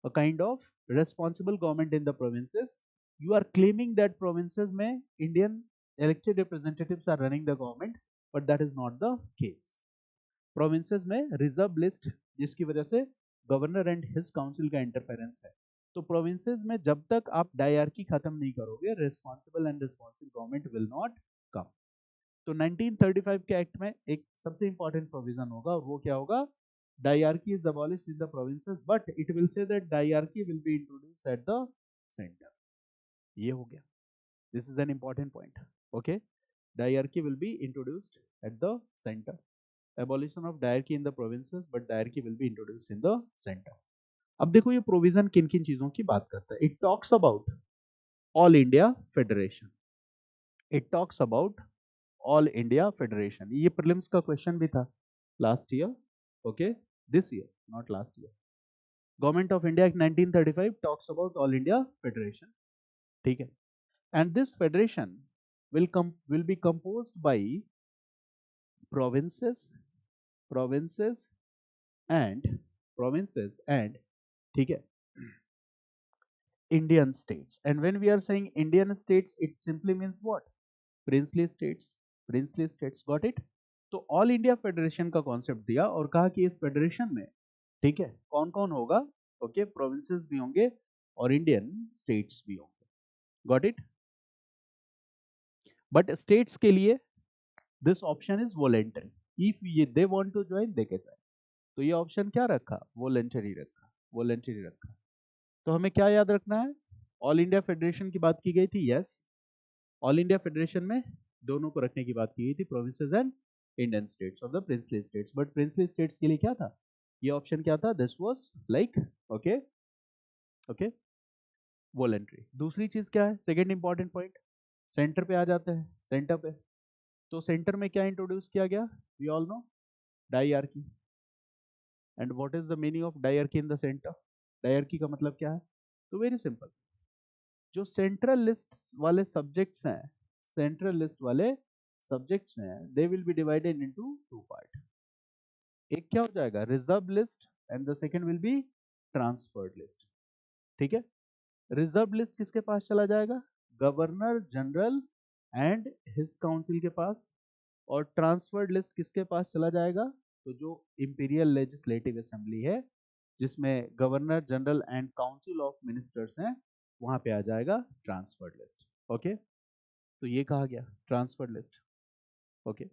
a kind of responsible government in the provinces. You are claiming that provinces में Indian elected representatives are running the government, but that is not the case. Provinces में रिजर्व लिस्ट, जिसकी वजह से governor and his council का interference है. तो provinces में जब तक आप डायरकी खत्म नहीं करोगे, responsible and responsive government will not come. तो 1935 के एक्ट में एक सबसे इंपॉर्टेंट प्रोविजन होगा और वो क्या होगा, dyarchy is abolished in the provinces but it will say that dyarchy will be introduced eight the centre. ये हो गया. This is an important point. Okay, dyarchy will be introduced eight the centre. Abolition of diarchy in the provinces, but diarchy will be introduced in the center. अब देखो ये provision किन किन चीजों की बात करता है. It talks about all India federation. It talks about all India federation. ये प्रीलिम्स का क्वेश्चन भी था last year. Okay, this year, not last year. Government of India act 1935 talks about all India federation. ठीक है. And this federation will be composed by provinces and ठीक है, Indian states. And when we are saying Indian states, it simply means what? Princely states. Got it? तो all India federation का concept दिया और कहा कि इस फेडरेशन में, ठीक है, कौन कौन होगा? ओके, प्रोविंसेस भी होंगे और इंडियन स्टेट्स भी होंगे. Got it? बट स्टेट्स के लिए this option is voluntary. If they want to join they can join. तो ये ऑप्शन क्या रखा? वॉलेंटरी रखा. तो हमें क्या याद रखना है? ऑल इंडिया फेडरेशन की बात की गई थी. यस, ऑल इंडिया फेडरेशन में दोनों को रखने की बात की गई थी, provinces and Indian states of the princely states. But princely states के लिए क्या था? ये ऑप्शन क्या था? This was like okay voluntary. दूसरी चीज क्या है? सेकेंड इंपॉर्टेंट पॉइंट, सेंटर पे आ जाते हैं. सेंटर पे, तो सेंटर में क्या इंट्रोड्यूस किया गया? We all know diarchy. And what is the meaning of diarchy in the centre? Diarchy का मतलब क्या है? तो वेरी सिंपल, जो सेंट्रल लिस्ट वाले सब्जेक्ट्स हैं, they will be divided into two part. एक क्या हो जाएगा? Reserve list, and the second will be transferred list. ठीक है. रिजर्व लिस्ट किसके पास चला जाएगा? Governor general and his council के पास. और ट्रांसफर्ड लिस्ट किसके पास चला जाएगा? तो जो इंपीरियल लेजिस्लेटिव असेंबली है, जिसमें governor general and council of ministers हैं, वहां पे आ जाएगा ट्रांसफर्ड लिस्ट. ओके, तो ये कहा गया ट्रांसफर्ड लिस्ट. Okay,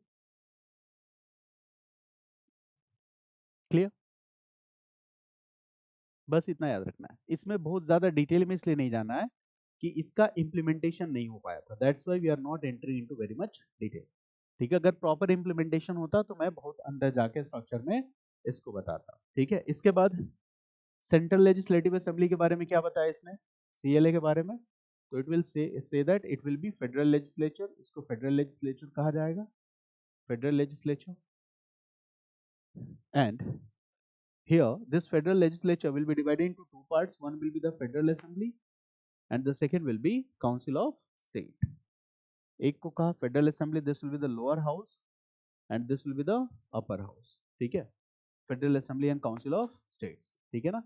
clear? बस इतना याद रखना है. इसमें बहुत ज्यादा डिटेल में इसलिए नहीं जाना है कि इसका इंप्लीमेंटेशन नहीं हो पाया था. That's why we are not entering into very much detail. ठीक है, अगर प्रॉपर इंप्लीमेंटेशन होता तो मैं बहुत अंदर जाके स्ट्रक्चर में इसको बताता. ठीक है. इसके बाद सेंट्रल लेजिस्लेटिव असेंबली के बारे में क्या बताया इसने? सीएलए के बारे में. तो it will say that it will be federal legislature, इसको फेडरल लेजिस्लेचर कहा जाएगा, federal legislature. And here this federal legislature will be divided into two parts. One will be the Federal Assembly and the second will be Council of State. एक को कहा federal assembly, this will be the lower house and this will be the upper house. ठीक है, federal assembly and council of states. ठीक है ना.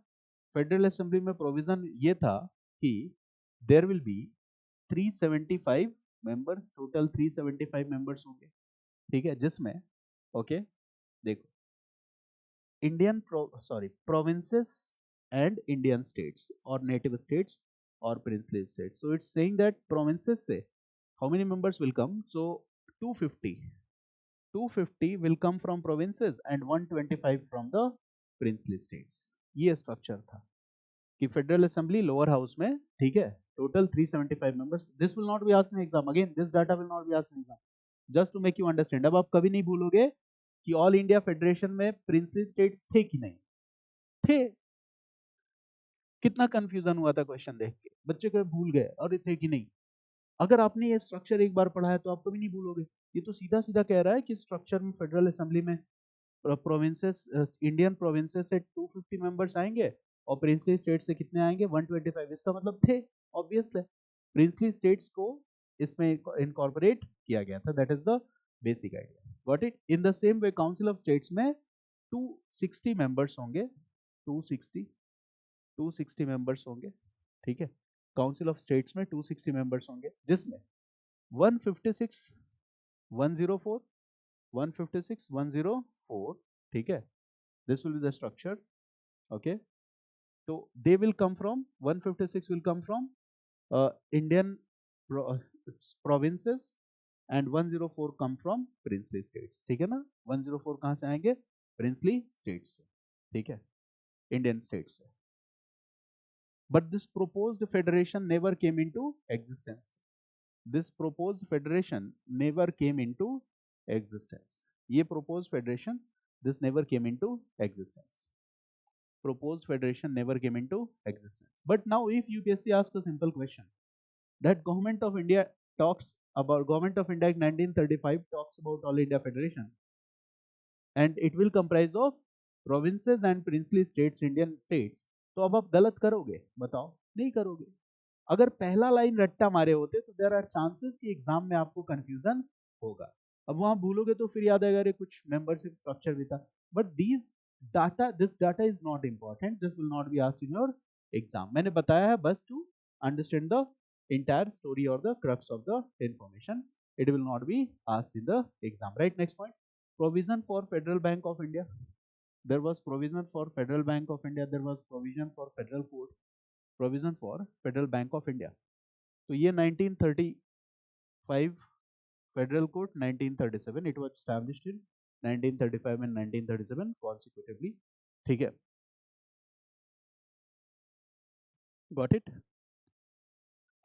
Federal assembly में provision ये था कि there will be 375 members, total 375 members होंगे. ठीक है, जिसमें ओके देखो Indian provinces and Indian states और नेटिव स्टेट्स और princely states. So it's saying that provinces से how many members will come? So 250 will come from provinces and 125 from the princely states. ये structure था कि federal assembly lower house में. ठीक है, total 375 members. This will not be asked in exam, again this data will not be asked in exam, just to make you understand. अब आप कभी नहीं भूलोगे कि ऑल इंडिया फेडरेशन में प्रिंसली स्टेट्स थे कि नहीं थे. कितना कंफ्यूजन हुआ था क्वेश्चन देख के, बच्चे को भूल गए और थे कि नहीं. अगर आपने ये स्ट्रक्चर एक बार पढ़ा है तो आप कभी नहीं भूलोगे. ये तो सीधा सीधा कह रहा है कि स्ट्रक्चर में फेडरल असेंबली में प्रोविंसेस, इंडियन प्रोविंसेस से 250 मेंबर्स आएंगे और प्रिंसली स्टेट से कितने आएंगे? 125. इसका मतलब थे, ऑब्वियस है, प्रिंसली स्टेट्स को इसमें इनकॉर्पोरेट किया गया था. That is the basic idea. Got it. In the same way council of states में 260 मेंबर्स होंगे, 260 मेंबर्स होंगे. ठीक है, काउंसिल ऑफ स्टेट्स में 260 मेंबर्स होंगे, जिसमें 156 104 156 104. ठीक है, this will be the structure. Okay, तो they will come from 156 will come from Indian provinces and 104 come from princely states. ठीक है ना. 104 कहां से आएंगे? प्रिंसली स्टेट्स से. ठीक है, इंडियन स्टेट्स से. But this proposed federation never came into existence. This proposed federation never came into existence. ये proposed federation, this never came into existence. Proposed federation never came into existence. But now if UPSC asks a simple question, that government of India talks about, government of India 1935 talks about all India federation and it will comprise of provinces and princely states, Indian states. तो अब आप गलत करोगे? बताओ, नहीं करोगे. अगर पहला लाइन रट्टा मारे होते तो देयर आर चांसेस कि एग्जाम में आपको कंफ्यूजन होगा. अब वहां भूलोगे तो फिर याद आएगा अरे कुछ मेंबरशिप स्ट्रक्चर भी था. But this data is not important, this will not be asked in your exam. मैंने बताया है बस to understand the entire story or the crux of the information. It will not be asked in the exam. Right, next point. Provision for Federal Bank of India. There was provision for Federal Bank of India. There was provision for Federal Court. Provision for Federal Bank of India. तो ये 1935 Federal Court, 1937 it was established in 1935 and 1937 consecutively. ठीक है, got it.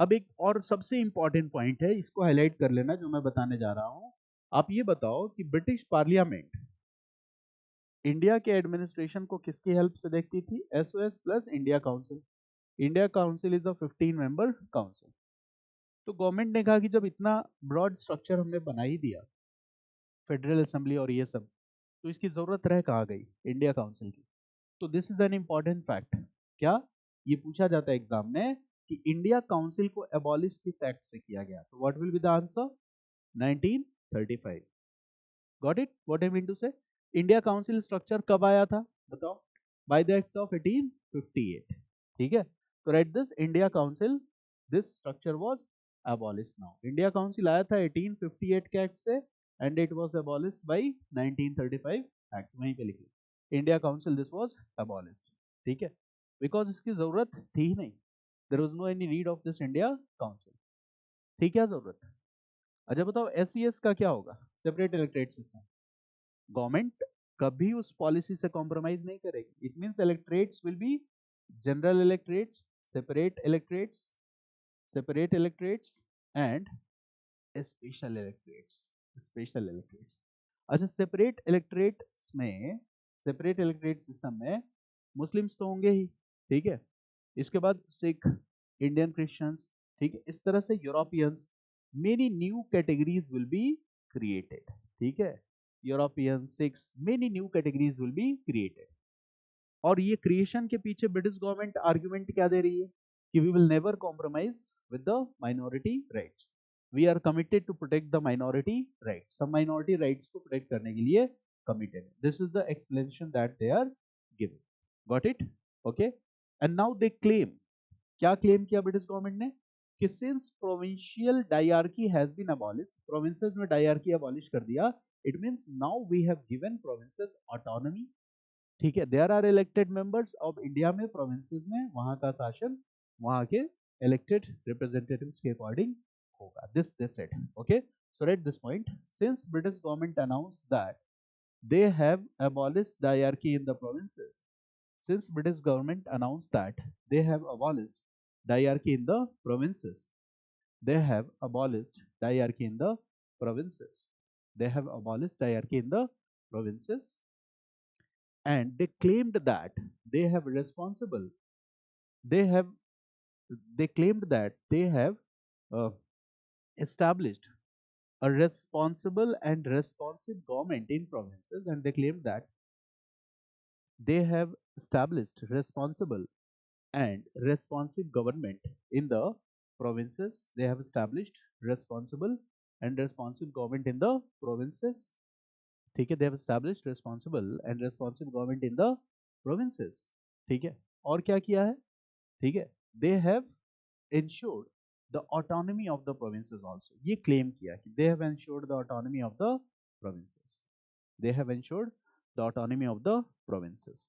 अब एक और सबसे important point है, इसको हाईलाइट कर लेना जो मैं बताने जा रहा हूं. आप ये बताओ कि ब्रिटिश पार्लियामेंट इंडिया के एडमिनिस्ट्रेशन को किसकी हेल्प से देखती थी? SOS plus India council. India council is a 15 member council. तो गवर्नमेंट ने कहा कि जब इतना ब्रॉड स्ट्रक्चर हमने बना ही दिया, फेडरल असेंबली और ये सब, तो इसकी जरूरत रह कहाँ गई इंडिया काउंसिल की? तो this is an important fact. क्या ये पूछा जाता है एग्जाम में कि इंडिया काउंसिल को एबॉलिश किस एक्ट से किया गया? तो what will be the answer? 1935. Got it? What I mean to say, India council structure कब आया था बताओ? By the act of 1858. ठीक है, तो right this India council, this structure was abolished. now India council आया था 1858 के एक्ट से and it was abolished by 1935 act. वहीं पे लिखिए India council, this was abolished. ठीक है, बिकॉज इसकी जरूरत थी ही नहीं. There was no any need of this India council. ठीक है, जरूरत. अच्छा बताओ एससीएस का क्या होगा? Separate electorate system. गवर्नमेंट कभी उस पॉलिसी से कॉम्प्रोमाइज नहीं करेगी. It means electorates will be general electorates, separate electorates, separate electorates and special electorates, special electorates. अच्छा, सेपरेट इलेक्टोरेट्स में, सेपरेट इलेक्टोरेट सिस्टम में मुस्लिम्स तो होंगे ही. ठीक है, इसके बाद सिख, इंडियन क्रिश्चियंस, ठीक है, इस तरह से Europeans many new categories will be created, ठीक है, European 6 many new categories will be created. और ये क्रिएशन के पीछे ब्रिटिश गवर्नमेंट आर्गुमेंट क्या दे रही है कि we will never compromise with the minority rights, we are committed to protect the minority rights, सब माइनॉरिटी राइट्स को प्रोटेक्ट करने के लिए कमिटेड है। This is the explanation that they are giving, got it, okay. And now they claim, क्या claim किया British government ने कि since provincial diarchy has been abolished, provinces में डायरकी अबॉलिश कर दिया, it means now we have given provinces autonomy, ठीक है, there are elected members of India में, प्रोविंसेस में वहां का शासन वहां के इलेक्टेड रिप्रेजेंटेटिव्स के अकॉर्डिंग होगा, this set, okay. So at this point, since British government announced that they have abolished diarchy in the provinces, since British government announced that they have abolished diarchy in the provinces, they have abolished diarchy in the provinces, they have abolished diarchy in the provinces, and they claimed that they have responsible, they have, they claimed that they have uh, established a responsible and responsive government in provinces, and they claimed that they have established responsible and responsive government in the provinces, they have established responsible and responsive government in the provinces, ठीक है, they have established responsible and responsive government in the provinces, ठीक है, और क्या किया है, ठीक है, they have ensured the autonomy of the provinces also, ये claim किया कि they have ensured the autonomy of the provinces, they have ensured the autonomy of the provinces,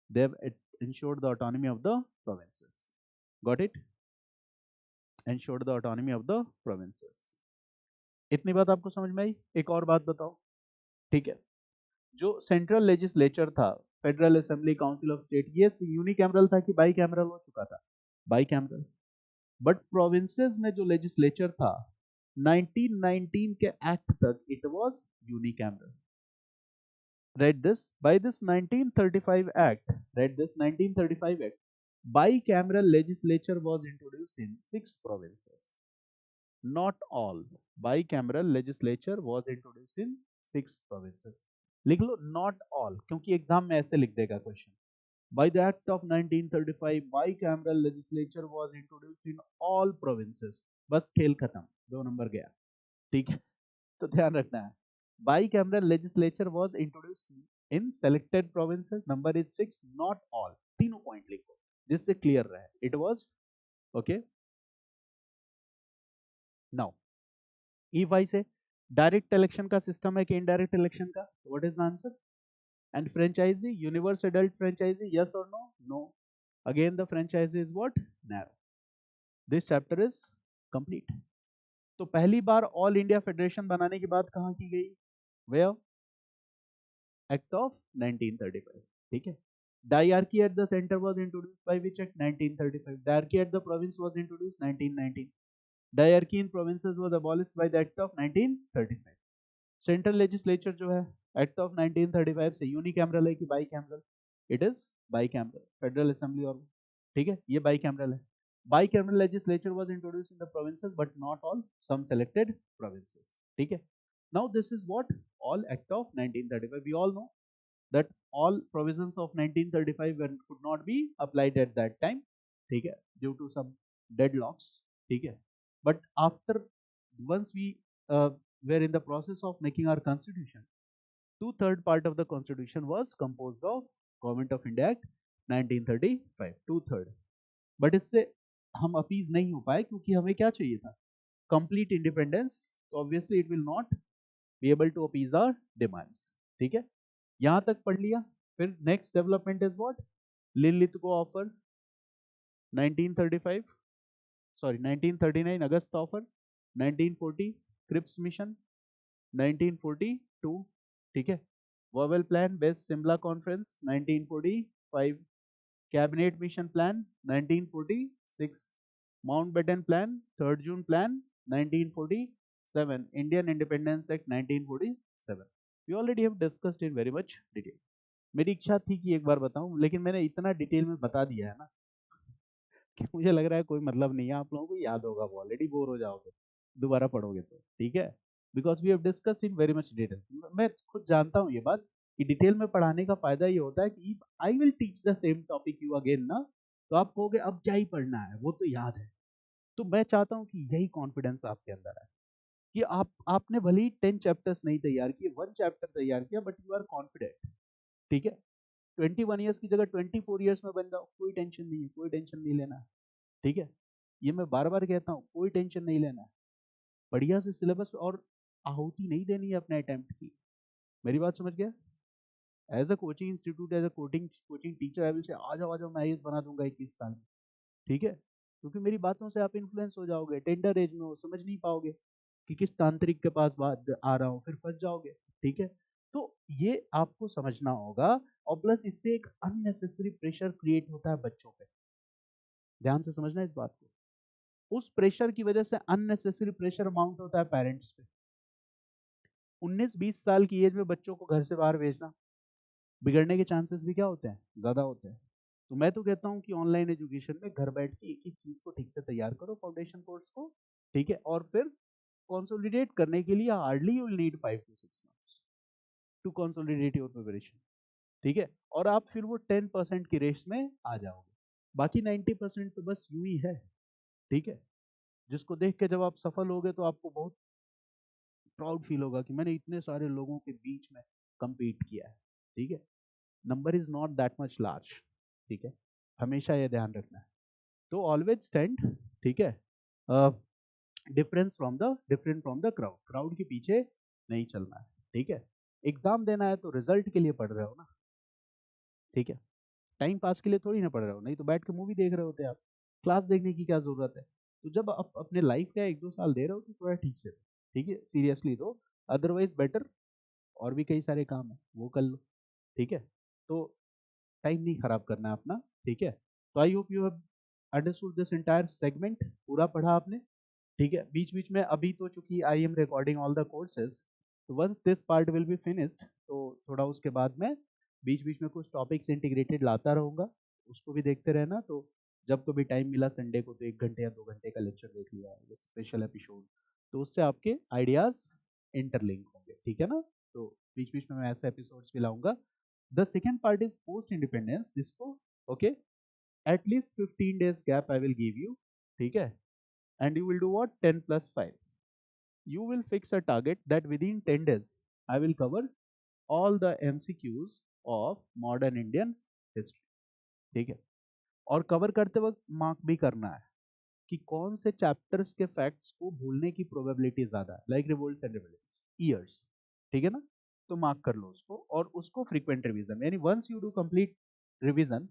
they have ensured the autonomy of the provinces, got it, ensured the autonomy of the provinces। इतनी बात आपको समझ में आई? एक और बात बताओ, ठीक है, जो सेंट्रल लेजिस्लेचर था, federal assembly council of state, ये यूनिकैमरल था कि बाई कैमरल हो चुका था? By cameral. बट प्रोविंसेस में जो लेजिस्लेचर था 1919 के एक्ट तक it was unicameral. read this, by this 1935 act, read this 1935 act, bicameral legislature was introduced in 6 provinces, not all, bicameral legislature was introduced in 6 provinces। लिख लो not all, क्योंकि exam में ऐसे लिख देगा question, by the act of 1935 bicameral legislature was introduced in all provinces, बस खेल खत्म, 2 number गया, ठीक है, तो ध्यान रखना है, bicameral legislature was introduced in selected provinces, number is 6, not all, तीनों पॉइंट लिखो जिससे क्लियर रहे, it was, okay। now E5 से डायरेक्ट इलेक्शन का सिस्टम है कि इनडायरेक्ट इलेक्शन का, what is the answer? And franchise, universe adult franchise, yes और no? No, again the franchise is what? Narrow. This chapter is complete. तो पहली बार all India federation बनाने की बात कहां की गई? वेयर? एक्ट ऑफ 1935, ठीक है। Diarchy at the centre was introduced by which act? 1935। Diarchy at the province was introduced 1919। Diarchy in provinces was abolished by the act of 1935। Central legislature जो है एक्ट ऑफ 1935 से unicameral है कि bicameral? It is bicameral, federal assembly और, ठीक है, ये bicameral है। Bicameral legislature was introduced in the provinces but not all, some selected provinces, ठीक है। Now this is what? All act of 1935। We all know that all provisions of 1935 could not be applied at that time, ठीक है, due to some deadlocks, ठीक है, but after, once we were in the process of making our constitution, 2/3 part of the constitution was composed of Government of India Act 1935, 2/3, but इससे हम appease नहीं हो पाए क्योंकि हमें क्या चाहिए था? कंप्लीट इंडिपेंडेंस, तो obviously it will not be able to appease our demands, ठीक है, यहां तक पढ़ लिया। फिर next development is what? Linlithgow offer 1935, sorry 1939 August offer, 1940 Cripps mission, 1942, ठीक है, Wavell plan based Simla conference 1945, cabinet mission plan 1946, Mountbatten plan, 3 June plan 1947, Indian independence act 1947। We already have discussed in very much detail. मेरी इच्छा थी कि एक बार बताऊं, लेकिन मैंने इतना डिटेल में बता दिया है ना, कि मुझे लग रहा है कोई मतलब नहीं है, आप लोगों को याद होगा, वो ऑलरेडी बोर हो जाओगे दोबारा पढ़ोगे तो, ठीक है। Because we have discuss in very much detail, मैं खुद जानता हूँ ये बात कि डिटेल में पढ़ाने का फायदा ये होता है कि I will teach the same topic you again ना, तो आप कहोगे अब क्या ही पढ़ना है, वो तो याद है। तो मैं चाहता हूँ कि यही कॉन्फिडेंस आपके अंदर है कि आपने भले ही 10 चैप्टर्स नहीं तैयार किए, 1 चैप्टर तैयार किया, बट यू आर कॉन्फिडेंट, ठीक है। 21 ईयर्स की जगह 24 ईयर्स में बन जाओ, कोई टेंशन नहीं है, कोई टेंशन नहीं लेना है, ठीक है। ये मैं बार बार कहता हूँ, कोई टेंशन नहीं लेना है, बढ़िया से सिलेबस और आहुति नहीं देनी है अपने अटेम्प्ट की। मेरी बात समझ गया? As a coaching institute, as a coaching teacher, I will say आ जाओ मैं आईएएस बना दूंगा 21 साल में, ठीक है। क्योंकि मेरी बातों से आप इन्फ्लुएंस हो जाओगे, टेंडर एज में हो, समझ नहीं पाओगे कि किस तांत्रिक के पास बात आ रहा हूँ, फिर फंस जाओगे, ठीक है। तो ये आपको समझना होगा, और प्लस इससे एक अननेसेसरी प्रेशर क्रिएट होता है बच्चों पे, ध्यान से समझना इस बात को। उस प्रेशर की वजह से अननेसेसरी प्रेशर माउंट होता है पेरेंट्स पे। 19-20 साल की एज में बच्चों को घर से बाहर भेजना, बिगड़ने के चांसेस भी क्या होते हैं, ज्यादा होते हैं। तो मैं तो कहता हूँ कि ऑनलाइन एजुकेशन में घर बैठ के एक एक चीज को ठीक से तैयार करो, फाउंडेशन कोर्स को, ठीक है। और फिर कंसोलिडेट करने के लिए hardly you will need 5 to 6 months to consolidate your preparation, ठीक है। और आप फिर वो 10% की रेस में आ जाओगे, बाकी 90% तो बस यूं ही है, ठीक है। जिसको देख के जब आप सफल होगे तो आपको बहुत प्राउड फील होगा कि मैंने इतने सारे लोगों के बीच में compete किया है, ठीक है। Number is not that much large, ठीक है, हमेशा ये ध्यान रखना है। तो ऑलवेज स्टैंड, ठीक है, different from the crowd, crowd के पीछे नहीं चलना है, ठीक है। एग्जाम देना है तो रिजल्ट के लिए पढ़ रहे हो ना, ठीक है। टाइम पास के लिए थोड़ी ना पढ़ रहे हो, नहीं तो बैठ के मूवी देख रहे होते आप, क्लास देखने की क्या जरूरत है। तो जब आप अपने लाइफ का 1-2 साल दे रहे हो तो थोड़ा ठीक से दो, ठीक है, सीरियसली दो, अदरवाइज बेटर और भी कई सारे काम है वो कर लो, ठीक है। तो टाइम नहीं खराब करना है अपना, ठीक है। तो आई hope you have understood this entire segment, पूरा पढ़ा आपने, ठीक है। बीच बीच में अभी तो चूंकि I am recording all the courses, तो once this part will be finished, तो थोड़ा उसके बाद में बीच बीच में कुछ टॉपिक्स इंटीग्रेटेड लाता रहूंगा, उसको भी देखते रहना। तो जब कभी टाइम मिला संडे को तो 1 घंटे या 2 घंटे का लेक्चर देख लिया, स्पेशल एपिसोड, तो उससे आपके आइडियाज इंटरलिंक होंगे, ठीक है ना। तो बीच बीच में मैं ऐसे एपिसोड्स भी लाऊंगा। The second part is post independence, जिसको okay at least 15 days gap I will give you, ठीक है। And you will do what? 10 plus 5. You will fix a target that within 10 days I will cover all the MCQs of modern Indian history, ठीक है। और cover करते वक्त mark भी करना है कि कौन से चैप्टर्स के फैक्ट्स को भूलने की प्रोबेबिलिटी ज्यादा है, like revolts and revolts years, ठीक है ना। तो मार्क कर लो उसको, और उसको फ्रीक्वेंट रिवीजन, यानी once you do complete revision,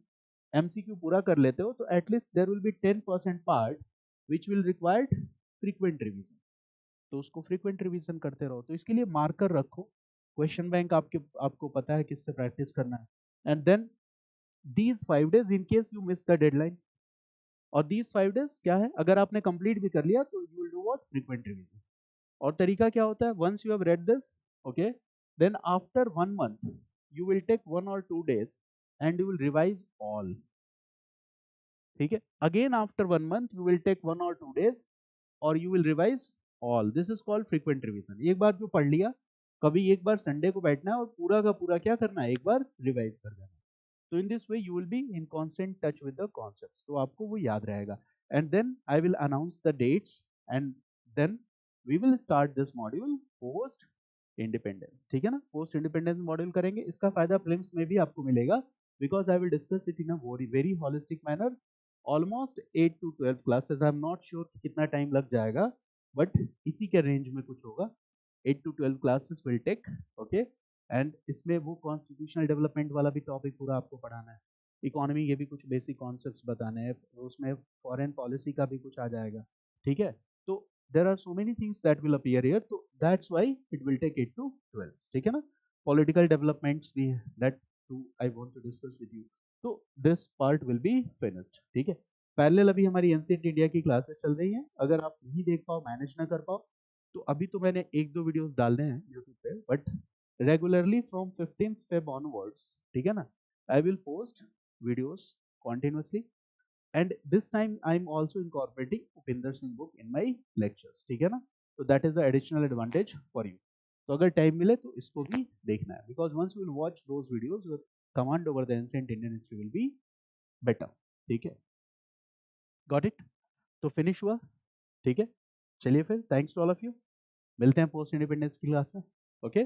MCQ पूरा कर लेते हो, तो at least there will be 10% part which will required frequent revision, तो उसको फ्रीक्वेंट रिवीजन करते रहो। तो इसके लिए मार्कर रखो, क्वेश्चन बैंक आपको पता है किससे प्रैक्टिस करना है, and then these 5 days in case you miss the deadline, और दीज 5 days क्या है, अगर आपने कंप्लीट भी कर लिया तो you will do what, frequent revision. और तरीका क्या होता है, once you have read this, okay, then after 1 month you will take 1 or 2 days and you will revise all, ठीक है। Again after 1 month you will take 1 or 2 days और you will revise all, this is called frequent revision. एक बार जो पढ़ लिया, कभी एक बार Sunday को बैठना है और पूरा का पूरा क्या करना है, एक बार रिवाइज कर देना। तो in this way you will be in constant touch with the concepts, तो आपको वो याद रहेगा। And then I will announce the dates, and then we will start this module post independence, ठीक है ना। पोस्ट इंडिपेंडेंस मॉड्यूल करेंगे, इसका फायदा प्रीलिम्स में भी आपको मिलेगा, because I will discuss it in a very holistic manner, almost 8 to 12 classes. I am not sure कि कितना टाइम लग जाएगा, बट इसी के रेंज में कुछ होगा। 8 to 12 classes will take, okay. And इसमें वो कॉन्स्टिट्यूशनल डेवलपमेंट वाला भी टॉपिक पूरा आपको पढ़ाना है, इकोनॉमी के भी कुछ बेसिक कॉन्सेप्ट्स बताने हैं, उसमें फॉरेन पॉलिसी का भी कुछ आ जाएगा, ठीक है। तो there are so many things that will appear here, तो that's why it will take 8 to 12, ठीक है ना। पॉलिटिकल डेवलपमेंट्स भी है, that too I want to discuss with you. तो this part will be finished, ठीक है। पैरेलल अभी हमारी एंशिएंट इंडिया की क्लासेस चल रही हैं, अगर आप नहीं देख पाओ, मैनेज ना कर पाओ, तो अभी तो मैंने 1-2 वीडियोस डालने हैं यूट्यूब पे, but regularly from 15th Feb onwards, ठीक है ना, I will post videos continuously. And this time I am also incorporating Upinder Singh book in my lectures, ठीक है ना. तो that is the additional advantage for you. तो अगर टाइम मिले तो इसको भी देखना है, because once you will watch those videos your command over the ancient Indian history will be better. ठीक है, गॉट इट. तो फिनिश हुआ, ठीक है. चलिए फिर, thanks to all of you. मिलते हैं पोस्ट इंडिपेंडेंस की क्लास में. Okay,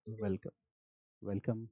welcome. वेलकम.